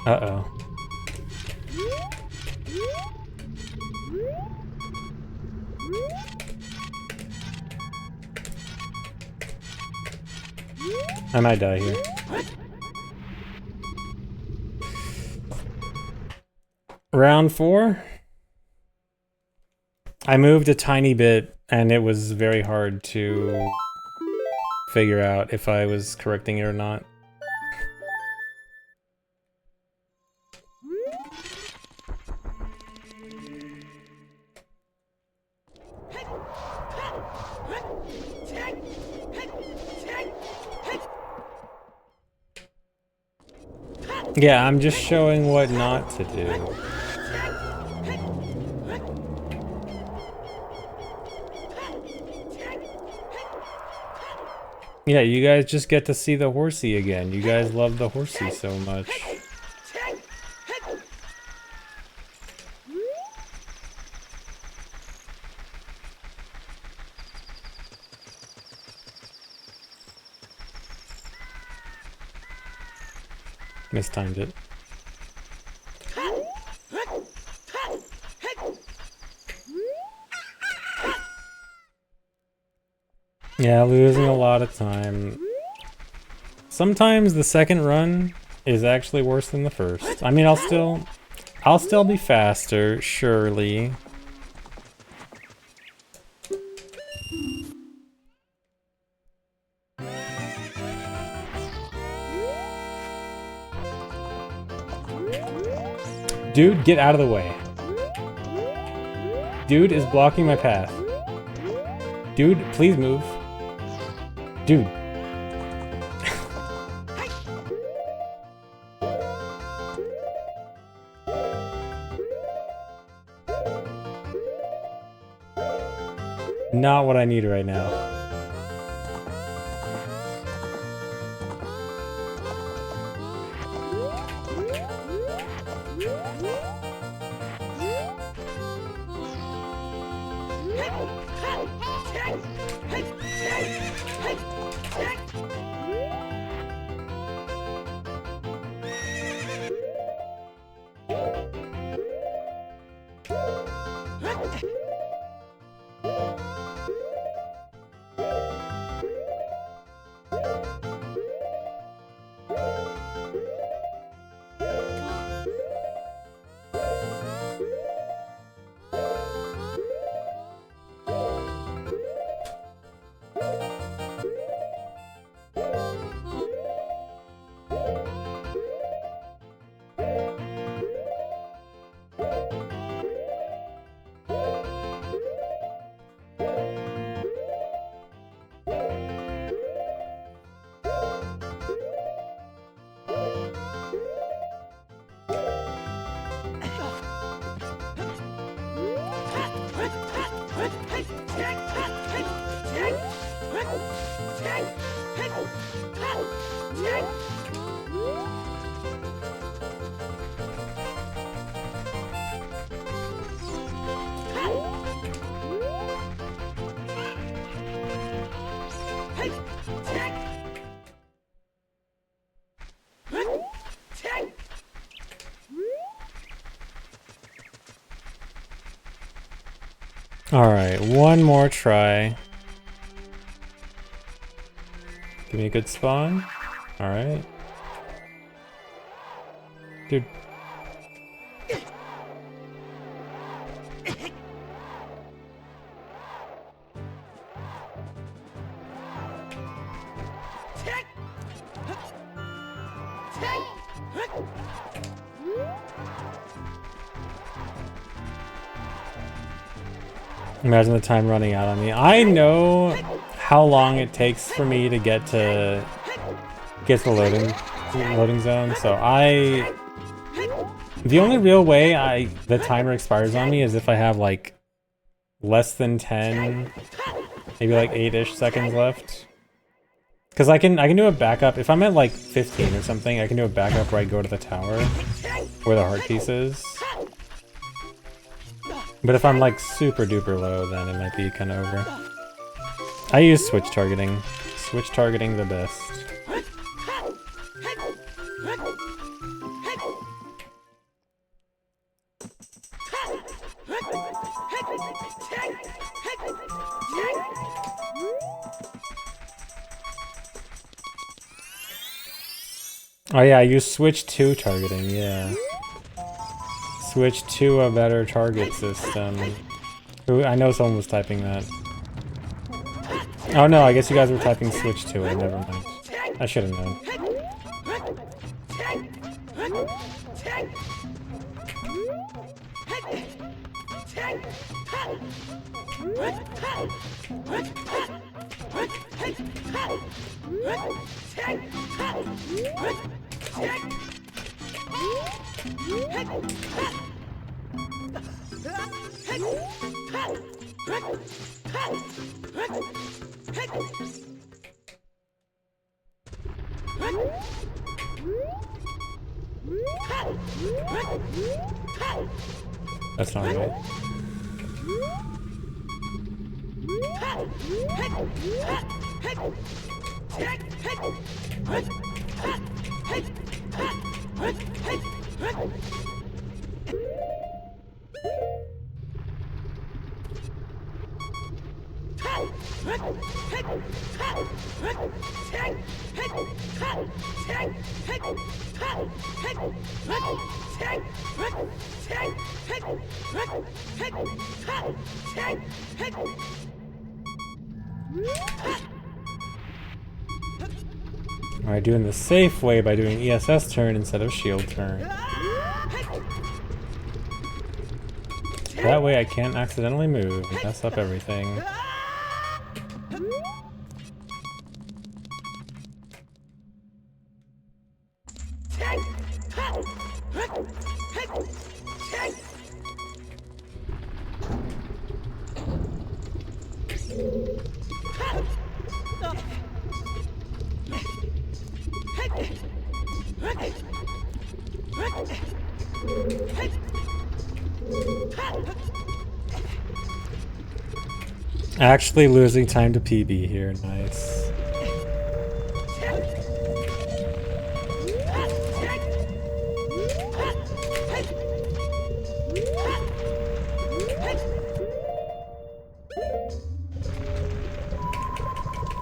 Uh-oh. I might die here. Round 4? I moved a tiny bit, and it was very hard to figure out if I was correcting it or not. Yeah, I'm just showing what not to do. Yeah, you guys just get to see the horsey again. You guys love the horsey so much. Mistimed it. Yeah, losing a lot of time. Sometimes the second run is actually worse than the first. I mean, I'll still be faster, surely. Dude, get out of the way. Dude is blocking my path. Dude, please move. Dude. Not what I need right now. Alright, one more try. Give me a good spawn. Alright. Dude. Imagine the time running out on me. I know how long it takes for me to get to the loading zone, so the only real way the timer expires on me is if I have like less than 10, maybe like 8-ish seconds left. Because I can do a backup. If I'm at like 15 or something, I can do a backup where I go to the tower where the heart piece is. But if I'm like super duper low, then it might be kind of over. I use switch targeting. Switch targeting the best. Oh yeah, I use switch 2 targeting, yeah. Switch to a better target system. Ooh, I know someone was typing that. Oh no, I guess you guys were typing switch to it, never mind. I should have known. That's not right. Alright, doing the safe way by doing ESS turn instead of shield turn. That way I can't accidentally move and mess up everything. Actually losing time to PB here, nice.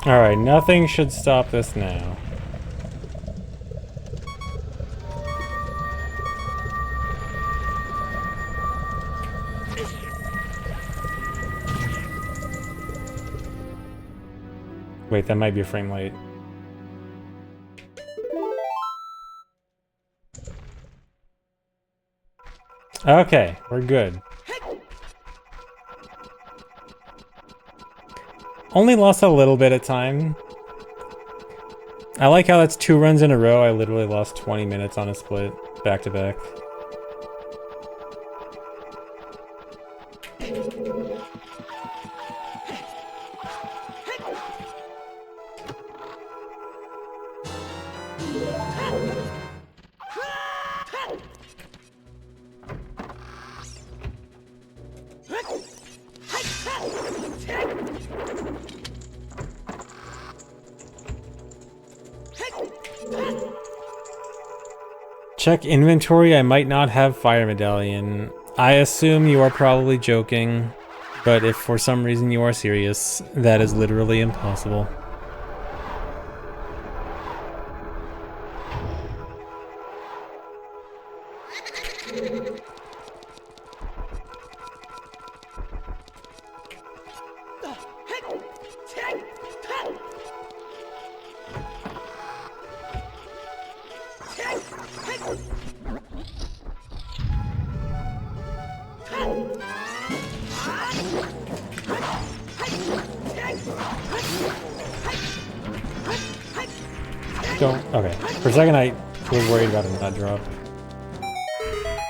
Alright, nothing should stop this now. Wait, that might be a frame late. Okay, we're good. Only lost a little bit of time. I like how that's 2 runs in a row. I literally lost 20 minutes on a split, back to back. Check inventory, I might not have fire medallion. I assume you are probably joking, but if for some reason you are serious, that is literally impossible. Okay. For a second I was worried about a nut drop.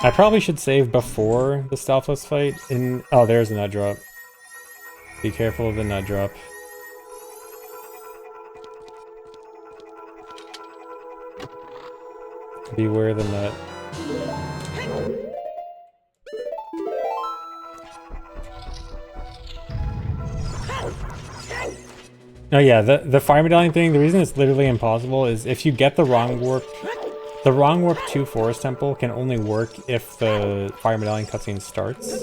I probably should save before the Stalfos fight in... Oh, there's a nut drop. Be careful of the nut drop. Beware the nut. Oh yeah, the fire medallion thing, the reason it's literally impossible is if you get the wrong warp to Forest Temple can only work if the fire medallion cutscene starts.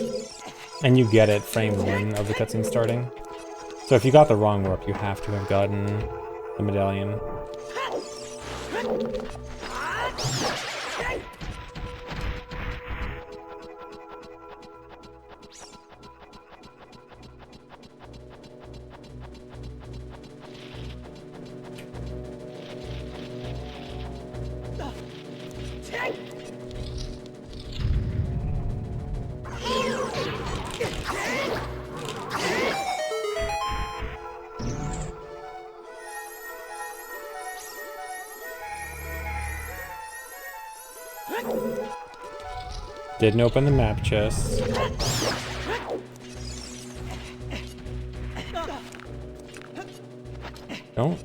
And you get it frame 1 of the cutscene starting. So if you got the wrong warp, you have to have gotten the medallion. Didn't open the map chest. Don't.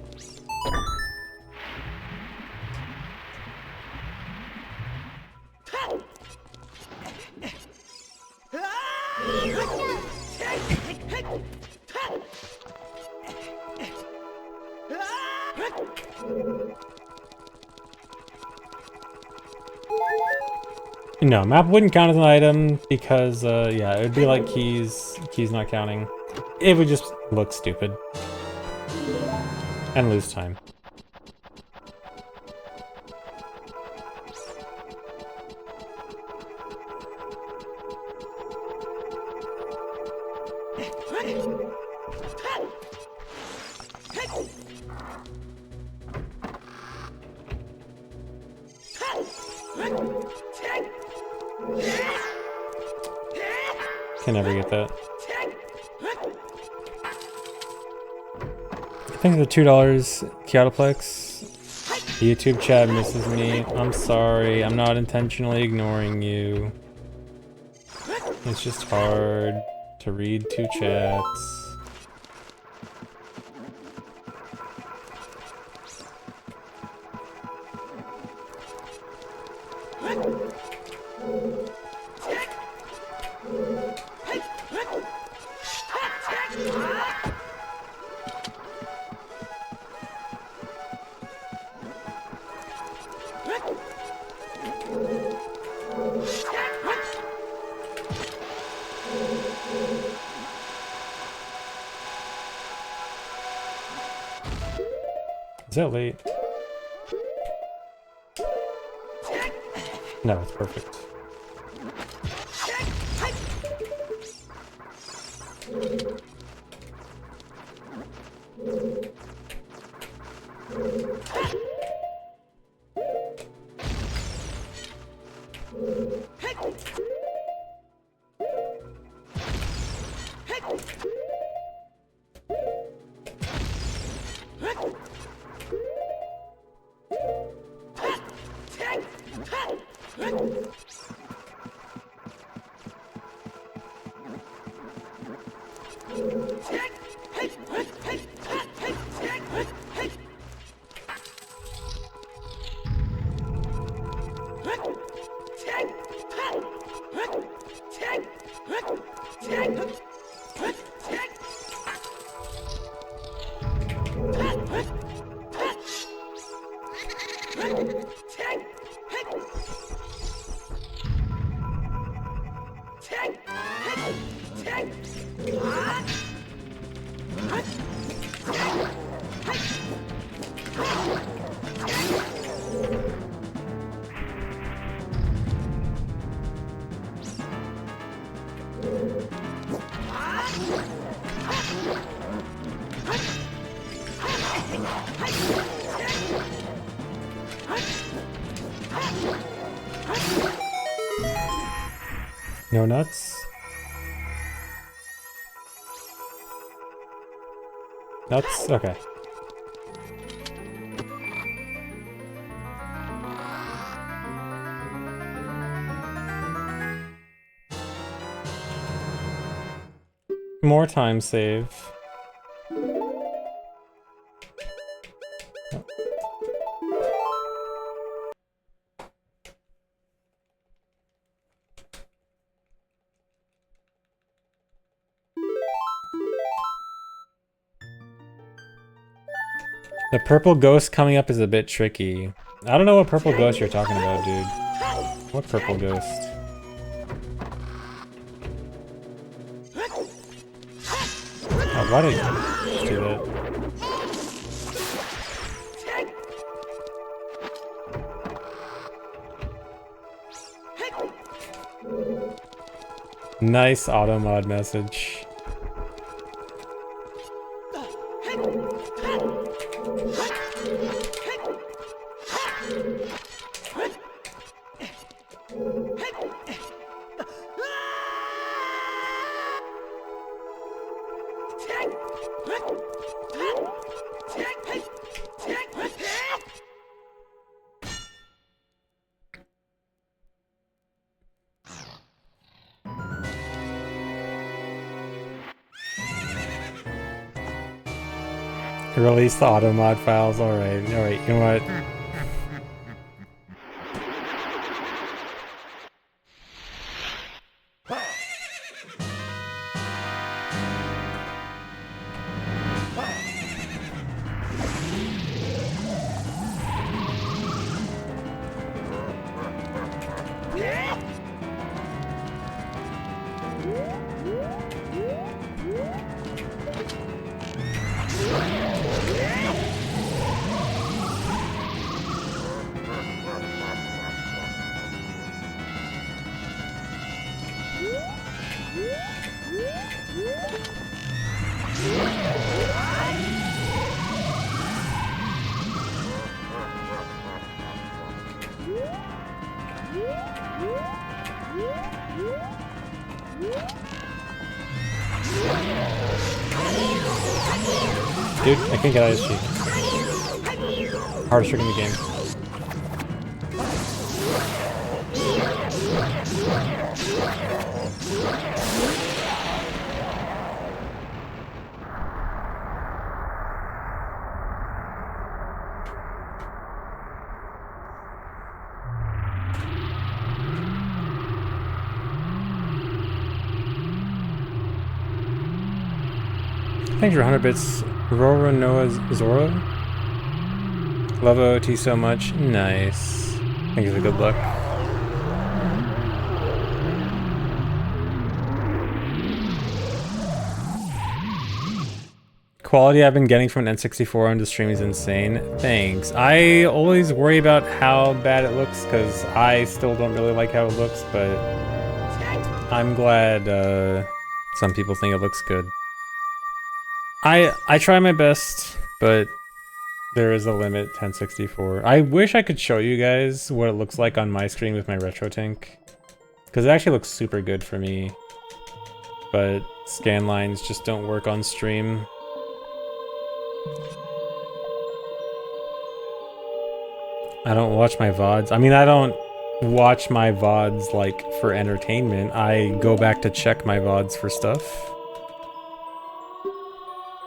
No, map wouldn't count as an item because, yeah, it would be like keys not counting. It would just look stupid. And lose time. Can never get that. Thanks for the $2, Kyoutoplex. YouTube chat misses me. I'm sorry. I'm not intentionally ignoring you. It's just hard to read two chats. Is that late? No, it's perfect. No nuts? Nuts? Okay. More time save. The purple ghost coming up is a bit tricky. I don't know what purple ghost you're talking about, dude. What purple ghost? Oh, why did I do that? Nice auto mod message. Release the auto mod files. Alright, you know what? Dude, I can't get out of this sheet. Hardest trick in the game. Thanks for 100 bits. Aurora Noah Zora. Love OT so much. Nice. Thank you for the good luck. Quality I've been getting from an N64 on the stream is insane. Thanks. I always worry about how bad it looks because I still don't really like how it looks, but I'm glad some people think it looks good. I try my best, but there is a limit, 1064. I wish I could show you guys what it looks like on my screen with my RetroTink, because it actually looks super good for me, but scan lines just don't work on stream. I don't watch my VODs. I mean, I don't watch my VODs like for entertainment. I go back to check my VODs for stuff.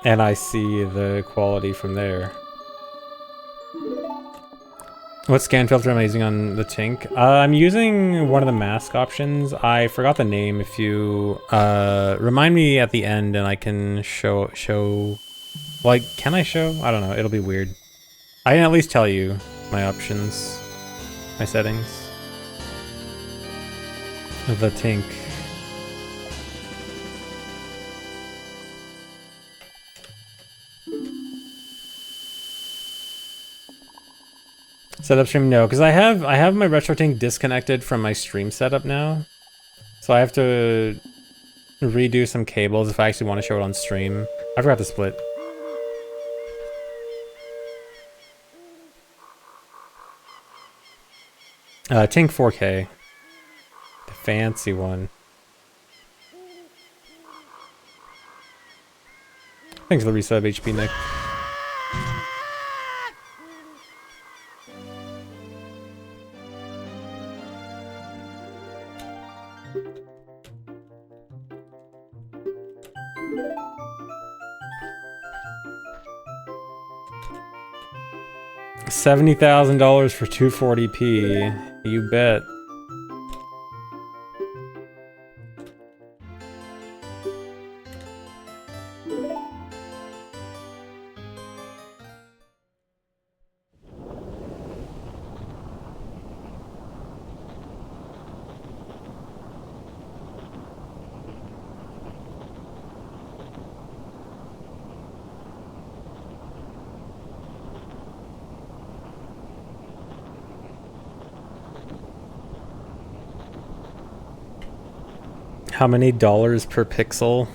And I see the quality from there. What scan filter am I using on the Tink? I'm using one of the mask options. I forgot the name. If you remind me at the end and I can show... Like, can I show? I don't know. It'll be weird. I can at least tell you my options. My settings. The Tink. Setup stream, no, because I have my RetroTink disconnected from my stream setup now, so I have to redo some cables if I actually want to show it on stream. I forgot to split. Tink 4K, the fancy one. Thanks for the resub, HP Nick. $70,000 for 240p. You bet. How many dollars per pixel?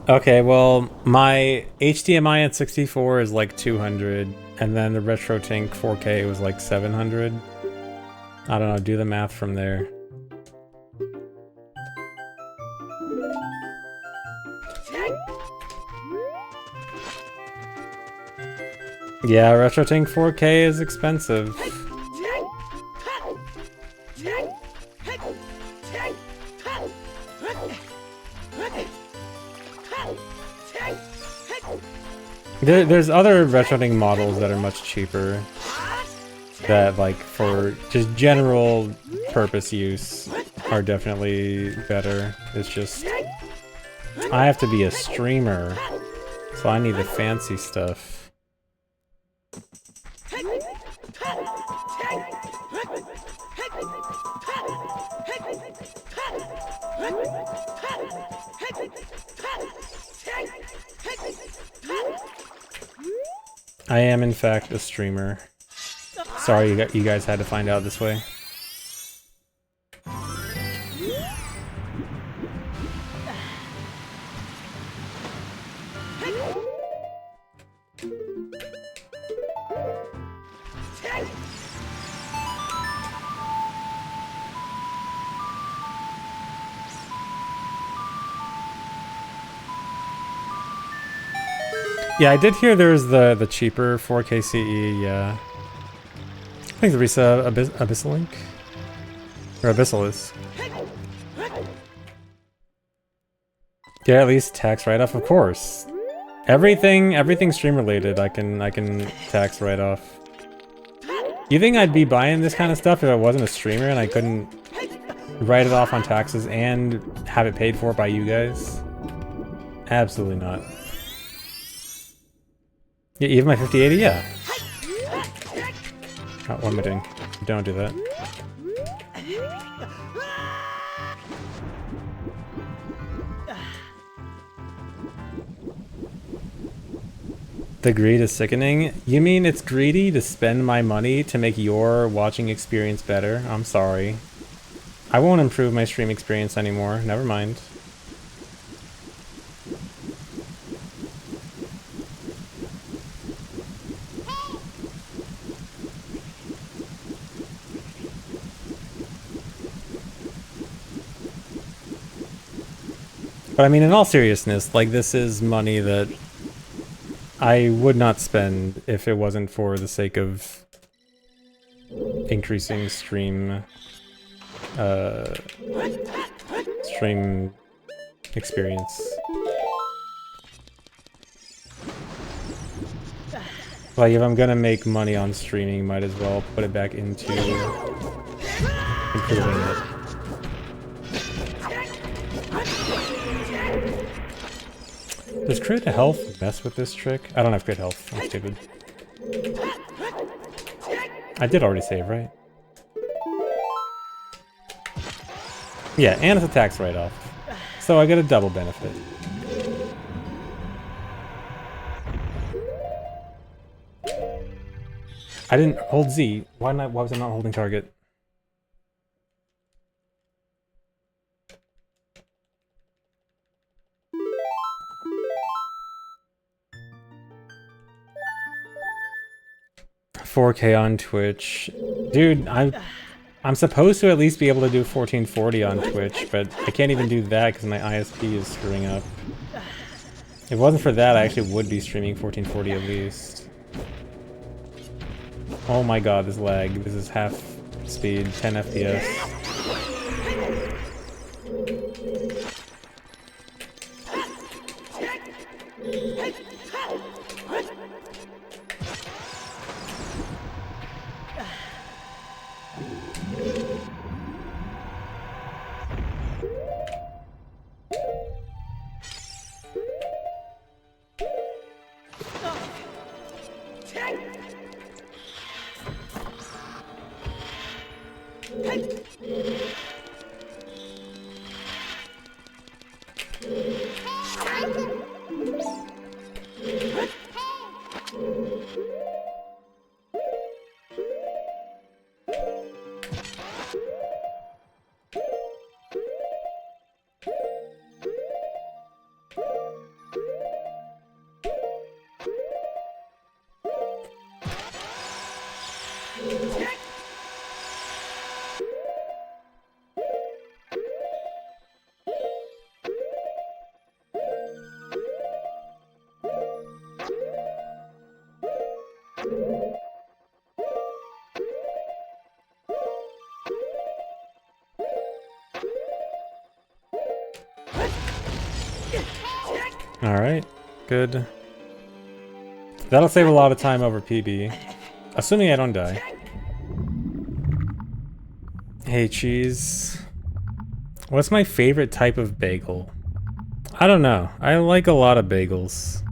Okay, well, my HDMI at 64 is like 200, and then the RetroTink 4K was like 700. I don't know, do the math from there. Yeah, RetroTink 4K is expensive. There's other retrofitting models that are much cheaper. That, like, for just general purpose use are definitely better. It's just... I have to be a streamer, so I need the fancy stuff. I am, in fact, a streamer. Sorry you guys had to find out this way. Yeah, I did hear there's the cheaper 4K CE, yeah. I think there's Abyssal Link? Or Abyssal. Yeah, at least tax write-off, of course. Everything stream related I can tax write-off. You think I'd be buying this kind of stuff if I wasn't a streamer and I couldn't write it off on taxes and have it paid for by you guys? Absolutely not. Yeah, even my 5080, yeah. Oh, what am I doing? Don't do that. The greed is sickening? You mean it's greedy to spend my money to make your watching experience better? I'm sorry. I won't improve my stream experience anymore. Never mind. But I mean, in all seriousness, like, this is money that I would not spend if it wasn't for the sake of increasing stream experience. Like, if I'm gonna make money on streaming, might as well put it back into improving it. Does crit health mess with this trick? I don't have crit health. I'm stupid. I did already save, right? Yeah, and it's a tax write-off. So I get a double benefit. I didn't hold Z. Why was I not holding target? $4K on Twitch. Dude, I'm supposed to at least be able to do 1440 on Twitch, but I can't even do that because my ISP is screwing up. If it wasn't for that, I actually would be streaming 1440 at least. Oh my god, this lag. This is half speed, 10 FPS. Alright, good. That'll save a lot of time over PB. Assuming I don't die. Hey, cheese. What's my favorite type of bagel? I don't know. I like a lot of bagels.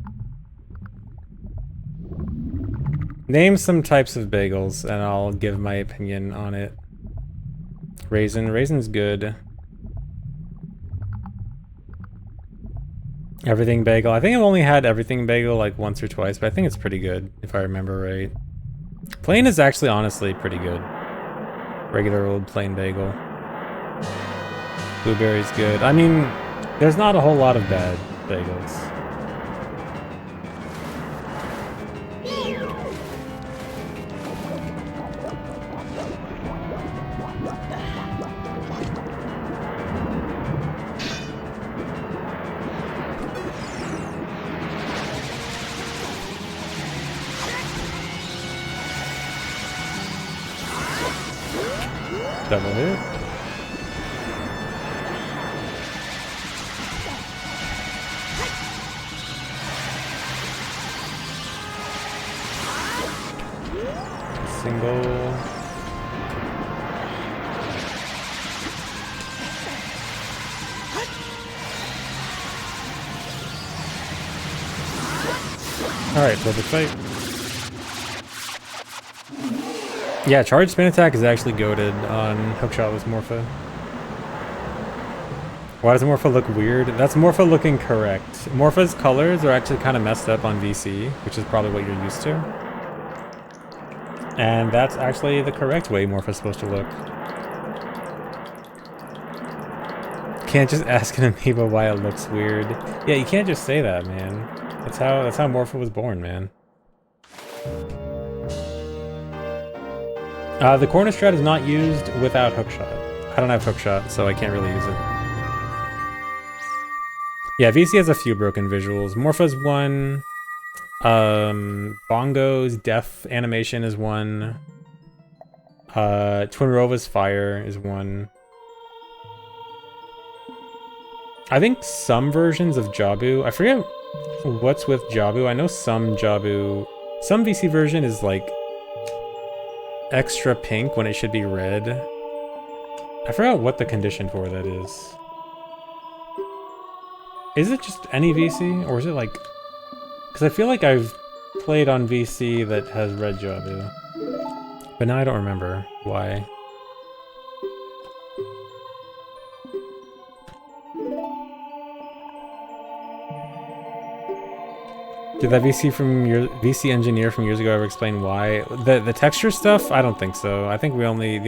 Name some types of bagels, and I'll give my opinion on it. Raisin. Raisin's good. Everything bagel. I think I've only had everything bagel like once or twice, but I think it's pretty good, if I remember right. Plain is actually honestly pretty good. Regular old plain bagel. Blueberry's good. I mean, there's not a whole lot of bad bagels. Double hit. Single. Alright, perfect fight. Yeah, charge spin attack is actually goated on hookshot with Morpha. Why does Morpha look weird? That's Morpha looking correct. Morpha's colors are actually kind of messed up on VC, which is probably what you're used to. And that's actually the correct way Morpha's supposed to look. Can't just ask an amiibo why it looks weird. Yeah, you can't just say that, man. That's how Morpha was born, man. The corner strat is not used without hookshot. I don't have hookshot, so I can't really use it. Yeah, VC has a few broken visuals. Morpha's one. Bongo's death animation is one. Twinrova's fire is one. I think some versions of Jabu, I forget what's with Jabu. I know some Jabu, some VC version is like extra pink when it should be red. I forgot what the condition for that is. Is it just any VC, or is it like... Because I feel like I've played on VC that has red Jabu. But now I don't remember why. Did that VC engineer from years ago ever explain why? The texture stuff? I don't think so. I think the only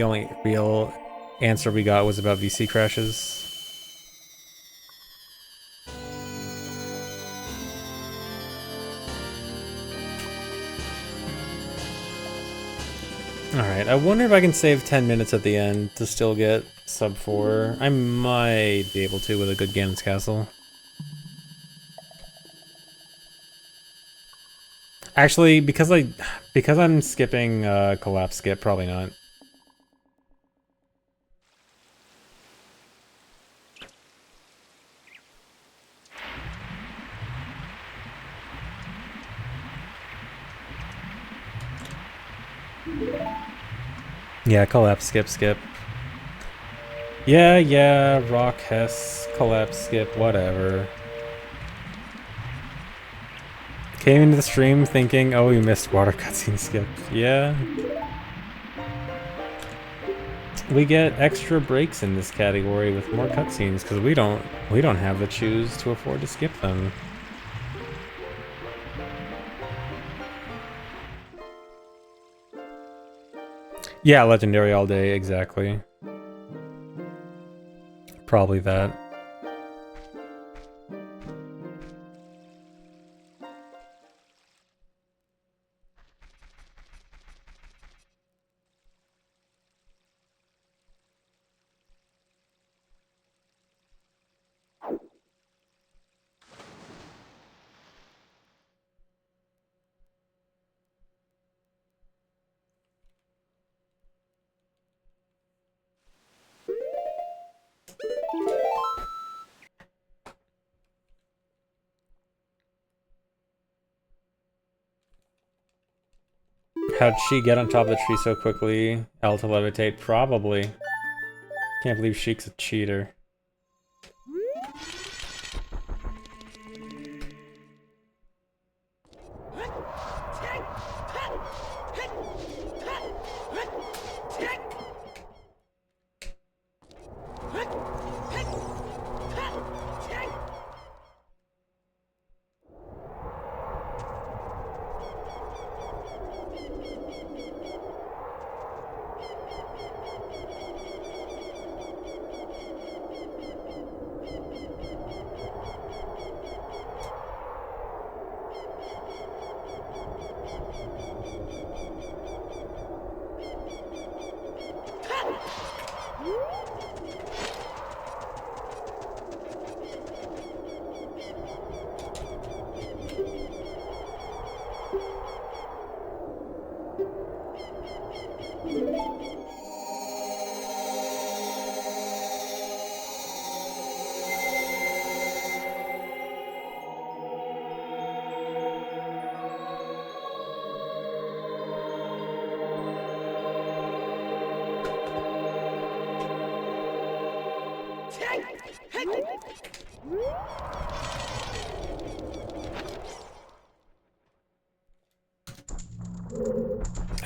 real answer we got was about VC crashes. Alright, I wonder if I can save 10 minutes at the end to still get sub 4. I might be able to with a good Ganon's Castle. Actually, because I'm skipping collapse skip, probably not. Yeah, collapse skip. Yeah, rock, Hess, collapse skip, whatever. Came into the stream thinking, oh, we missed water cutscene skip. Yeah. We get extra breaks in this category with more cutscenes because we don't have the choose to afford to skip them. Yeah, legendary all day, exactly. Probably that. How'd she get on top of the tree so quickly? L to levitate? Probably. Can't believe Sheik's a cheater.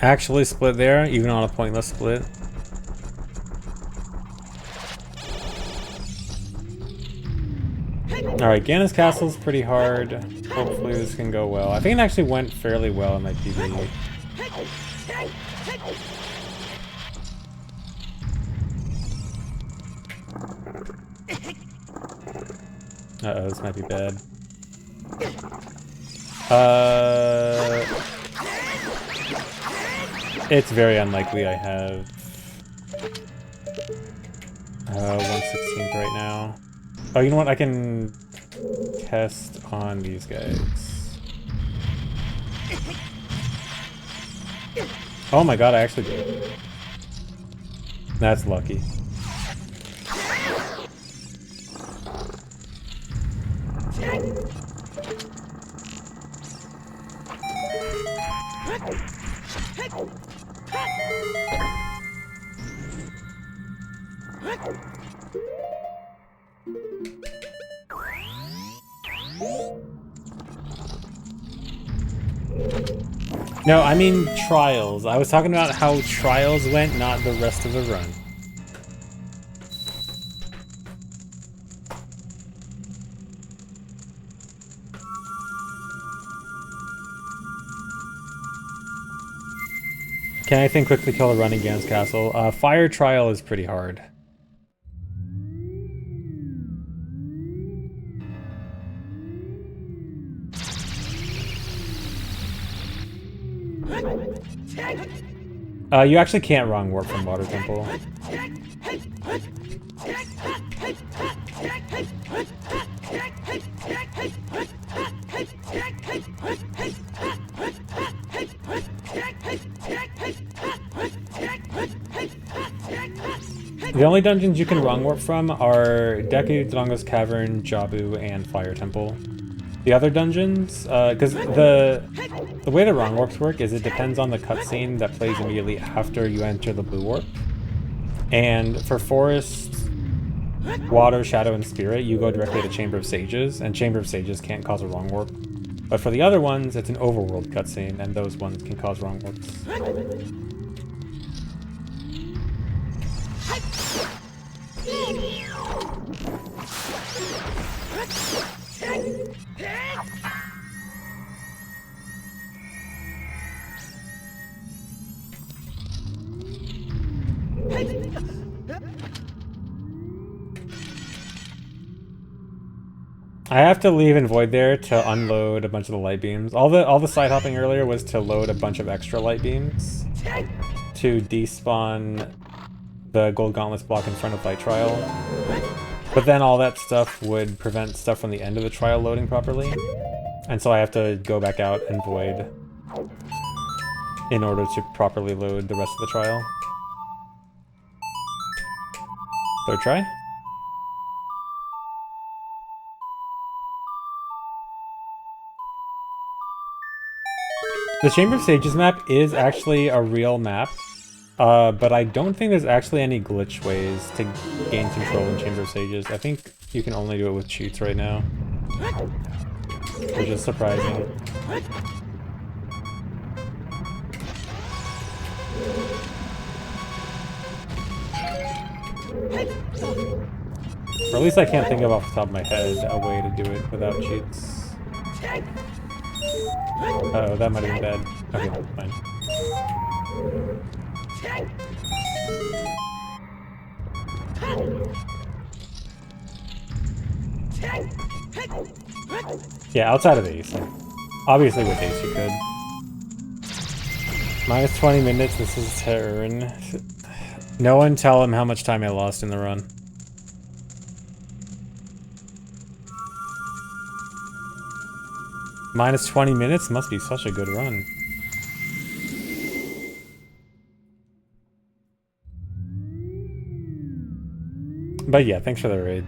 Actually split there, even on a pointless split. Alright, Ganon's Castle's pretty hard. Hopefully this can go well. I think it actually went fairly well in my PB. Uh-oh, this might be bad. It's very unlikely I have 1/16th right now. Oh, you know what? I can test on these guys. Oh my god, I actually did. That's lucky. No, I mean trials. I was talking about how trials went, not the rest of the run. Can anything quickly kill a run in Ganon's Castle? Fire trial is pretty hard. You actually can't wrong warp from Water Temple. The only dungeons you can wrong warp from are Deku, Dodongo's Cavern, Jabu, and Fire Temple. The other dungeons, because the way the wrong warps work is it depends on the cutscene that plays immediately after you enter the blue warp. And for Forest, Water, Shadow, and Spirit, you go directly to Chamber of Sages, and Chamber of Sages can't cause a wrong warp. But for the other ones, it's an overworld cutscene, and those ones can cause wrong warps. I have to leave and void there to unload a bunch of the light beams. All the side hopping earlier was to load a bunch of extra light beams to despawn the gold gauntlets block in front of light trial. But then all that stuff would prevent stuff from the end of the trial loading properly. And so I have to go back out and void in order to properly load the rest of the trial. Third try. The Chamber of Sages map is actually a real map, but I don't think there's actually any glitch ways to gain control in Chamber of Sages. I think you can only do it with cheats right now, which is surprising. Or at least I can't think of off the top of my head a way to do it without cheats. Uh-oh, that might have been bad. Okay, fine. Yeah, outside of Ace. Obviously with Ace you could. Minus 20 minutes, this is turn. No one tell him how much time I lost in the run. Minus 20 minutes? Must be such a good run. But yeah, thanks for the raid.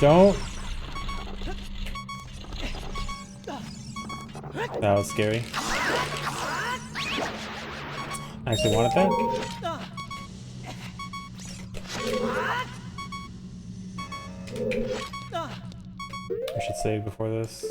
Don't. That was scary. I actually wanted that. I should save before this.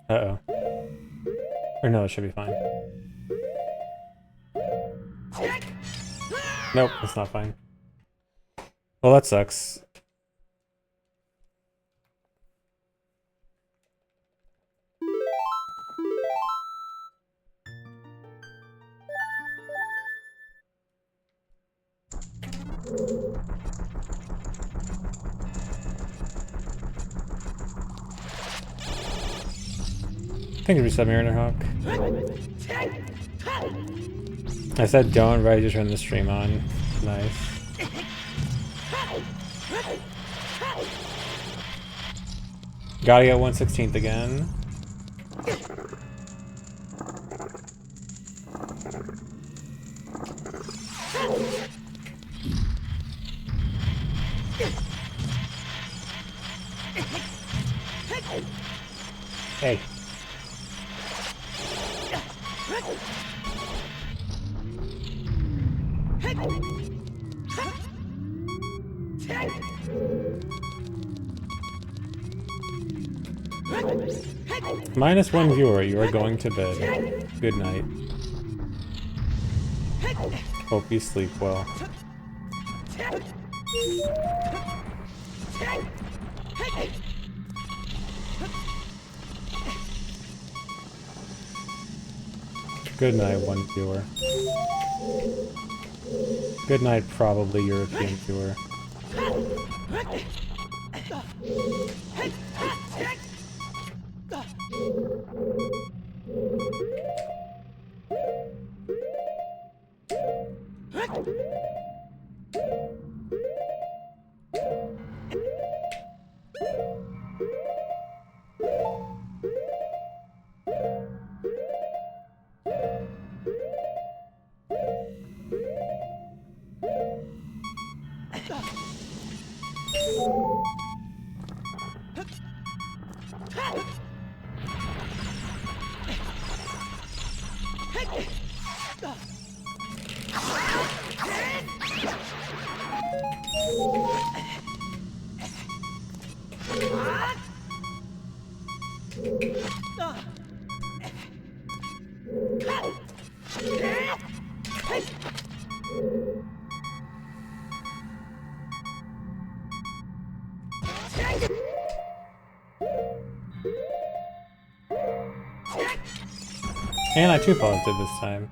Uh-oh. Or no, it should be fine. Nope, it's not fine. Well, that sucks. Thank you, Reset Mariner Hawk. I said don't, right? You turn the stream on. Nice. Gotta get 1/16 again. Hey. -1 viewer, you are going to bed. Good night. Hope you sleep well. Good night, 1 viewer. Good night, probably European viewer. And I two paused it this time.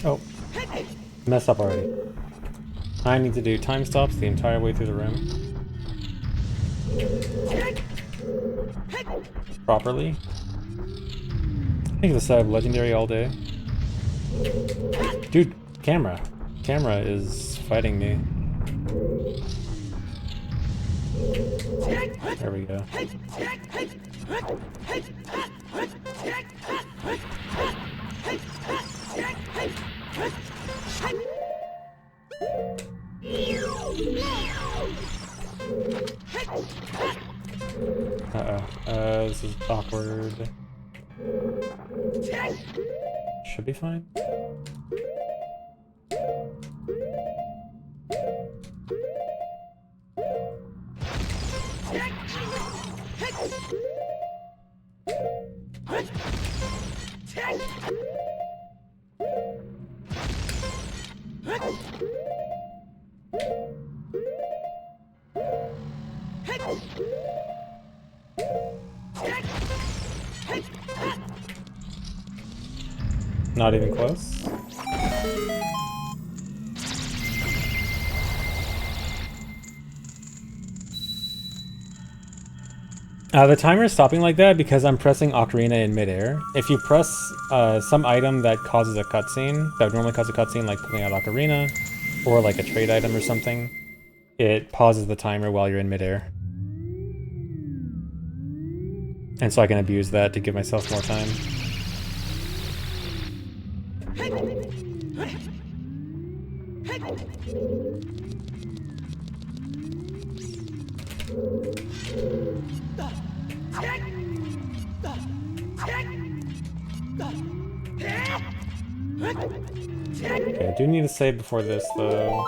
Oh, messed up already. I need to do time stops the entire way through the room. Properly. I think it's a set of legendary all day. Dude, camera. Camera is fighting me. There we go. Uh-oh. This is awkward. Should be fine. Not even close. The timer is stopping like that because I'm pressing Ocarina in midair. If you press some item that causes a cutscene, that would normally cause a cutscene, like pulling out Ocarina, or like a trade item or something, it pauses the timer while you're in midair. And so I can abuse that to give myself more time. Okay, I do need to save before this, though.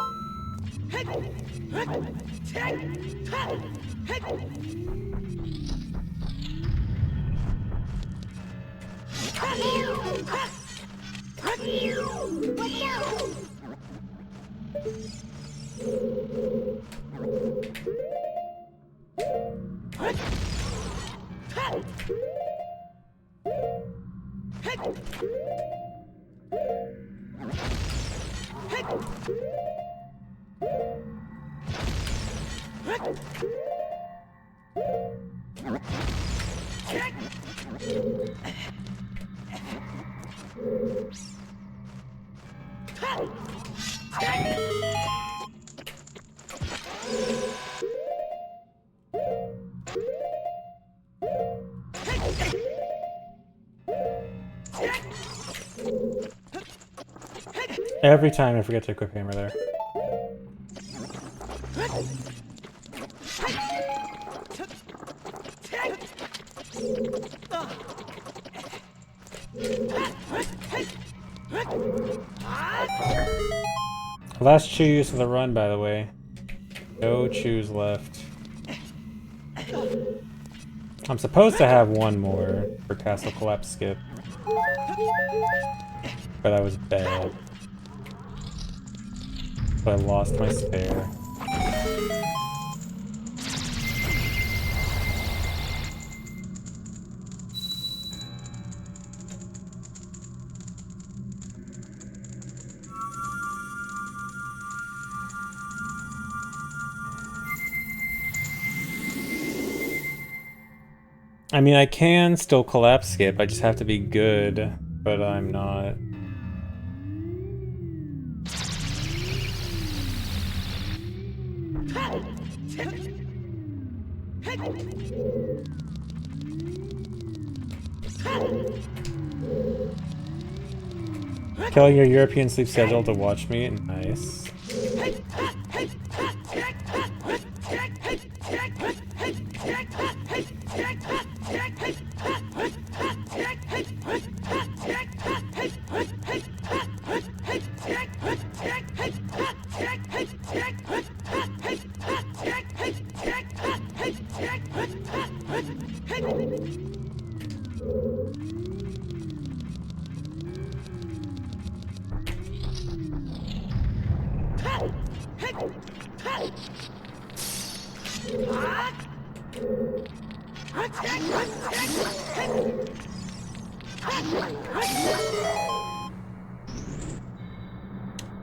Every time I forget to equip hammer there. Last choose of the run, by the way. No choose left. I'm supposed to have one more for Castle Collapse skip. But I was bad. But I lost my spare. I mean, I can still collapse skip, I just have to be good, but I'm not. Killing your European sleep schedule to watch me? Nice.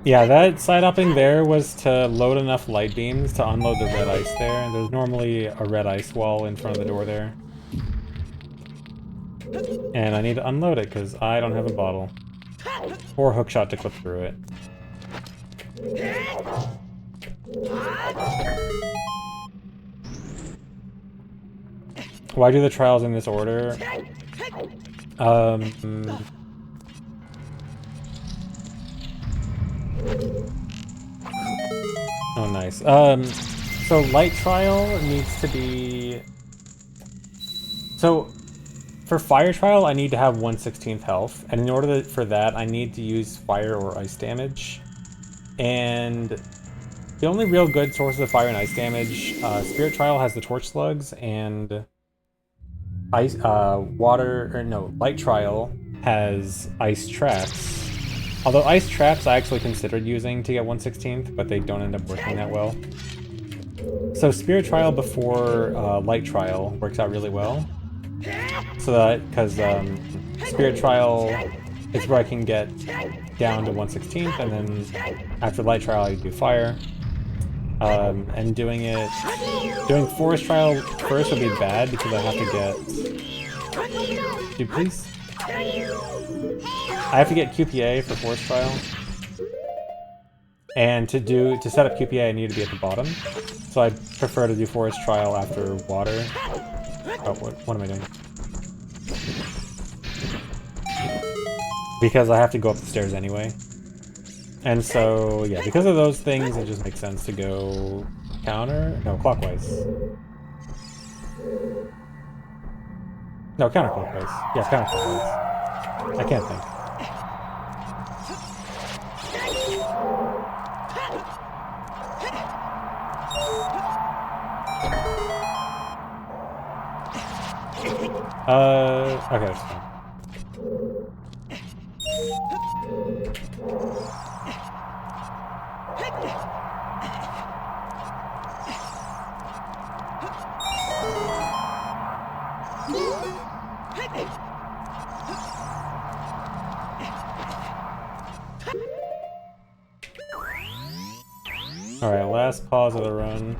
Yeah, that side hopping there was to load enough light beams to unload the red ice there. There's normally a red ice wall in front of the door there. And I need to unload it because I don't have a bottle. Or hookshot to clip through it. Why do the trials in this order? Oh, nice. So light trial needs to be... So, for fire trial, I need to have 1/16 health, and in order for that, I need to use fire or ice damage. And the only real good sources of fire and ice damage, Spirit Trial has the torch slugs, and ice, Light Trial has ice traps. Although ice traps I actually considered using to get 1/16, but they don't end up working that well. So Spirit Trial before Light Trial works out really well. So that, because Spirit Trial is where I can get down to 1/16, and then after Light Trial I do Fire. And doing Forest Trial first would be bad because I have to get... Dude, please? I have to get QPA for Forest Trial. And to set up QPA I need to be at the bottom. So I prefer to do Forest Trial after Water. Oh, what am I doing? Because I have to go up the stairs anyway. And so, yeah, because of those things, it just makes sense to go clockwise. No, counterclockwise. Yeah, counterclockwise. I can't think. Okay, that's fine. Alright, last pause of the run.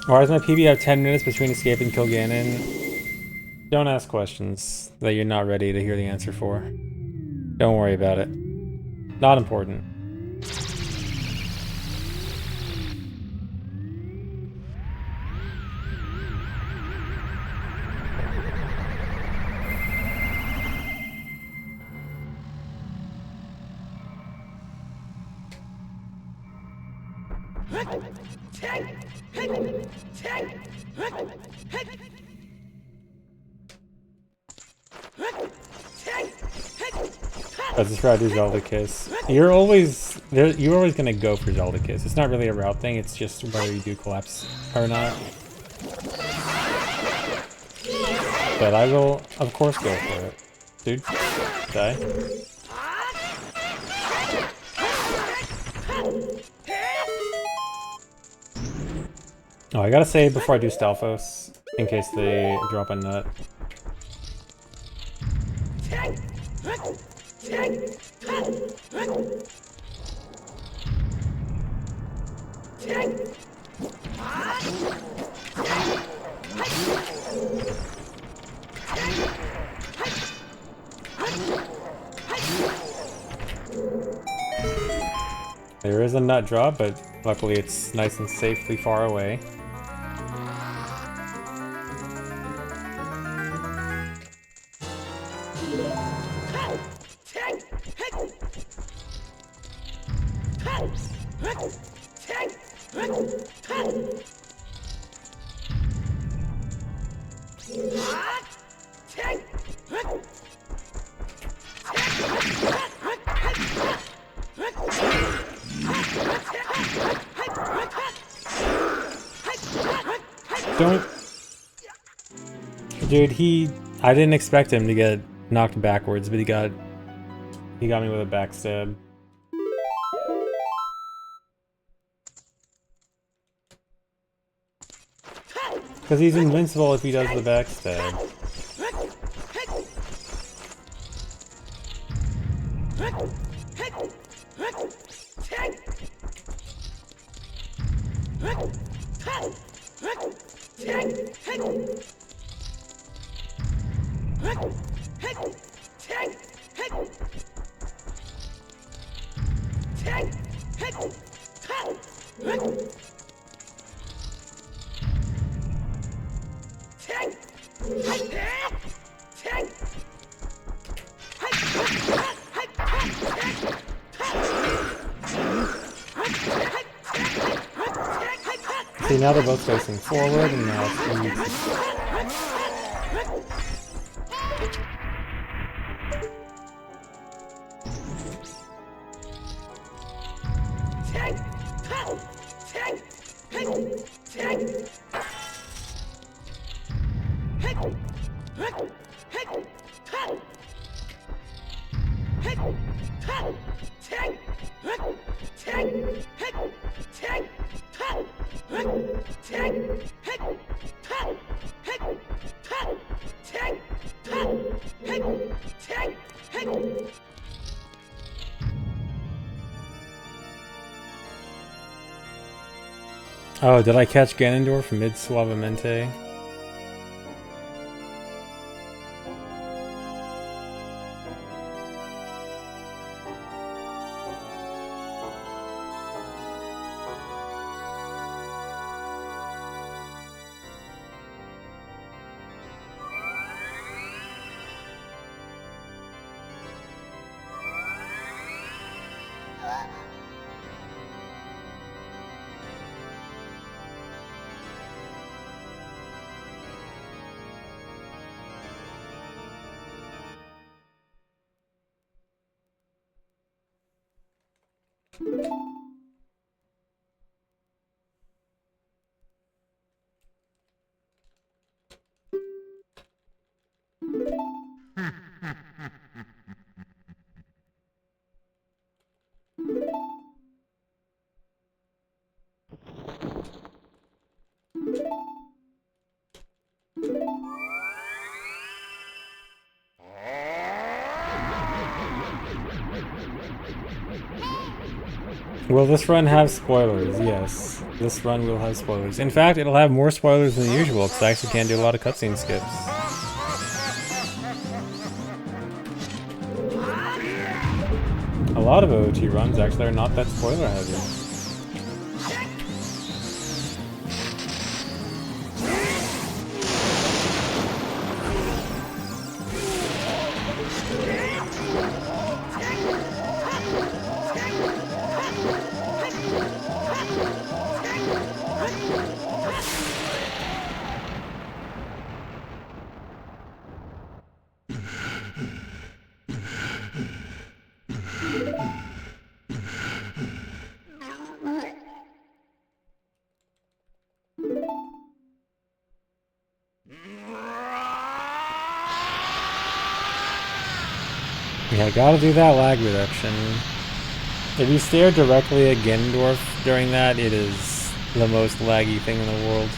Why does my PB have 10 minutes between escape and kill Ganon? Don't ask questions that you're not ready to hear the answer for. Don't worry about it. Not important. That's just where I do Zelda Kiss. You're always gonna go for Zelda Kiss. It's not really a route thing, it's just whether you do collapse or not. But I will, of course, go for it. Dude, die. Oh, I gotta save before I do Stalfos, in case they drop a nut. There is a nut drop, but luckily it's nice and safely far away. Don't... Dude, I didn't expect him to get knocked backwards, but he got me with a backstab. Because he's invincible if he does the backstab. See, now they're both facing forward, and now it's Oh, did I catch Ganondorf mid Suavemente? Will this run have spoilers? Yes. This run will have spoilers. In fact, it'll have more spoilers than usual, because I actually can't do a lot of cutscene skips. A lot of OOT runs actually are not that spoiler heavy. Yeah, gotta do that lag reduction. If you stare directly at Ganondorf during that, it is the most laggy thing in the world.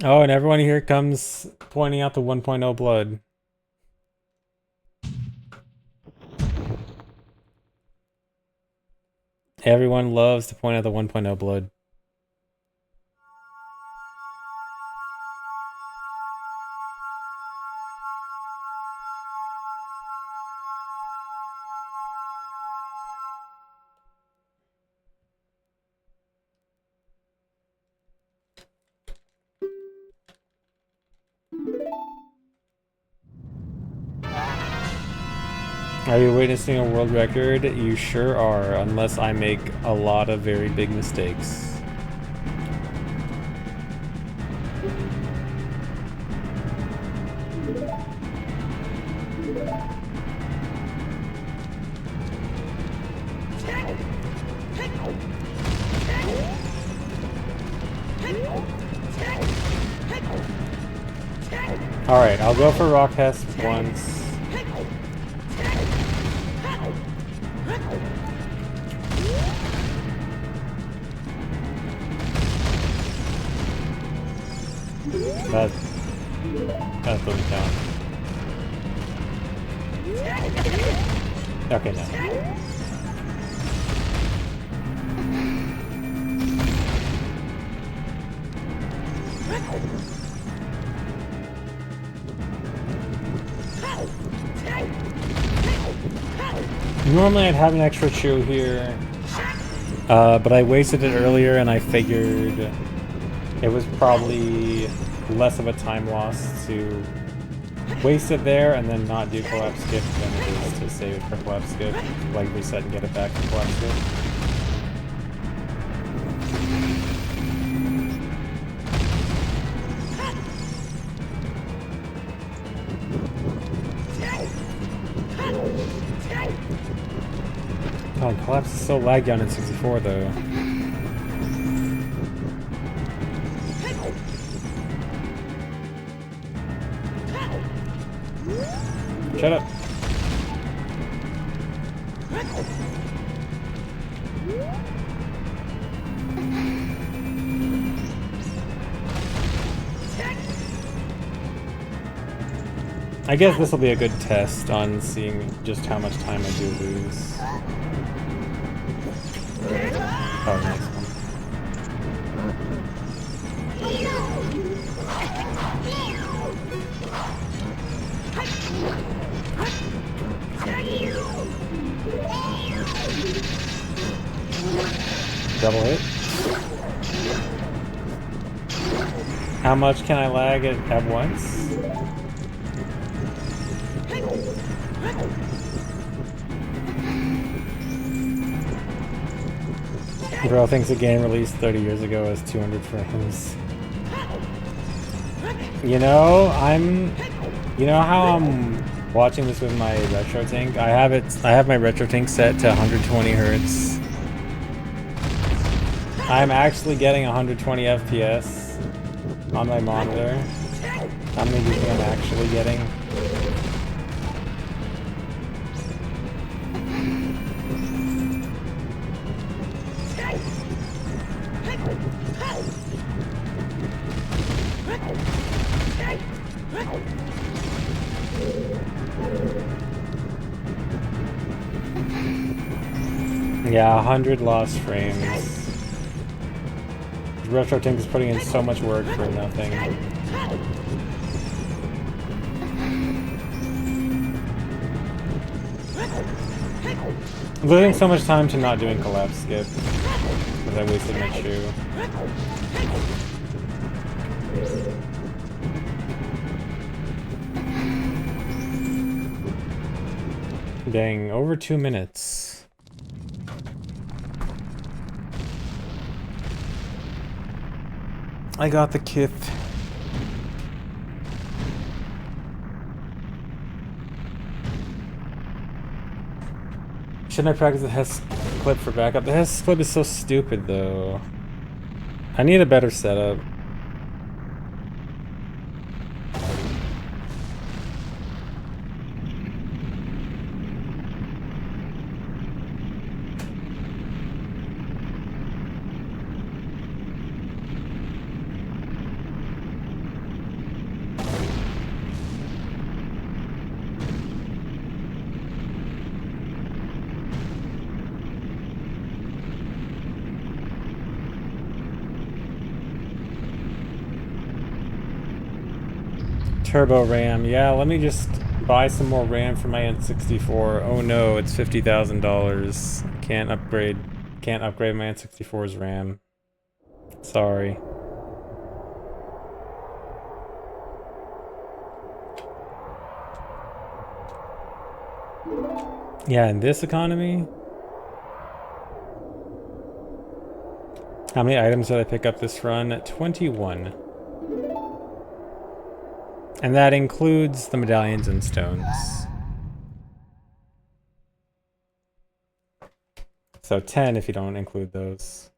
Oh, and everyone here comes pointing out the 1.0 blood. Everyone loves to point out the 1.0 blood. Are you witnessing a world record? You sure are, unless I make a lot of very big mistakes. Alright, I'll go for Rock Test once. That doesn't count. Okay, no. Normally I'd have an extra chew here, but I wasted it earlier and I figured it was probably less of a time loss to waste it there and then not do collapse skip than it is to save it for collapse skip, like reset and get it back for collapse skip. Oh, collapse is so laggy on N64 though. Shut up. I guess this will be a good test on seeing just how much time I do lose. Oh, nice one. Double hit. How much can I lag at once? Bro thinks a game released 30 years ago has 200 frames. You know, you know how I'm watching this with my retro tank? I have my retro tank set to 120 hertz. I'm actually getting 120 FPS on my monitor. How many do you think I'm actually getting? Yeah, 100 lost frames. Retro Tank is putting in so much work for nothing. I'm losing so much time to not doing collapse skip because I wasted my shoe. Dang, over 2 minutes. I got the kith. Shouldn't I practice the Hess clip for backup? The Hess clip is so stupid though. I need a better setup. Turbo RAM. Yeah, let me just buy some more RAM for my N64. Oh no, it's $50,000. Can't upgrade my N64's RAM. Sorry. Yeah, in this economy? How many items did I pick up this run? 21. And that includes the medallions and stones. So 10 if you don't include those.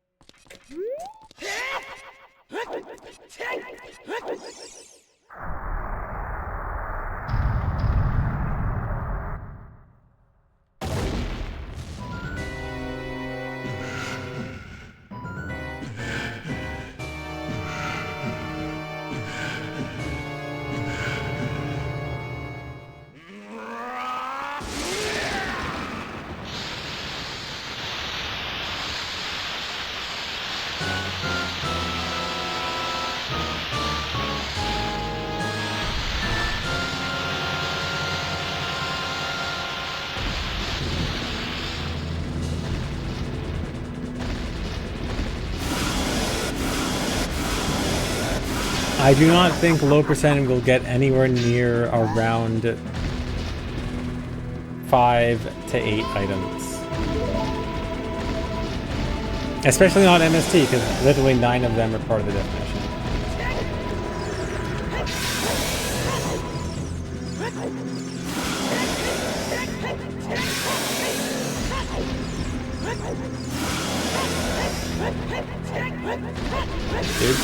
I do not think low percentage will get anywhere near around 5 to 8 items. Especially on MST, because literally 9 of them are part of the definition. Dude.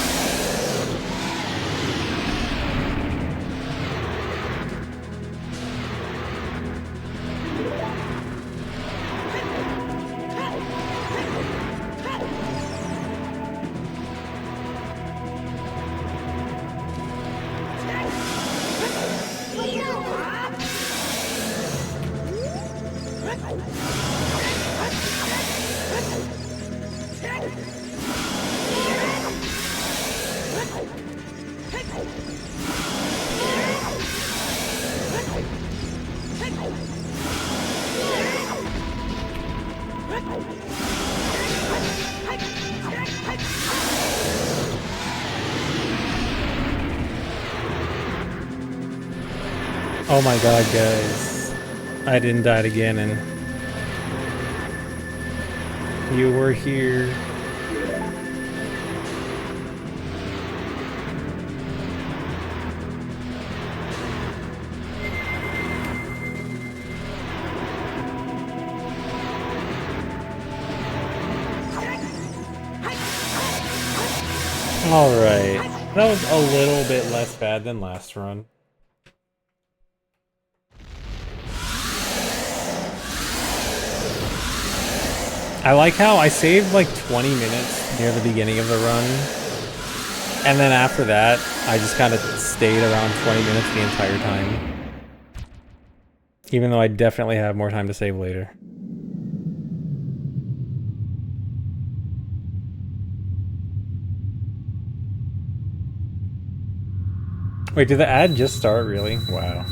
Oh my god, guys. I didn't die again and you were here. Alright. That was a little bit less bad than last run. I like how I saved like 20 minutes near the beginning of the run, and then after that, I just kind of stayed around 20 minutes the entire time. Even though I definitely have more time to save later. Wait, did the ad just start, really? Wow.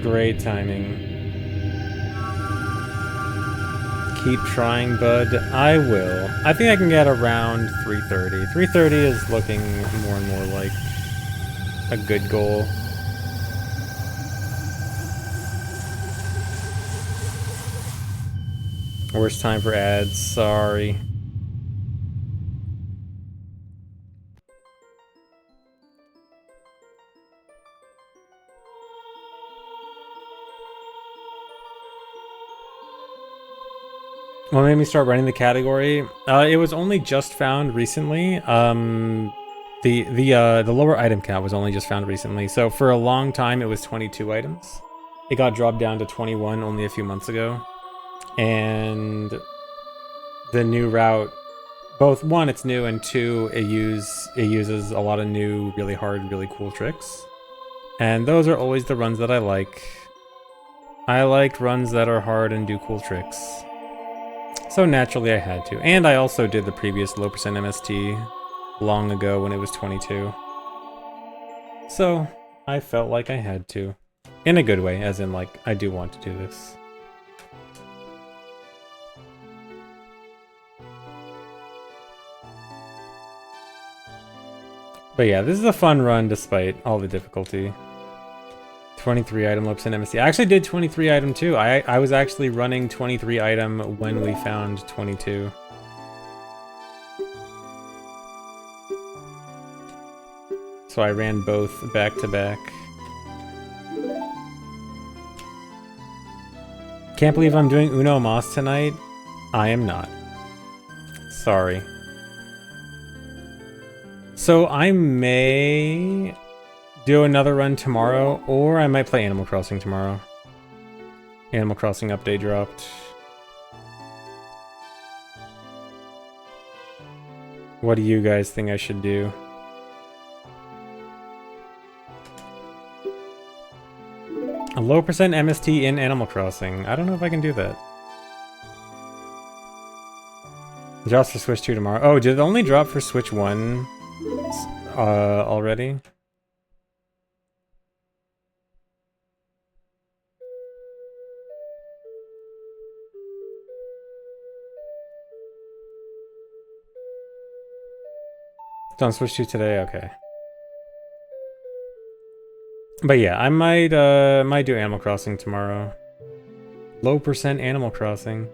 Great timing. Keep trying, bud. I will. I think I can get around 330. 330 is looking more and more like a good goal. Worst time for ads, sorry. What made me start running the category? It was only just found recently. The lower item count was only just found recently. So for a long time, it was 22 items. It got dropped down to 21 only a few months ago. And the new route, both one, it's new, and two, it uses a lot of new, really hard, really cool tricks. And those are always the runs that I like. I like runs that are hard and do cool tricks. So naturally I had to. And I also did the previous low percent MST long ago when it was 22. So, I felt like I had to. In a good way, as in, like, I do want to do this. But yeah, this is a fun run despite all the difficulty. 23 item loops in MST. I actually did 23 item too. I was actually running 23 item when we found 22. So I ran both back to back. Can't believe I'm doing Uno Mas tonight. I am not. Sorry. So I may do another run tomorrow, or I might play Animal Crossing tomorrow. Animal Crossing update dropped. What do you guys think I should do? A low percent MST in Animal Crossing. I don't know if I can do that. Drops for Switch 2 tomorrow. Oh, did it only drop for Switch 1 already? It's on Switch 2 today? Okay. But yeah, I might do Animal Crossing tomorrow. Low percent Animal Crossing.